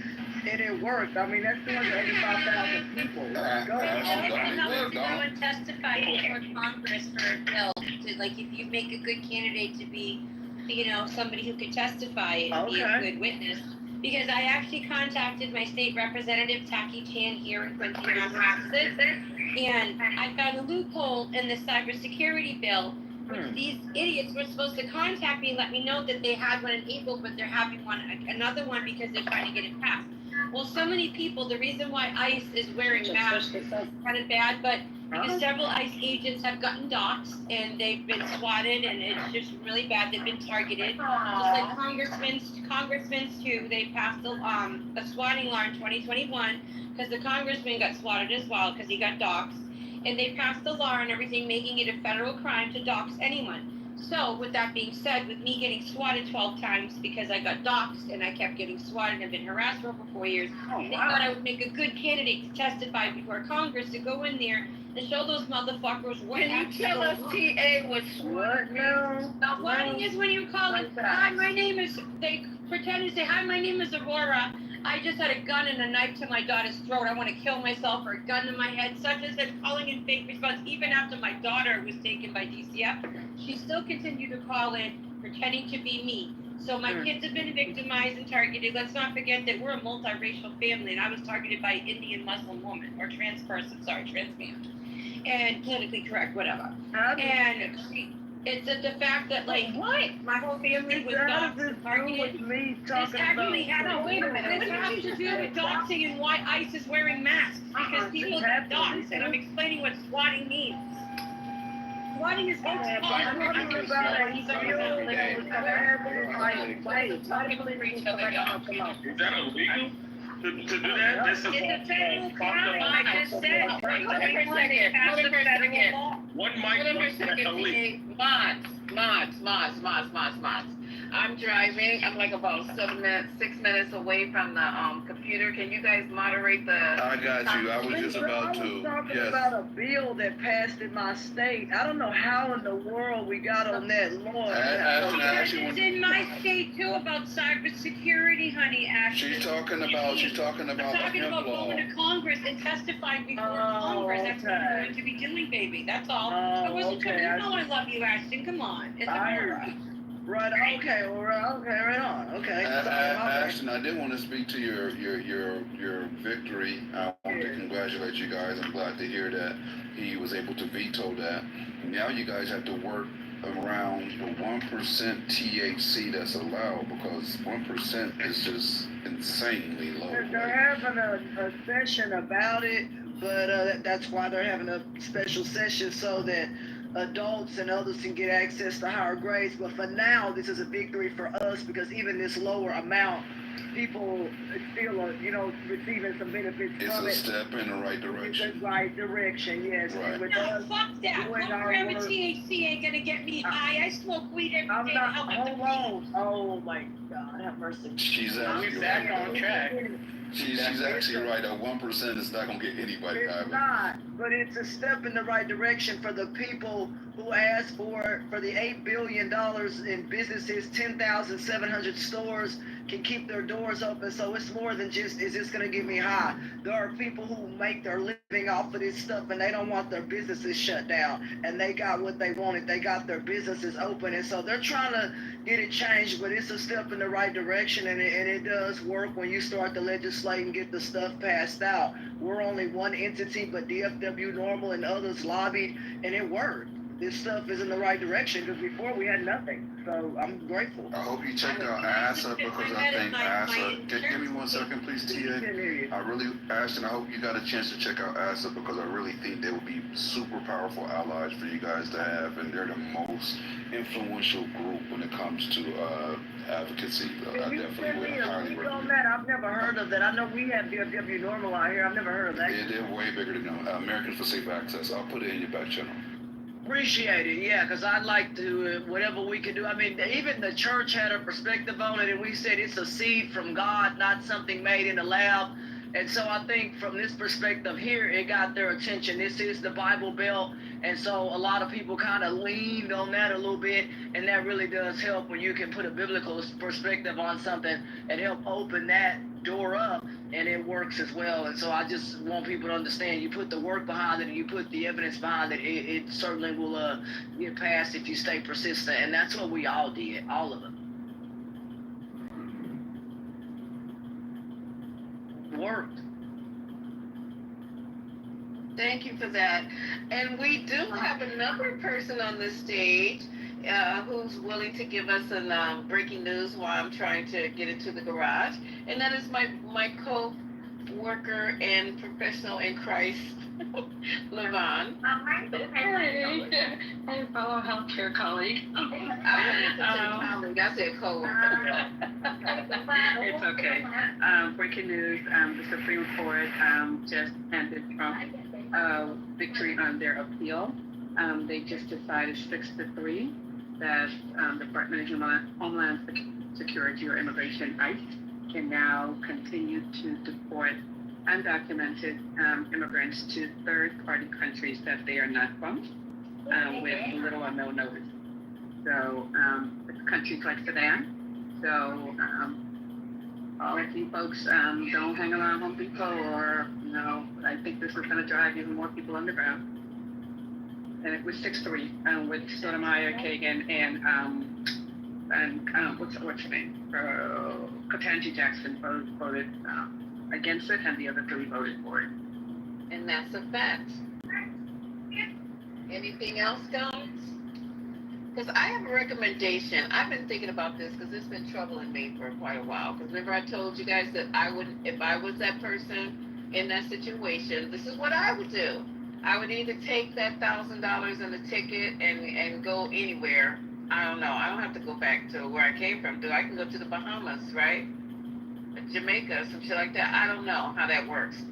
and it worked. I mean, that's 285,000 people. Let's go. To go and testify before Congress for a bill. Like, if you make a good candidate to be, somebody who could testify and be a good witness. Because I actually contacted my state representative, Taki Chan, here in Quincy, Massachusetts, and I found a loophole in the cybersecurity bill, which these idiots were supposed to contact me and let me know that they had one in April, but they're having another one because they're trying to get it passed. Well, so many people, the reason why ICE is wearing masks is kind of bad, but because several ICE agents have gotten doxxed and they've been swatted, and it's just really bad. They've been targeted. Just like congressmen too. They passed a swatting law in 2021 because the congressman got swatted as well because he got doxxed. And they passed the law and everything, making it a federal crime to dox anyone. So, with that being said, with me getting swatted 12 times because I got doxxed and I kept getting swatted and I've been harassed for over 4 years, they thought I would make a good candidate to testify before Congress to go in there and show those motherfuckers what. Can you tell us, TA, what swatting is? Now, swatting is when you call it, hi, my name is, they pretend to say, hi, my name is Aurora. I just had a gun and a knife to my daughter's throat. I want to kill myself, or a gun to my head, such as that, calling in fake response. Even after my daughter was taken by DCF, she still continued to call in, pretending to be me. So my kids have been victimized and targeted. Let's not forget that we're a multiracial family, and I was targeted by an Indian Muslim woman, or trans man. And politically correct, whatever. And it's the fact that, like, my whole family was doxxed and targeted. This actually had wait a minute. This has to do with doxing and why ICE is wearing masks, because people get doxed, and I'm explaining what swatting means. Swatting is Is that illegal? To do that? It's a federal crime. I just said. One mic. Mods. I'm driving. I'm like about 6 minutes away from the computer. Can you guys moderate the? I got you. I was just about to. I was talking about a bill that passed in my state. I don't know how in the world we got on that law. Because it's in my state too about cybersecurity, honey. Ashley. She's talking about I'm talking about going to Congress and testifying before Congress. That's what I'm going to be doing, baby. That's all. I wasn't trying to know I love you, Ashton. Come on. It's Aurora. Right. Okay. Right on. Okay. Ashton, I did want to speak to your victory. I want to congratulate you guys. I'm glad to hear that he was able to veto that. Now you guys have to work around the 1% THC that's allowed, because 1% is just insanely low. They're having a session about it, but that's why they're having a special session so that adults and others can get access to higher grades. But for now, this is a victory for us because even this lower amount, people still are, receiving some benefits it's from it. It's a step in the right direction. It's the right direction, yes. Right. With No, us, fuck that. 1 gram of THC ain't gonna get me high. I smoke weed every day to help with the hold on. Oh my God, have mercy. She's actually back right. on track. She's actually right. That 1% is not gonna get anybody high. It's not, but it's a step in the right direction for the people who asked for the $8 billion in businesses, 10,700 stores can keep their doors open. So it's more than just, is this gonna get me high? There are people who make their living off of this stuff and they don't want their businesses shut down. And they got what they wanted. They got their businesses open. And so they're trying to get it changed, but it's a step in the right direction. And it does work when you start to legislate and get the stuff passed out. We're only one entity, but DFW Normal and others lobbied and it worked. This stuff is in the right direction because before we had nothing. So I'm grateful. I hope you check out ASA because I think ASA. Give me 1 second, please, TA. I really, Ashton, I hope you got a chance to check out ASA because I really think they would be super powerful allies for you guys to have, and they're the most influential group when it comes to advocacy. I definitely would highly recommend. I've never heard of that. I know we have DFW Normal out here. I've never heard of that. Yeah, they're way bigger than them. Americans for Safe Access. I'll put it in your back channel. Appreciate it, yeah, because I'd like to, whatever we can do. I mean, even the church had a perspective on it, and we said it's a seed from God, not something made in a lab. And so I think from this perspective here, it got their attention. This is the Bible Belt, and so a lot of people kind of leaned on that a little bit, and that really does help when you can put a biblical perspective on something and help open that door up, and it works as well. And so I just want people to understand, you put the work behind it and you put the evidence behind it, it certainly will get passed if you stay persistent. And that's what we all did, all of them. Worked. Thank you for that. And we do have another person on the stage who's willing to give us some breaking news while I'm trying to get into the garage. And that is my co-worker and professional in Christ, Levon. Hi, and fellow healthcare colleague. I said co-worker. It's okay. Breaking news, the Supreme Court just handed Trump victory on their appeal. They just decided 6-3 that Department of Homeland Security or Immigration, ICE, can now continue to deport undocumented immigrants to third-party countries that they are not from with little or no notice. So it's countries like Sudan. So all of you folks don't hang around Home Depot or, I think this is going to drive even more people underground. And it was 6-3 with Sotomayor, Kagan, and what's her name? Ketanji Jackson voted against it, and the other 3 voted for it. And that's a fact. Anything else, guys? Because I have a recommendation. I've been thinking about this because it's been troubling me for quite a while. Because remember I told you guys that I would, if I was that person in that situation, this is what I would do. I would either take that $1,000 and the ticket and go anywhere. I don't know. I don't have to go back to where I came from. I can go to the Bahamas, right? Jamaica, some shit like that. I don't know how that works.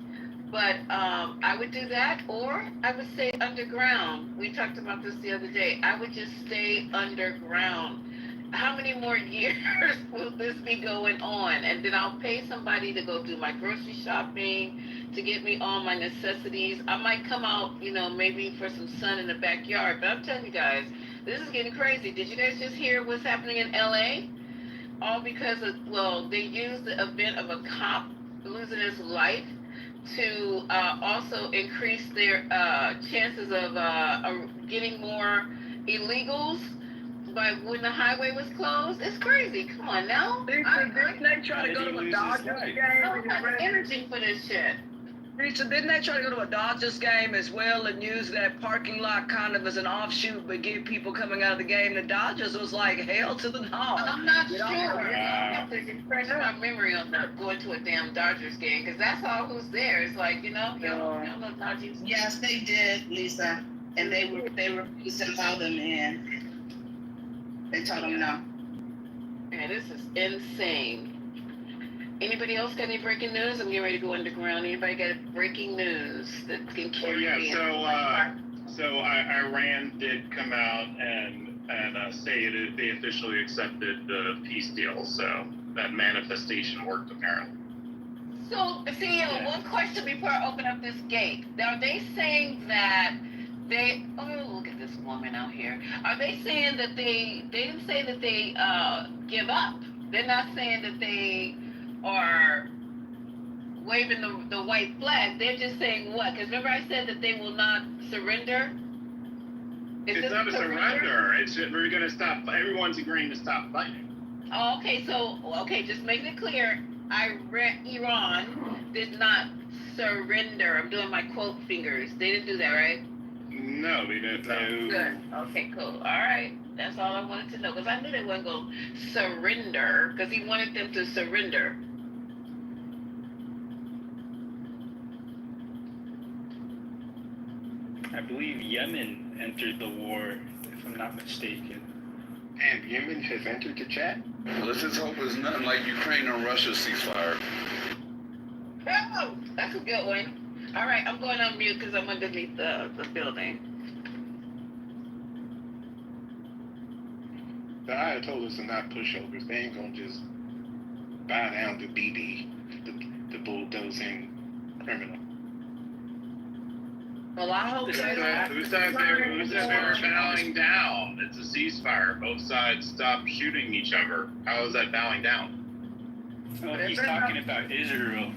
But I would do that, or I would stay underground. We talked about this the other day. I would just stay underground. How many more years will this be going on? And then I'll pay somebody to go do my grocery shopping, to get me all my necessities. I might come out, maybe for some sun in the backyard. But I'm telling you guys, this is getting crazy. Did you guys just hear what's happening in LA? All because of, they used the event of a cop losing his life to also increase their chances of getting more illegals. But when the highway was closed, it's crazy. Come on now. They try to go to a Dodgers game. I don't have the energy for this shit. Lisa, didn't they try to go to a Dodgers game as well and use that parking lot kind of as an offshoot, but get people coming out of the game? The Dodgers was like hell to the no. I'm not sure. I have to refresh my memory on not going to a damn Dodgers game, because that's all who's there. It's like, you know the Dodgers. Yes, they did, Lisa, and they refused to allow them in. They told them no. Man, this is insane. Anybody else got any breaking news? I'm getting ready to go underground. Anybody got breaking news that can carry me? So Iran did come out and say that they officially accepted the peace deal. So that manifestation worked apparently. So, CEO, one question before I open up this gate. Are they saying that look at this woman out here. Are they saying that they didn't say that they give up? They're not saying that they are waving the white flag. They're just saying what? Because remember I said that they will not surrender? It's not a surrender. It's we're going to stop. Everyone's agreeing to stop fighting. Oh, okay, just making it clear. Iran did not surrender. I'm doing my quote fingers. They didn't do that, right? No, they didn't. No. Good. Okay, cool. All right. That's all I wanted to know. Because I knew they weren't going to surrender. Because he wanted them to surrender. I believe Yemen entered the war, if I'm not mistaken. And Yemen has entered the chat? Let's just hope it's nothing like Ukraine and Russia ceasefire. Oh, that's a good one. All right, I'm going on mute because I'm underneath the building. The IO told us to not pushovers. They ain't gonna just bow down to BD, the bulldozing criminal. Well, I hope Who said they were bowing down? It's a ceasefire. Both sides stop shooting each other. How is that bowing down? Well, he's talking about Israel.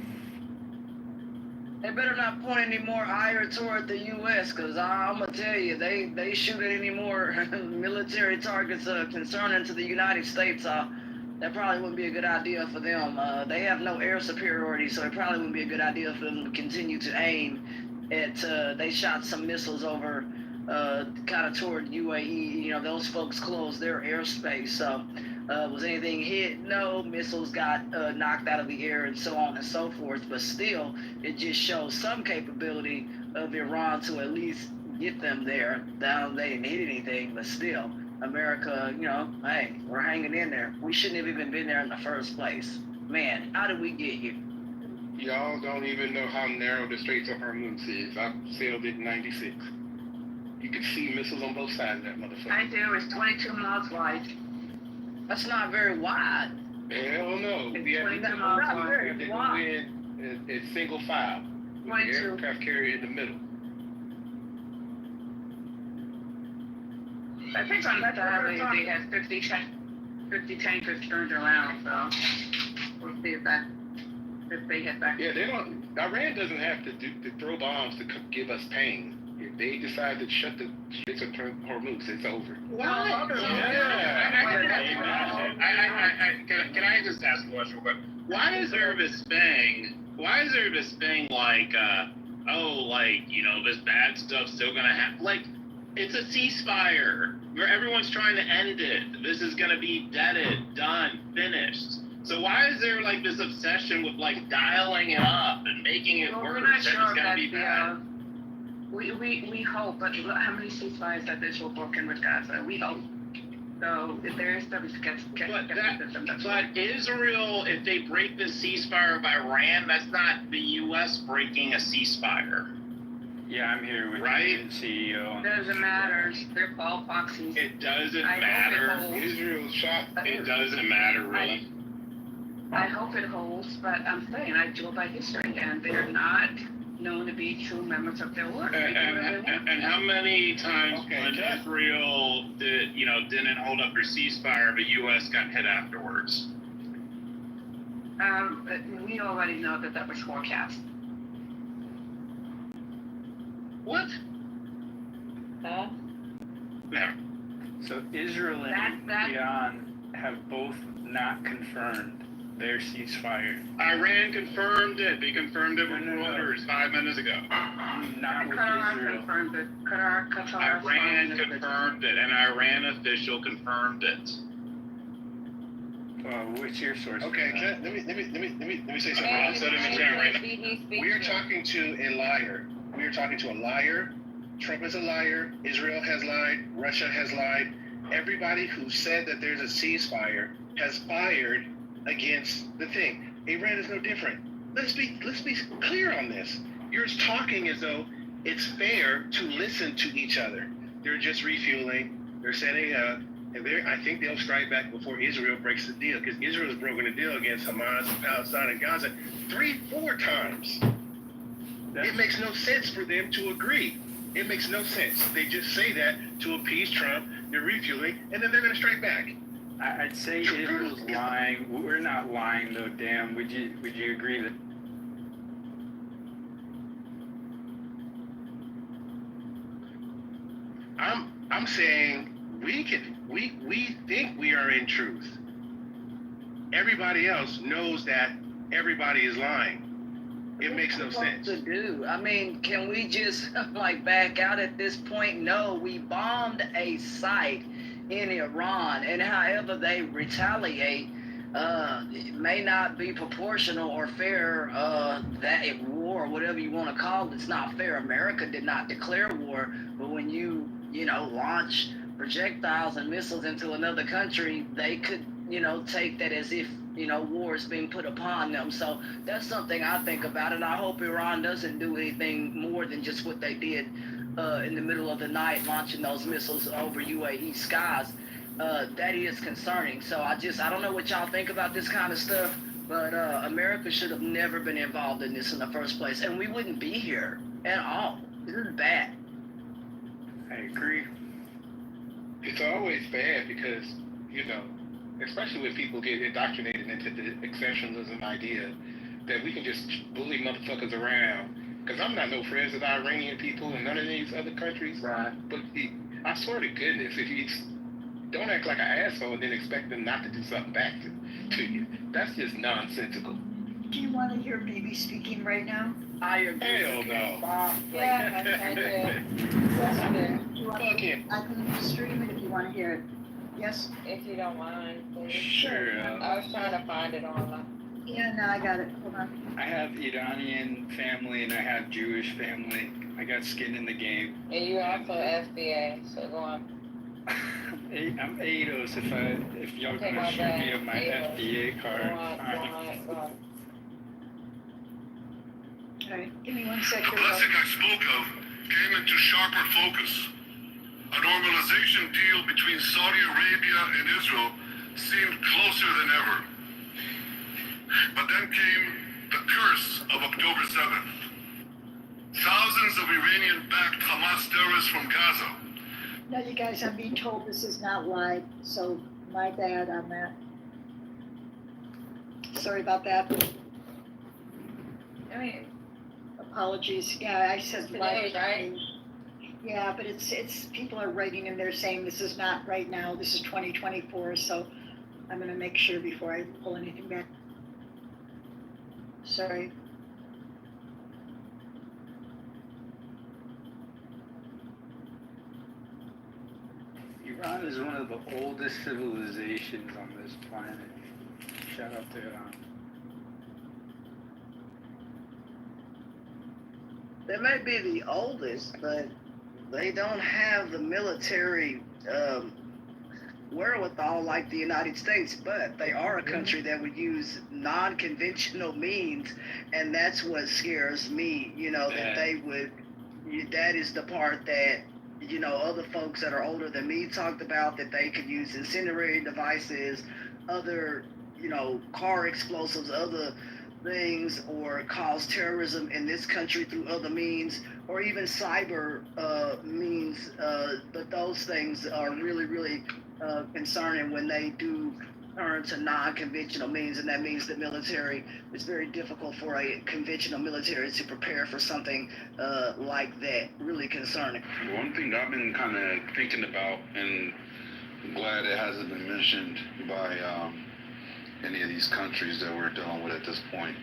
They better not point any more ire toward the U.S. because I'm gonna tell you, they shoot at any more military targets concerning to the United States. That probably wouldn't be a good idea for them. They have no air superiority, so it probably wouldn't be a good idea for them to continue to aim at. They shot some missiles over kind of toward UAE. You know, those folks closed their airspace. So was anything hit? No. Missiles got knocked out of the air and so on and so forth. But still, it just shows some capability of Iran to at least get them there. Down, they didn't hit anything, but still, America, you know, hey, we're hanging in there. We shouldn't have even been there in the first place. Man, how did we get here? Y'all don't even know how narrow the Straits of Hormuz is. I sailed it in '96. You could see missiles on both sides of that motherfucker. I do. It's 22 miles wide. That's not very wide. Hell no. It's 22 miles wide. They go in at single file with the aircraft carrier in the middle. I think on that they had 50 tankers turned around, so we'll see if they hit back. Yeah, Iran doesn't have to throw bombs to give us pain. If they decide to shut the Straits of Hormuz, it's over. What? Can I just ask a question real quick? Why is there this thing like, this bad stuff's still gonna happen? Like, it's a ceasefire where everyone's trying to end it. This is gonna be deaded, done, finished. So why is there like this obsession with like dialing it up and making it worse? We're not sure it's gonna be bad. We hope, but how many ceasefires that this will work in with Gaza? We hope. So if there is stuff to get But Israel, if they break the ceasefire of Iran, that's not the U.S. breaking a ceasefire. Yeah, I'm here with right? the CEO. It doesn't matter. They're all proxies. It doesn't matter. Israel's shot. It doesn't matter, really. I hope it holds, but I'm saying I go by history, and they're not known to be true members of their word. And how many times when Israel didn't hold up their ceasefire, the U.S. got hit afterwards? We already know that was forecast. What? Huh? Yeah. So Israel and Iran have both not confirmed their ceasefire. Iran confirmed it. They confirmed it with orders 5 minutes ago. Not with Israel. confirmed it. Qatar Iran confirmed it. An Iran official confirmed it. What's your source? Okay, let me say something. I'll set in the chat right now. We are talking to a liar. We are talking to a liar. Trump is a liar. Israel has lied. Russia has lied. Everybody who said that there's a ceasefire has fired against the thing. Iran is no different. Let's be clear on this. You're talking as though it's fair to listen to each other. They're just refueling. They're setting up. And I think they'll strike back before Israel breaks the deal, because Israel has broken a deal against Hamas, Palestine, and Gaza 3-4 times. It makes no sense for them to agree. It makes no sense. They just say that to appease Trump. They're refueling, and then they're going to strike back. I'd say Israel's lying. We're not lying, though. Dan, would you agree that? I'm saying we think we are in truth. Everybody else knows that everybody is lying. It makes no sense. To do. I mean, can we just like back out at this point? No, we bombed a site in Iran, and however they retaliate, it may not be proportional or fair. That war, whatever you want to call it, it's not fair. America did not declare war, but when you launch projectiles and missiles into another country, they could, take that as if, war is being put upon them. So that's something I think about, and I hope Iran doesn't do anything more than just what they did in the middle of the night, launching those missiles over UAE skies. That is concerning. So I don't know what y'all think about this kind of stuff, but America should have never been involved in this in the first place, and we wouldn't be here at all. This is bad. I agree. It's always bad because, especially when people get indoctrinated into the exceptionalism idea that we can just bully motherfuckers around. Because I'm not no friends with Iranian people and none of these other countries. Right. But I swear to goodness, if you don't act like an asshole and then expect them not to do something back to you, that's just nonsensical. Do you want to hear BB speaking right now? I agree. Hell no. Yeah, I do. Yes, I do. Fuck him. I can stream it if you want to hear it. Yes? If you don't mind, please. Sure. I was trying to find it online. Yeah, no, I got it. Hold on. I have Iranian family and I have Jewish family. I got skin in the game. And you also FBA, so go on. I'm ADOS if y'all gonna shoot me of my FBA card. Go on. All right, give me 1 second. The blessing I spoke of came into sharper focus. A normalization deal between Saudi Arabia and Israel seemed closer than ever. But then came the curse of October 7th. Thousands of Iranian-backed Hamas terrorists from Gaza. No, you guys, I'm being told this is not live, so my bad on that. Sorry about that. I mean, apologies. Yeah, I said today, live. right? Yeah, but it's people are writing and they're saying this is not right now. This is 2024, so I'm gonna make sure before I pull anything back. Sorry. Iran is one of the oldest civilizations on this planet. Shout out to Iran. They may be the oldest, but they don't have the military wherewithal like the United States, but they are a country that would use non-conventional means, and that's what scares me, that they would, that is the part that, other folks that are older than me talked about, that they could use incendiary devices, other, car explosives, other things, or cause terrorism in this country through other means, or even cyber means, but those things are really, really concerning when they do turn to non-conventional means, and that means the military, it's very difficult for a conventional military to prepare for something like that. Really concerning. One thing I've been kind of thinking about, and I'm glad it hasn't been mentioned by any of these countries that we're dealing with at this point.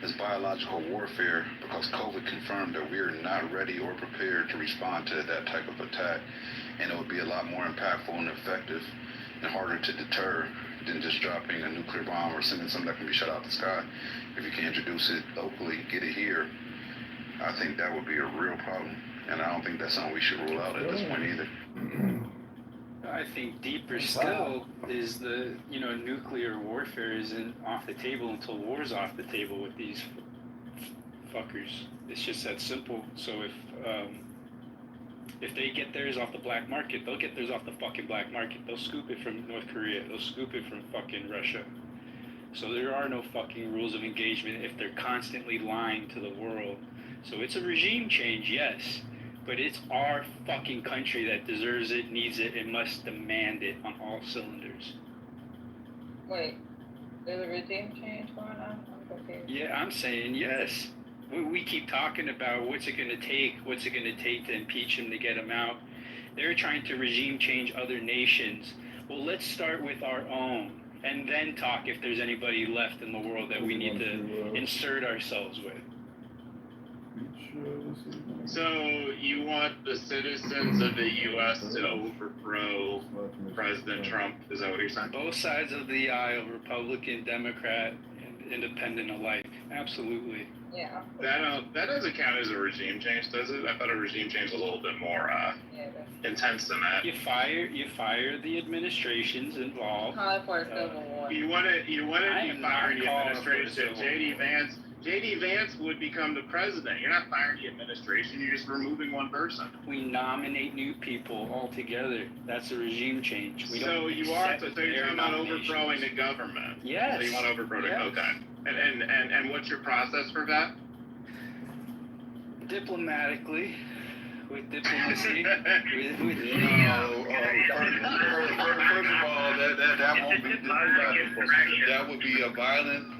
It's biological warfare because COVID confirmed that we are not ready or prepared to respond to that type of attack. And it would be a lot more impactful and effective and harder to deter than just dropping a nuclear bomb or sending something that can be shot out the sky. If you can introduce it locally, get it here, I think that would be a real problem. And I don't think that's something we should rule out at this point either. I think deeper still is the, nuclear warfare isn't off the table until war's off the table with these fuckers. It's just that simple. So if they get theirs off the black market, they'll get theirs off the fucking black market. They'll scoop it from North Korea. They'll scoop it from fucking Russia. So there are no fucking rules of engagement if they're constantly lying to the world. So it's a regime change, yes. But it's our fucking country that deserves it, needs it, and must demand it on all cylinders. Wait, there's a regime change going on? I'm confused. Yeah, I'm saying yes. We keep talking about what's it going to take to impeach him, to get him out. They're trying to regime change other nations. Well, let's start with our own, and then talk if there's anybody left in the world that we need to insert ourselves with. So you want the citizens of the U.S. to overthrow President Trump? Is that what you're saying? Both sides of the aisle, Republican, Democrat, and independent alike. Absolutely. Yeah. That doesn't count as a regime change, does it? I thought a regime change was a little bit more intense than that. You fire the administrations involved. Calling for a civil war. You want to fire the administration. JD Vance would become the president. You're not firing the administration. You're just removing one person. We nominate new people altogether. That's a regime change. So you're talking about overthrowing the government. Yes. So you want to overthrow yes. Okay. And what's your process for that? Diplomatically. With diplomacy. First of all, that won't be. That would be a violent